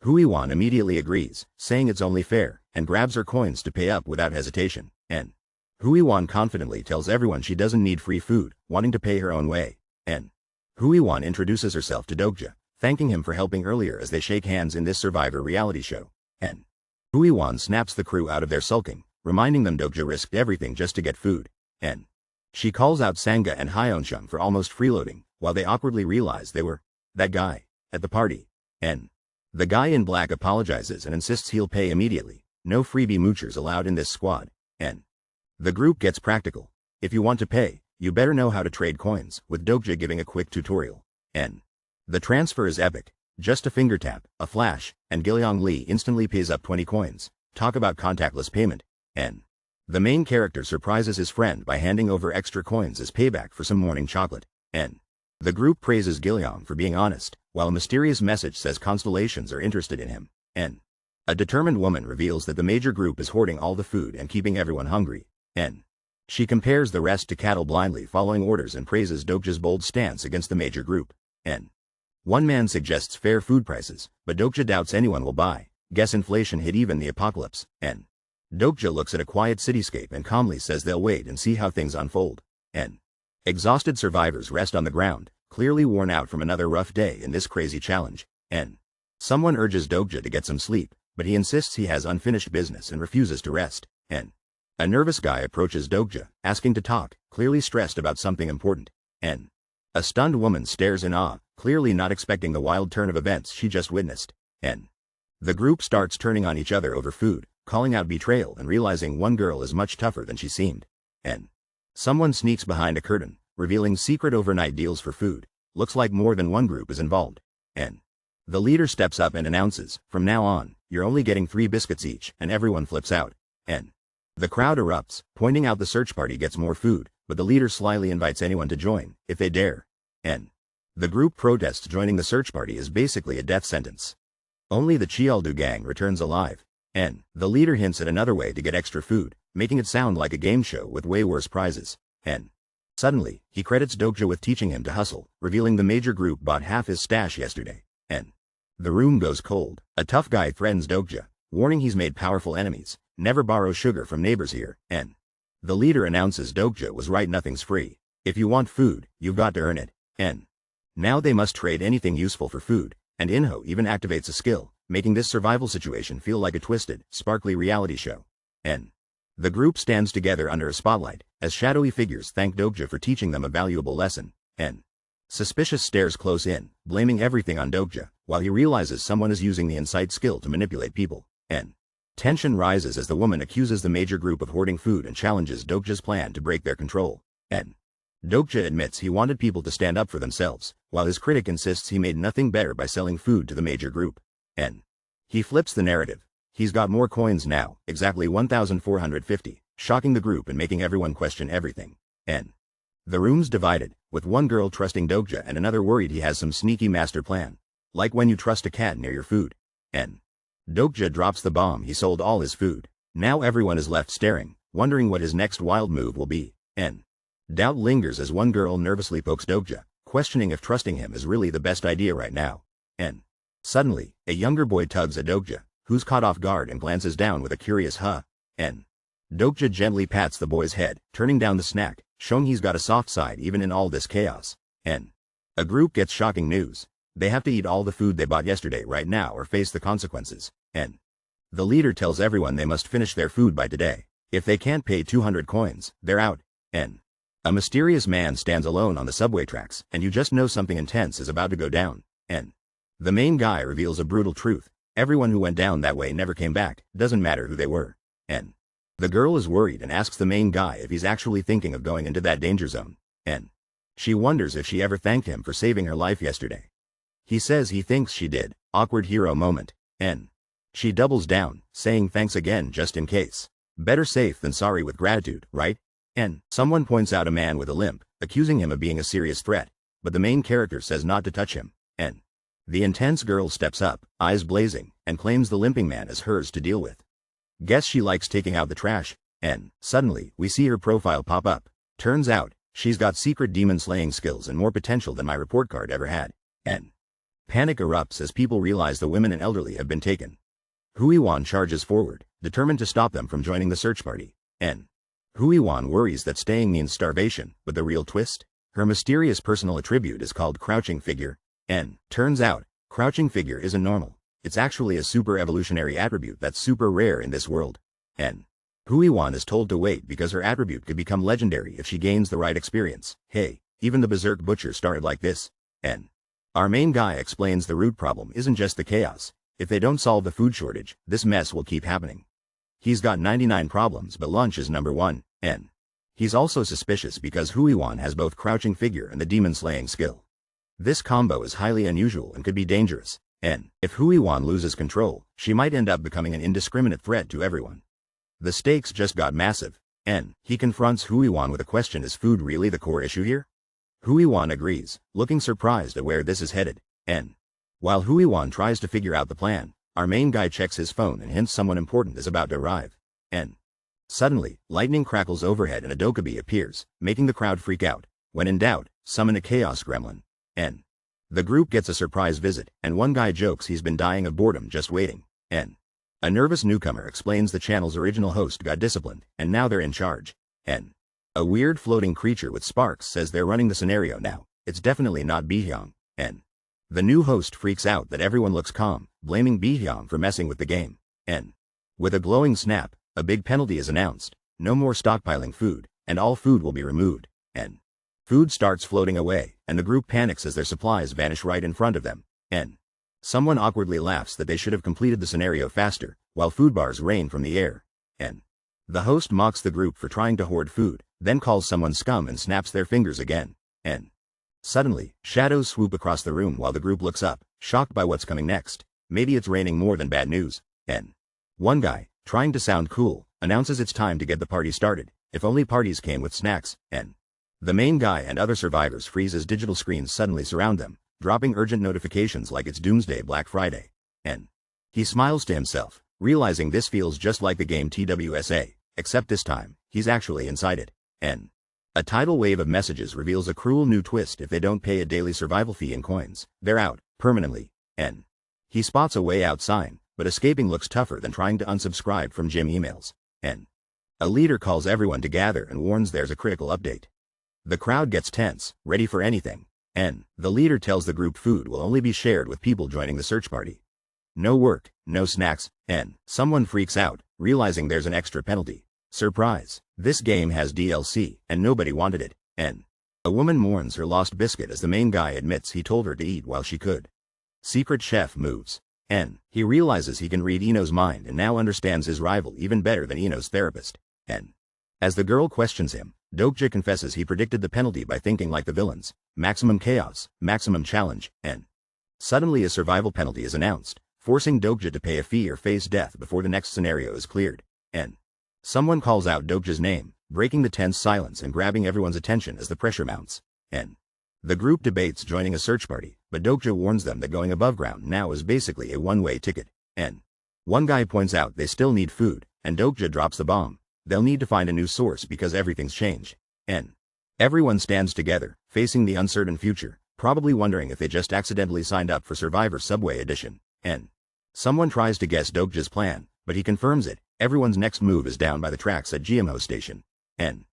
A: Huiwan immediately agrees, saying it's only fair, and grabs her coins to pay up without hesitation. N. Huiwan confidently tells everyone she doesn't need free food, wanting to pay her own way. N. Huiwan introduces herself to Dokja, thanking him for helping earlier as they shake hands in this Survivor reality show. N. Huiwan snaps the crew out of their sulking, reminding them Dokja risked everything just to get food. N. She calls out Sangha and Hyunshung for almost freeloading, while they awkwardly realize they were that guy at the party. N. The guy in black apologizes and insists he'll pay immediately. No freebie moochers allowed in this squad. N. The group gets practical. If you want to pay, you better know how to trade coins, with Dokja giving a quick tutorial. N. The transfer is epic. Just a finger tap, a flash, and Gilyong Lee instantly pays up 20 coins. Talk about contactless payment. N. The main character surprises his friend by handing over extra coins as payback for some morning chocolate. N. The group praises Gilyong for being honest, while a mysterious message says constellations are interested in him. N. A determined woman reveals that the major group is hoarding all the food and keeping everyone hungry. N. She compares the rest to cattle blindly following orders and praises Dokja's bold stance against the major group. N. One man suggests fair food prices, but Dokja doubts anyone will buy. Guess inflation hit even the apocalypse. N. Dokja looks at a quiet cityscape and calmly says they'll wait and see how things unfold. N. Exhausted survivors rest on the ground, clearly worn out from another rough day in this crazy challenge. N. Someone urges Dokja to get some sleep, but he insists he has unfinished business and refuses to rest. N. A nervous guy approaches Dokja, asking to talk, clearly stressed about something important. N. A stunned woman stares in awe, clearly not expecting the wild turn of events she just witnessed. N. The group starts turning on each other over food, calling out betrayal and realizing one girl is much tougher than she seemed. N. Someone sneaks behind a curtain, revealing secret overnight deals for food. Looks like more than one group is involved. N. The leader steps up and announces, from now on, you're only getting 3 biscuits each, and everyone flips out. N. The crowd erupts, pointing out the search party gets more food, but the leader slyly invites anyone to join, if they dare. N. The group protests joining the search party is basically a death sentence. Only the Chialdu gang returns alive. N. The leader hints at another way to get extra food, making it sound like a game show with way worse prizes. N. Suddenly, he credits Dokja with teaching him to hustle, revealing the major group bought half his stash yesterday. N. The room goes cold. A tough guy threatens Dokja, warning he's made powerful enemies. Never borrow sugar from neighbors here. N. The leader announces Dokja was right, nothing's free. If you want food, you've got to earn it. N. Now they must trade anything useful for food, and Inho even activates a skill, making this survival situation feel like a twisted, sparkly reality show. N. The group stands together under a spotlight, as shadowy figures thank Dokja for teaching them a valuable lesson. N. Suspicious stares close in, blaming everything on Dokja, while he realizes someone is using the insight skill to manipulate people. N. Tension rises as the woman accuses the major group of hoarding food and challenges Dokja's plan to break their control. N. Dokja admits he wanted people to stand up for themselves, while his critic insists he made nothing better by selling food to the major group. N. He flips the narrative. He's got more coins now, exactly 1,450, shocking the group and making everyone question everything. N. The room's divided, with one girl trusting Dokja and another worried he has some sneaky master plan. Like when you trust a cat near your food. N. Dokja drops the bomb he sold all his food. Now everyone is left staring, wondering what his next wild move will be. N. Doubt lingers as one girl nervously pokes Dokja, questioning if trusting him is really the best idea right now. N. Suddenly, a younger boy tugs at Dokja, who's caught off guard and glances down with a curious huh. N. Dokja gently pats the boy's head, turning down the snack, showing he's got a soft side even in all this chaos. N. A group gets shocking news. They have to eat all the food they bought yesterday right now or face the consequences. N. The leader tells everyone they must finish their food by today. If they can't pay 200 coins, they're out. N. A mysterious man stands alone on the subway tracks, and you just know something intense is about to go down. N. The main guy reveals a brutal truth. Everyone who went down that way never came back, doesn't matter who they were. N. The girl is worried and asks the main guy if he's actually thinking of going into that danger zone. N. She wonders if she ever thanked him for saving her life yesterday. He says he thinks she did. Awkward hero moment. N. She doubles down, saying thanks again just in case. Better safe than sorry with gratitude, right? N. Someone points out a man with a limp, accusing him of being a serious threat, but the main character says not to touch him. N. The intense girl steps up, eyes blazing, and claims the limping man is hers to deal with. Guess she likes taking out the trash. N. Suddenly, we see her profile pop up. Turns out, she's got secret demon-slaying skills and more potential than my report card ever had. N. Panic erupts as people realize the women and elderly have been taken. Huiwan charges forward, determined to stop them from joining the search party. N. Huiwan worries that staying means starvation, but the real twist? Her mysterious personal attribute is called Crouching Figure. N. Turns out, Crouching Figure isn't normal. It's actually a super evolutionary attribute that's super rare in this world. N. Huiwan is told to wait because her attribute could become legendary if she gains the right experience. Hey, even the Berserk Butcher started like this. N. Our main guy explains the root problem isn't just the chaos. If they don't solve the food shortage, this mess will keep happening. He's got 99 problems, but lunch is number one. N. He's also suspicious because Huiwan has both Crouching Figure and the demon-slaying skill. This combo is highly unusual and could be dangerous. N. If Huiwan loses control, she might end up becoming an indiscriminate threat to everyone. The stakes just got massive. N. He confronts Huiwan with a question: is food really the core issue here? Huiwan agrees, looking surprised at where this is headed. N. While Huiwan tries to figure out the plan, our main guy checks his phone and hints someone important is about to arrive. N. Suddenly, lightning crackles overhead and a Dokkaebi appears, making the crowd freak out. When in doubt, summon a chaos gremlin. N. The group gets a surprise visit, and one guy jokes he's been dying of boredom just waiting. N. A nervous newcomer explains the channel's original host got disciplined, and now they're in charge. N. A weird floating creature with sparks says they're running the scenario now. It's definitely not Bihyang. N. The new host freaks out that everyone looks calm, blaming Bihyang for messing with the game. N. With a glowing snap, a big penalty is announced. No more stockpiling food, and all food will be removed. N. Food starts floating away, and the group panics as their supplies vanish right in front of them. N. Someone awkwardly laughs that they should have completed the scenario faster, while food bars rain from the air. N. The host mocks the group for trying to hoard food, then calls someone scum and snaps their fingers again. N. Suddenly, shadows swoop across the room while the group looks up, shocked by what's coming next. Maybe it's raining more than bad news. N. One guy, trying to sound cool, announces it's time to get the party started. If only parties came with snacks. N. The main guy and other survivors freeze as digital screens suddenly surround them, dropping urgent notifications like it's Doomsday Black Friday. N. He smiles to himself, realizing this feels just like the game TWSA, except this time, he's actually inside it. N. A tidal wave of messages reveals a cruel new twist: if they don't pay a daily survival fee in coins, they're out, permanently. N. He spots a way out sign, but escaping looks tougher than trying to unsubscribe from gym emails. N. A leader calls everyone to gather and warns there's a critical update. The crowd gets tense, ready for anything. N. The leader tells the group food will only be shared with people joining the search party. No work, no snacks. N. Someone freaks out, realizing there's an extra penalty. Surprise! This game has DLC, and nobody wanted it. N. A woman mourns her lost biscuit as the main guy admits he told her to eat while she could. Secret chef moves. N. He realizes he can read Ino's mind and now understands his rival even better than Ino's therapist. N. As the girl questions him, Dokja confesses he predicted the penalty by thinking like the villains. Maximum chaos, maximum challenge. N. Suddenly a survival penalty is announced, forcing Dokja to pay a fee or face death before the next scenario is cleared. N. Someone calls out Dokja's name, breaking the tense silence and grabbing everyone's attention as the pressure mounts. N. The group debates joining a search party, but Dokja warns them that going above ground now is basically a one-way ticket. N. One guy points out they still need food, and Dokja drops the bomb. They'll need to find a new source because everything's changed. N. Everyone stands together, facing the uncertain future, probably wondering if they just accidentally signed up for Survivor Subway Edition. N. Someone tries to guess Dokja's plan, but he confirms it. Everyone's next move is down by the tracks at GMO Station. N.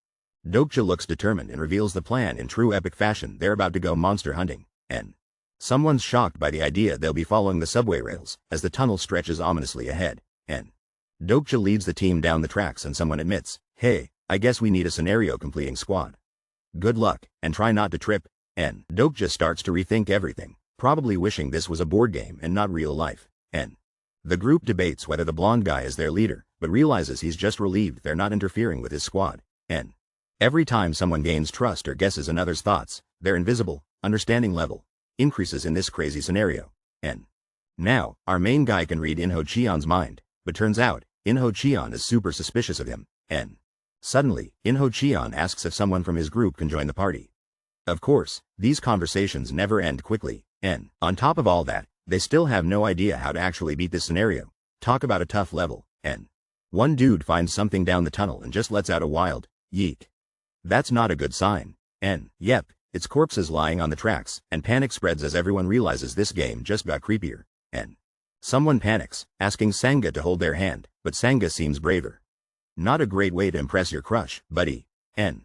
A: Dokja looks determined and reveals the plan in true epic fashion. They're about to go monster hunting. N. Someone's shocked by the idea they'll be following the subway rails, as the tunnel stretches ominously ahead. N. Dokja leads the team down the tracks and someone admits, "Hey, I guess we need a scenario completing squad. Good luck, and try not to trip." N. Dokja starts to rethink everything, probably wishing this was a board game and not real life. N. The group debates whether the blonde guy is their leader, but realizes he's just relieved they're not interfering with his squad. N. Every time someone gains trust or guesses another's thoughts, their invisible, understanding level increases in this crazy scenario. N. Now, our main guy can read Inho Cheon's mind, but turns out, Inho Cheon is super suspicious of him. N. Suddenly, Inho Cheon asks if someone from his group can join the party. Of course, these conversations never end quickly. N. On top of all that, they still have no idea how to actually beat this scenario. Talk about a tough level. N. One dude finds something down the tunnel and just lets out a wild yeek. That's not a good sign. N. Yep, it's corpses lying on the tracks, and panic spreads as everyone realizes this game just got creepier. N. Someone panics, asking Sangha to hold their hand, but Sangha seems braver. Not a great way to impress your crush, buddy. N.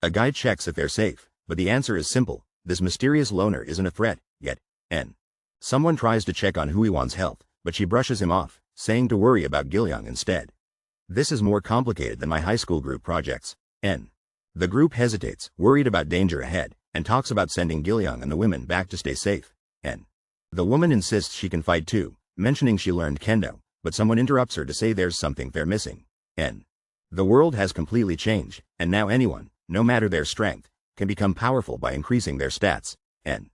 A: A guy checks if they're safe, but the answer is simple: this mysterious loner isn't a threat yet. N. Someone tries to check on Huiwan's health, but she brushes him off, saying to worry about Gilyoung instead. This is more complicated than my high school group projects. N. The group hesitates, worried about danger ahead, and talks about sending Gilyoung and the women back to stay safe. N. The woman insists she can fight too, mentioning she learned kendo, but someone interrupts her to say there's something they're missing. N. The world has completely changed, and now anyone, no matter their strength, can become powerful by increasing their stats. N.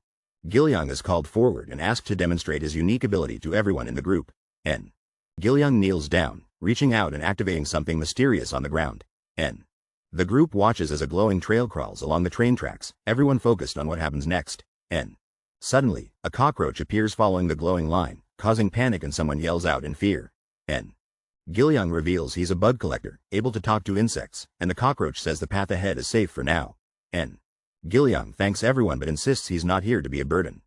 A: Gilyoung is called forward and asked to demonstrate his unique ability to everyone in the group. N. Gilyoung kneels down, reaching out and activating something mysterious on the ground. N. The group watches as a glowing trail crawls along the train tracks, everyone focused on what happens next. N. Suddenly, a cockroach appears following the glowing line, causing panic, and someone yells out in fear. N. Gilyoung reveals he's a bug collector, able to talk to insects, and the cockroach says the path ahead is safe for now. N. Gilyoung thanks everyone but insists he's not here to be a burden.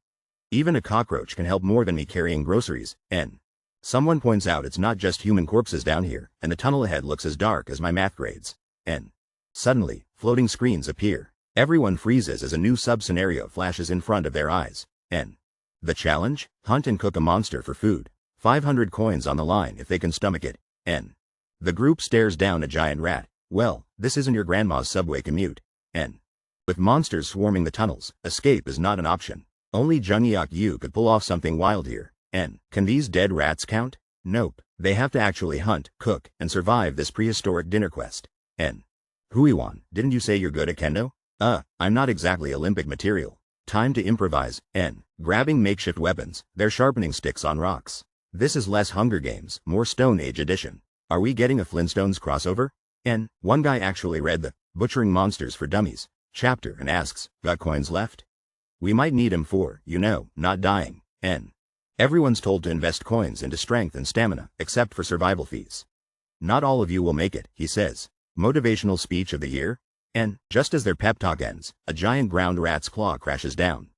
A: Even a cockroach can help more than me carrying groceries. N. Someone points out it's not just human corpses down here, and the tunnel ahead looks as dark as my math grades. N. Suddenly, floating screens appear. Everyone freezes as a new sub-scenario flashes in front of their eyes. N. The challenge? Hunt and cook a monster for food. 500 coins on the line if they can stomach it. N. The group stares down a giant rat. Well, this isn't your grandma's subway commute. N. With monsters swarming the tunnels, escape is not an option. Only Junghyuk Yu could pull off something wild here. N. Can these dead rats count? Nope. They have to actually hunt, cook, and survive this prehistoric dinner quest. N. Huiwan, didn't you say you're good at kendo? I'm not exactly Olympic material. Time to improvise. N. Grabbing makeshift weapons, they're sharpening sticks on rocks. This is less Hunger Games, more Stone Age edition. Are we getting a Flintstones crossover? N. One guy actually read the Butchering Monsters for Dummies chapter and asks, got coins left? We might need him for, not dying. N. Everyone's told to invest coins into strength and stamina, except for survival fees. Not all of you will make it, he says. Motivational speech of the year? N. Just as their pep talk ends, a giant ground rat's claw crashes down.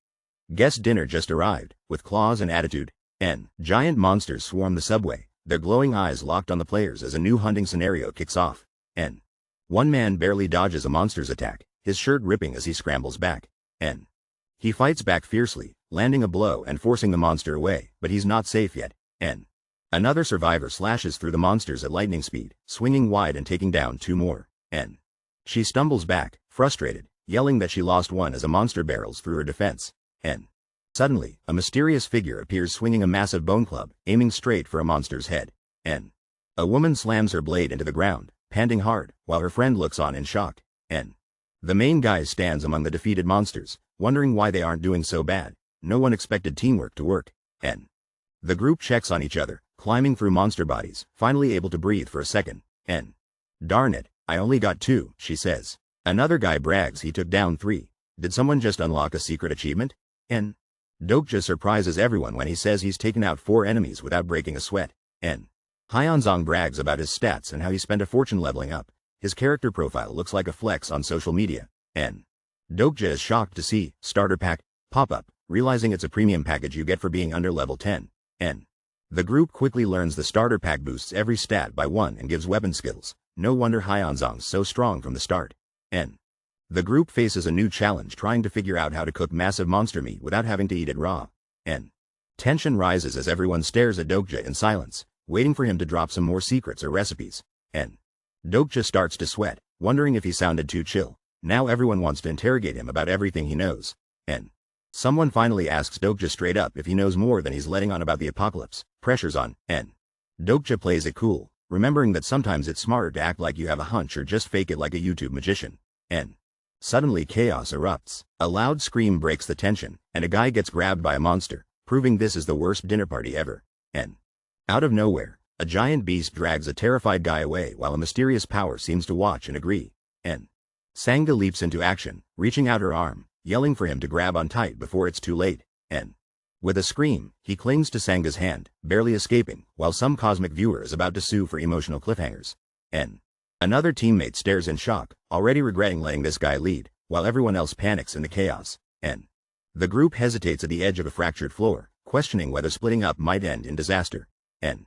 A: Guest dinner just arrived, with claws and attitude. N. Giant monsters swarm the subway, their glowing eyes locked on the players as a new hunting scenario kicks off. N. One man barely dodges a monster's attack, his shirt ripping as he scrambles back. N. He fights back fiercely, landing a blow and forcing the monster away, but he's not safe yet. N. Another survivor slashes through the monsters at lightning speed, swinging wide and taking down 2 more. N. She stumbles back, frustrated, yelling that she lost one as a monster barrels through her defense. N. Suddenly, a mysterious figure appears swinging a massive bone club, aiming straight for a monster's head. N. A woman slams her blade into the ground, panting hard, while her friend looks on in shock. N. The main guy stands among the defeated monsters, wondering why they aren't doing so bad. No one expected teamwork to work. N. The group checks on each other, climbing through monster bodies, finally able to breathe for a second. N. Darn it, I only got 2, she says. Another guy brags he took down 3. Did someone just unlock a secret achievement? N. Dokja surprises everyone when he says he's taken out 4 enemies without breaking a sweat. N. Hyeonzong brags about his stats and how he spent a fortune leveling up. His character profile looks like a flex on social media. N. Dokja is shocked to see starter pack pop up, realizing it's a premium package you get for being under level 10. N. The group quickly learns the starter pack boosts every stat by 1 and gives weapon skills. No wonder Hyeonzong's so strong from the start. N. The group faces a new challenge trying to figure out how to cook massive monster meat without having to eat it raw. N. Tension rises as everyone stares at Dokja in silence, waiting for him to drop some more secrets or recipes. N. Dokja starts to sweat, wondering if he sounded too chill. Now everyone wants to interrogate him about everything he knows. N. Someone finally asks Dokja straight up if he knows more than he's letting on about the apocalypse. Pressure's on. N. Dokja plays it cool, remembering that sometimes it's smarter to act like you have a hunch or just fake it like a YouTube magician. N. Suddenly chaos erupts. A loud scream breaks the tension, and a guy gets grabbed by a monster, proving this is the worst dinner party ever. N. Out of nowhere, a giant beast drags a terrified guy away while a mysterious power seems to watch and agree. N. Sangha leaps into action, reaching out her arm, yelling for him to grab on tight before it's too late. N. With a scream, he clings to Sangha's hand, barely escaping, while some cosmic viewer is about to sue for emotional cliffhangers. N. Another teammate stares in shock, already regretting letting this guy lead, while everyone else panics in the chaos. N. The group hesitates at the edge of a fractured floor, questioning whether splitting up might end in disaster. N.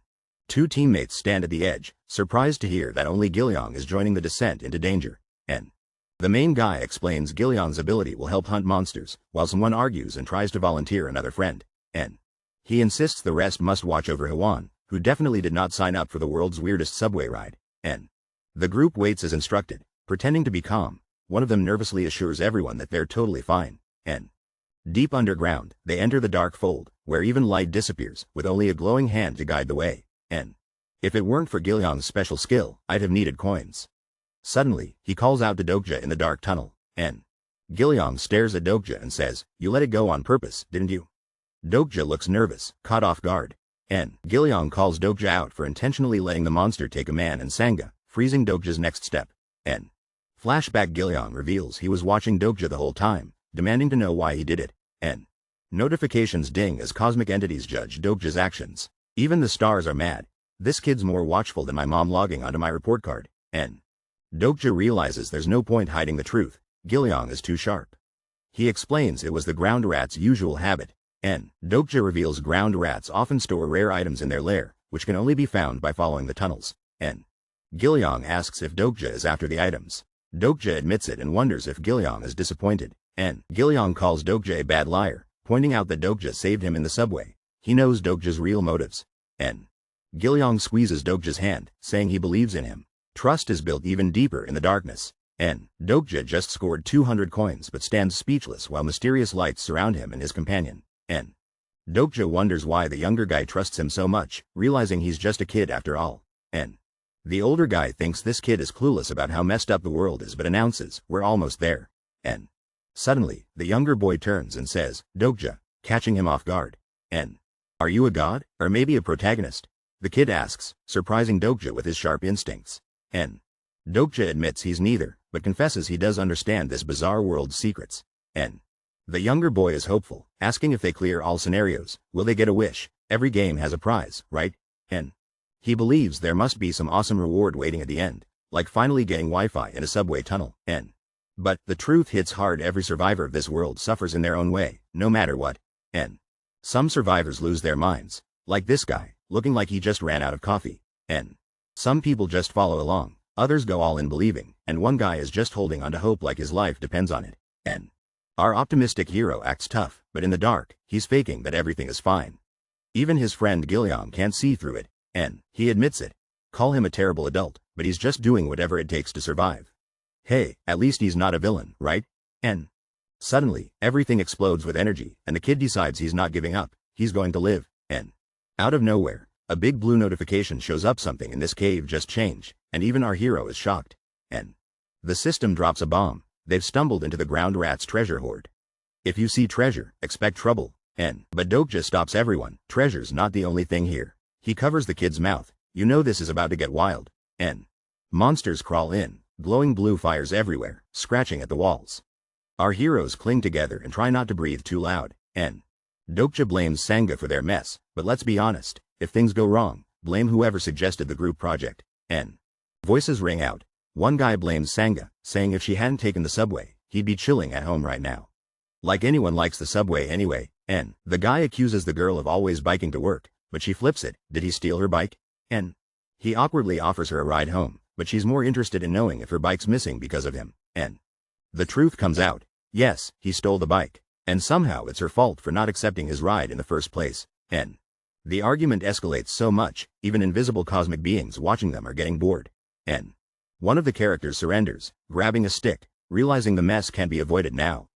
A: 2 teammates stand at the edge, surprised to hear that only Gilliong is joining the descent into danger. N. The main guy explains Gilliong's ability will help hunt monsters, while someone argues and tries to volunteer another friend. N. He insists the rest must watch over Hwan, who definitely did not sign up for the world's weirdest subway ride. N. The group waits as instructed, pretending to be calm. One of them nervously assures everyone that they're totally fine. N. Deep underground, they enter the dark fold, where even light disappears, with only a glowing hand to guide the way. N. If it weren't for Gilliong's special skill, I'd have needed coins. Suddenly, he calls out to Dokja in the dark tunnel. N. Gilliong stares at Dokja and says, "You let it go on purpose, didn't you?" Dokja looks nervous, caught off guard. N. Gilliong calls Dokja out for intentionally letting the monster take a man and Sangha, freezing Dokja's next step. N. Flashback Gilliong reveals he was watching Dokja the whole time, demanding to know why he did it. N. Notifications ding as cosmic entities judge Dokja's actions. Even the stars are mad. This kid's more watchful than my mom logging onto my report card. N. Dokja realizes there's no point hiding the truth. Gilliong is too sharp. He explains it was the ground rat's usual habit. N. Dokja reveals ground rats often store rare items in their lair, which can only be found by following the tunnels. N. Gilliong asks if Dokja is after the items. Dokja admits it and wonders if Gilliong is disappointed. N. Gilliong calls Dokja a bad liar, pointing out that Dokja saved him in the subway. He knows Dokja's real motives. N. Gilliong squeezes Dokja's hand, saying he believes in him. Trust is built even deeper in the darkness. N. Dokja just scored 200 coins but stands speechless while mysterious lights surround him and his companion. N. Dokja wonders why the younger guy trusts him so much, realizing he's just a kid after all. N. The older guy thinks this kid is clueless about how messed up the world is but announces, "We're almost there." N. Suddenly, the younger boy turns and says, "Dokja," catching him off guard. N. Are you a god, or maybe a protagonist? The kid asks, surprising Dokja with his sharp instincts. N. Dokja admits he's neither, but confesses he does understand this bizarre world's secrets. N. The younger boy is hopeful, asking if they clear all scenarios, will they get a wish? Every game has a prize, right? N. He believes there must be some awesome reward waiting at the end, like finally getting Wi-Fi in a subway tunnel. N. But the truth hits hard. Every survivor of this world suffers in their own way, no matter what. N. Some survivors lose their minds, like this guy, looking like he just ran out of coffee. N. Some people just follow along, others go all in believing, and one guy is just holding on to hope like his life depends on it. N. Our optimistic hero acts tough, but in the dark, he's faking that everything is fine. Even his friend Gilyong can't see through it, and he admits it. Call him a terrible adult, but he's just doing whatever it takes to survive. Hey, at least he's not a villain, right? And suddenly, everything explodes with energy, and the kid decides he's not giving up, he's going to live, and out of nowhere, a big blue notification shows up. Something in this cave just changed, and even our hero is shocked. And the system drops a bomb. They've stumbled into the ground rat's treasure hoard. If you see treasure, expect trouble. But Dokja stops everyone. Treasure's not the only thing here. He covers the kid's mouth. You know this is about to get wild. Monsters crawl in, glowing blue fires everywhere, scratching at the walls. Our heroes cling together and try not to breathe too loud. Dokja blames Sangha for their mess, but let's be honest, if things go wrong, blame whoever suggested the group project. Voices ring out. One guy blames Sangha, saying if she hadn't taken the subway, he'd be chilling at home right now. Like anyone likes the subway anyway. The guy accuses the girl of always biking to work, but she flips it. Did he steal her bike? He awkwardly offers her a ride home, but she's more interested in knowing if her bike's missing because of him. The truth comes out. Yes, he stole the bike, and somehow it's her fault for not accepting his ride in the first place. The argument escalates so much, even invisible cosmic beings watching them are getting bored. One of the characters surrenders, grabbing a stick, realizing the mess can't be avoided now.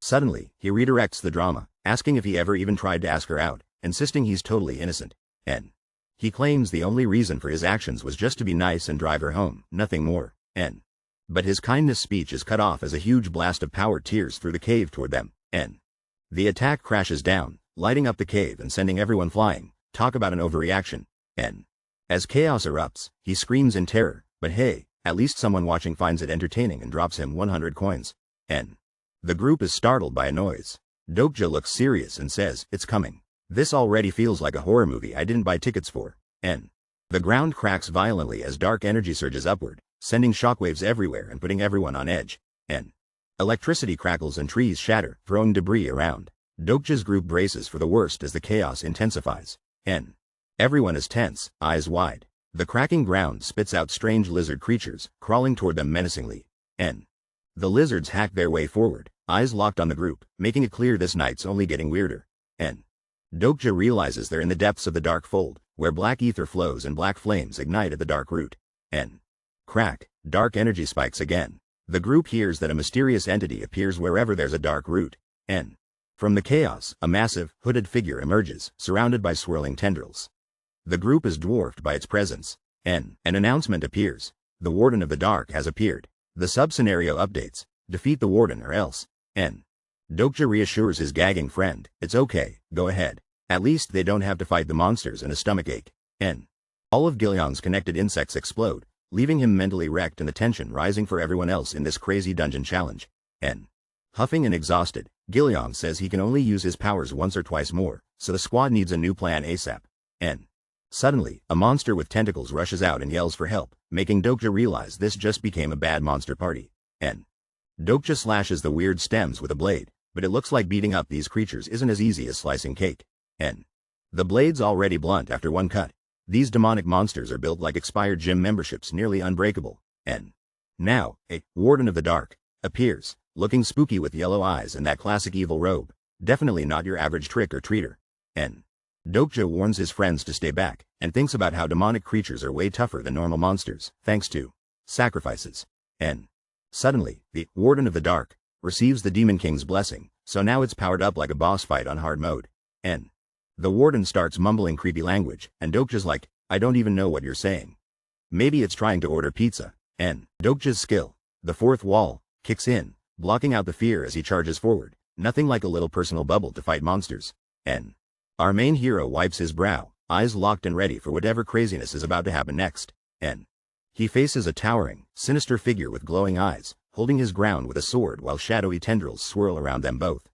A: Suddenly, he redirects the drama, asking if he ever even tried to ask her out, insisting he's totally innocent. He claims the only reason for his actions was just to be nice and drive her home, nothing more. But his kindness speech is cut off as a huge blast of power tears through the cave toward them. The attack crashes down, lighting up the cave and sending everyone flying. Talk about an overreaction. As chaos erupts, he screams in terror, but hey, at least someone watching finds it entertaining and drops him 100 coins. The group is startled by a noise. Dokja looks serious and says, "It's coming." This already feels like a horror movie I didn't buy tickets for. The ground cracks violently as dark energy surges upward, sending shockwaves everywhere and putting everyone on edge. Electricity crackles and trees shatter, throwing debris around. Dokja's group braces for the worst as the chaos intensifies. Everyone is tense, eyes wide. The cracking ground spits out strange lizard creatures, crawling toward them menacingly. The lizards hack their way forward, eyes locked on the group, making it clear this night's only getting weirder. Dokja realizes they're in the depths of the dark fold, where black ether flows and black flames ignite at the dark root. Crack, dark energy spikes again. The group hears that a mysterious entity appears wherever there's a dark root. From the chaos, a massive, hooded figure emerges, surrounded by swirling tendrils. The group is dwarfed by its presence. An announcement appears. The Warden of the Dark has appeared. The sub-scenario updates. Defeat the Warden or else. Dokja reassures his gagging friend, it's okay, go ahead. At least they don't have to fight the monsters and a stomachache. All of Gilyong's connected insects explode, leaving him mentally wrecked and the tension rising for everyone else in this crazy dungeon challenge. Huffing and exhausted, Gilyong says he can only use his powers once or twice more, so the squad needs a new plan ASAP. Suddenly, a monster with tentacles rushes out and yells for help, making Dokja realize this just became a bad monster party. Dokja slashes the weird stems with a blade, but it looks like beating up these creatures isn't as easy as slicing cake. The blade's already blunt after one cut. These demonic monsters are built like expired gym memberships, nearly unbreakable. Now, a Warden of the Dark appears, looking spooky with yellow eyes and that classic evil robe. Definitely not your average trick-or-treater. Dokja warns his friends to stay back, and thinks about how demonic creatures are way tougher than normal monsters, thanks to sacrifices. Suddenly, the Warden of the Dark receives the Demon King's blessing, so now it's powered up like a boss fight on hard mode. The Warden starts mumbling creepy language, and Dokja's like, I don't even know what you're saying. Maybe it's trying to order pizza. Dokja's skill, the fourth wall, kicks in, blocking out the fear as he charges forward, nothing like a little personal bubble to fight monsters. Our main hero wipes his brow, eyes locked and ready for whatever craziness is about to happen next. He faces a towering, sinister figure with glowing eyes, holding his ground with a sword while shadowy tendrils swirl around them both.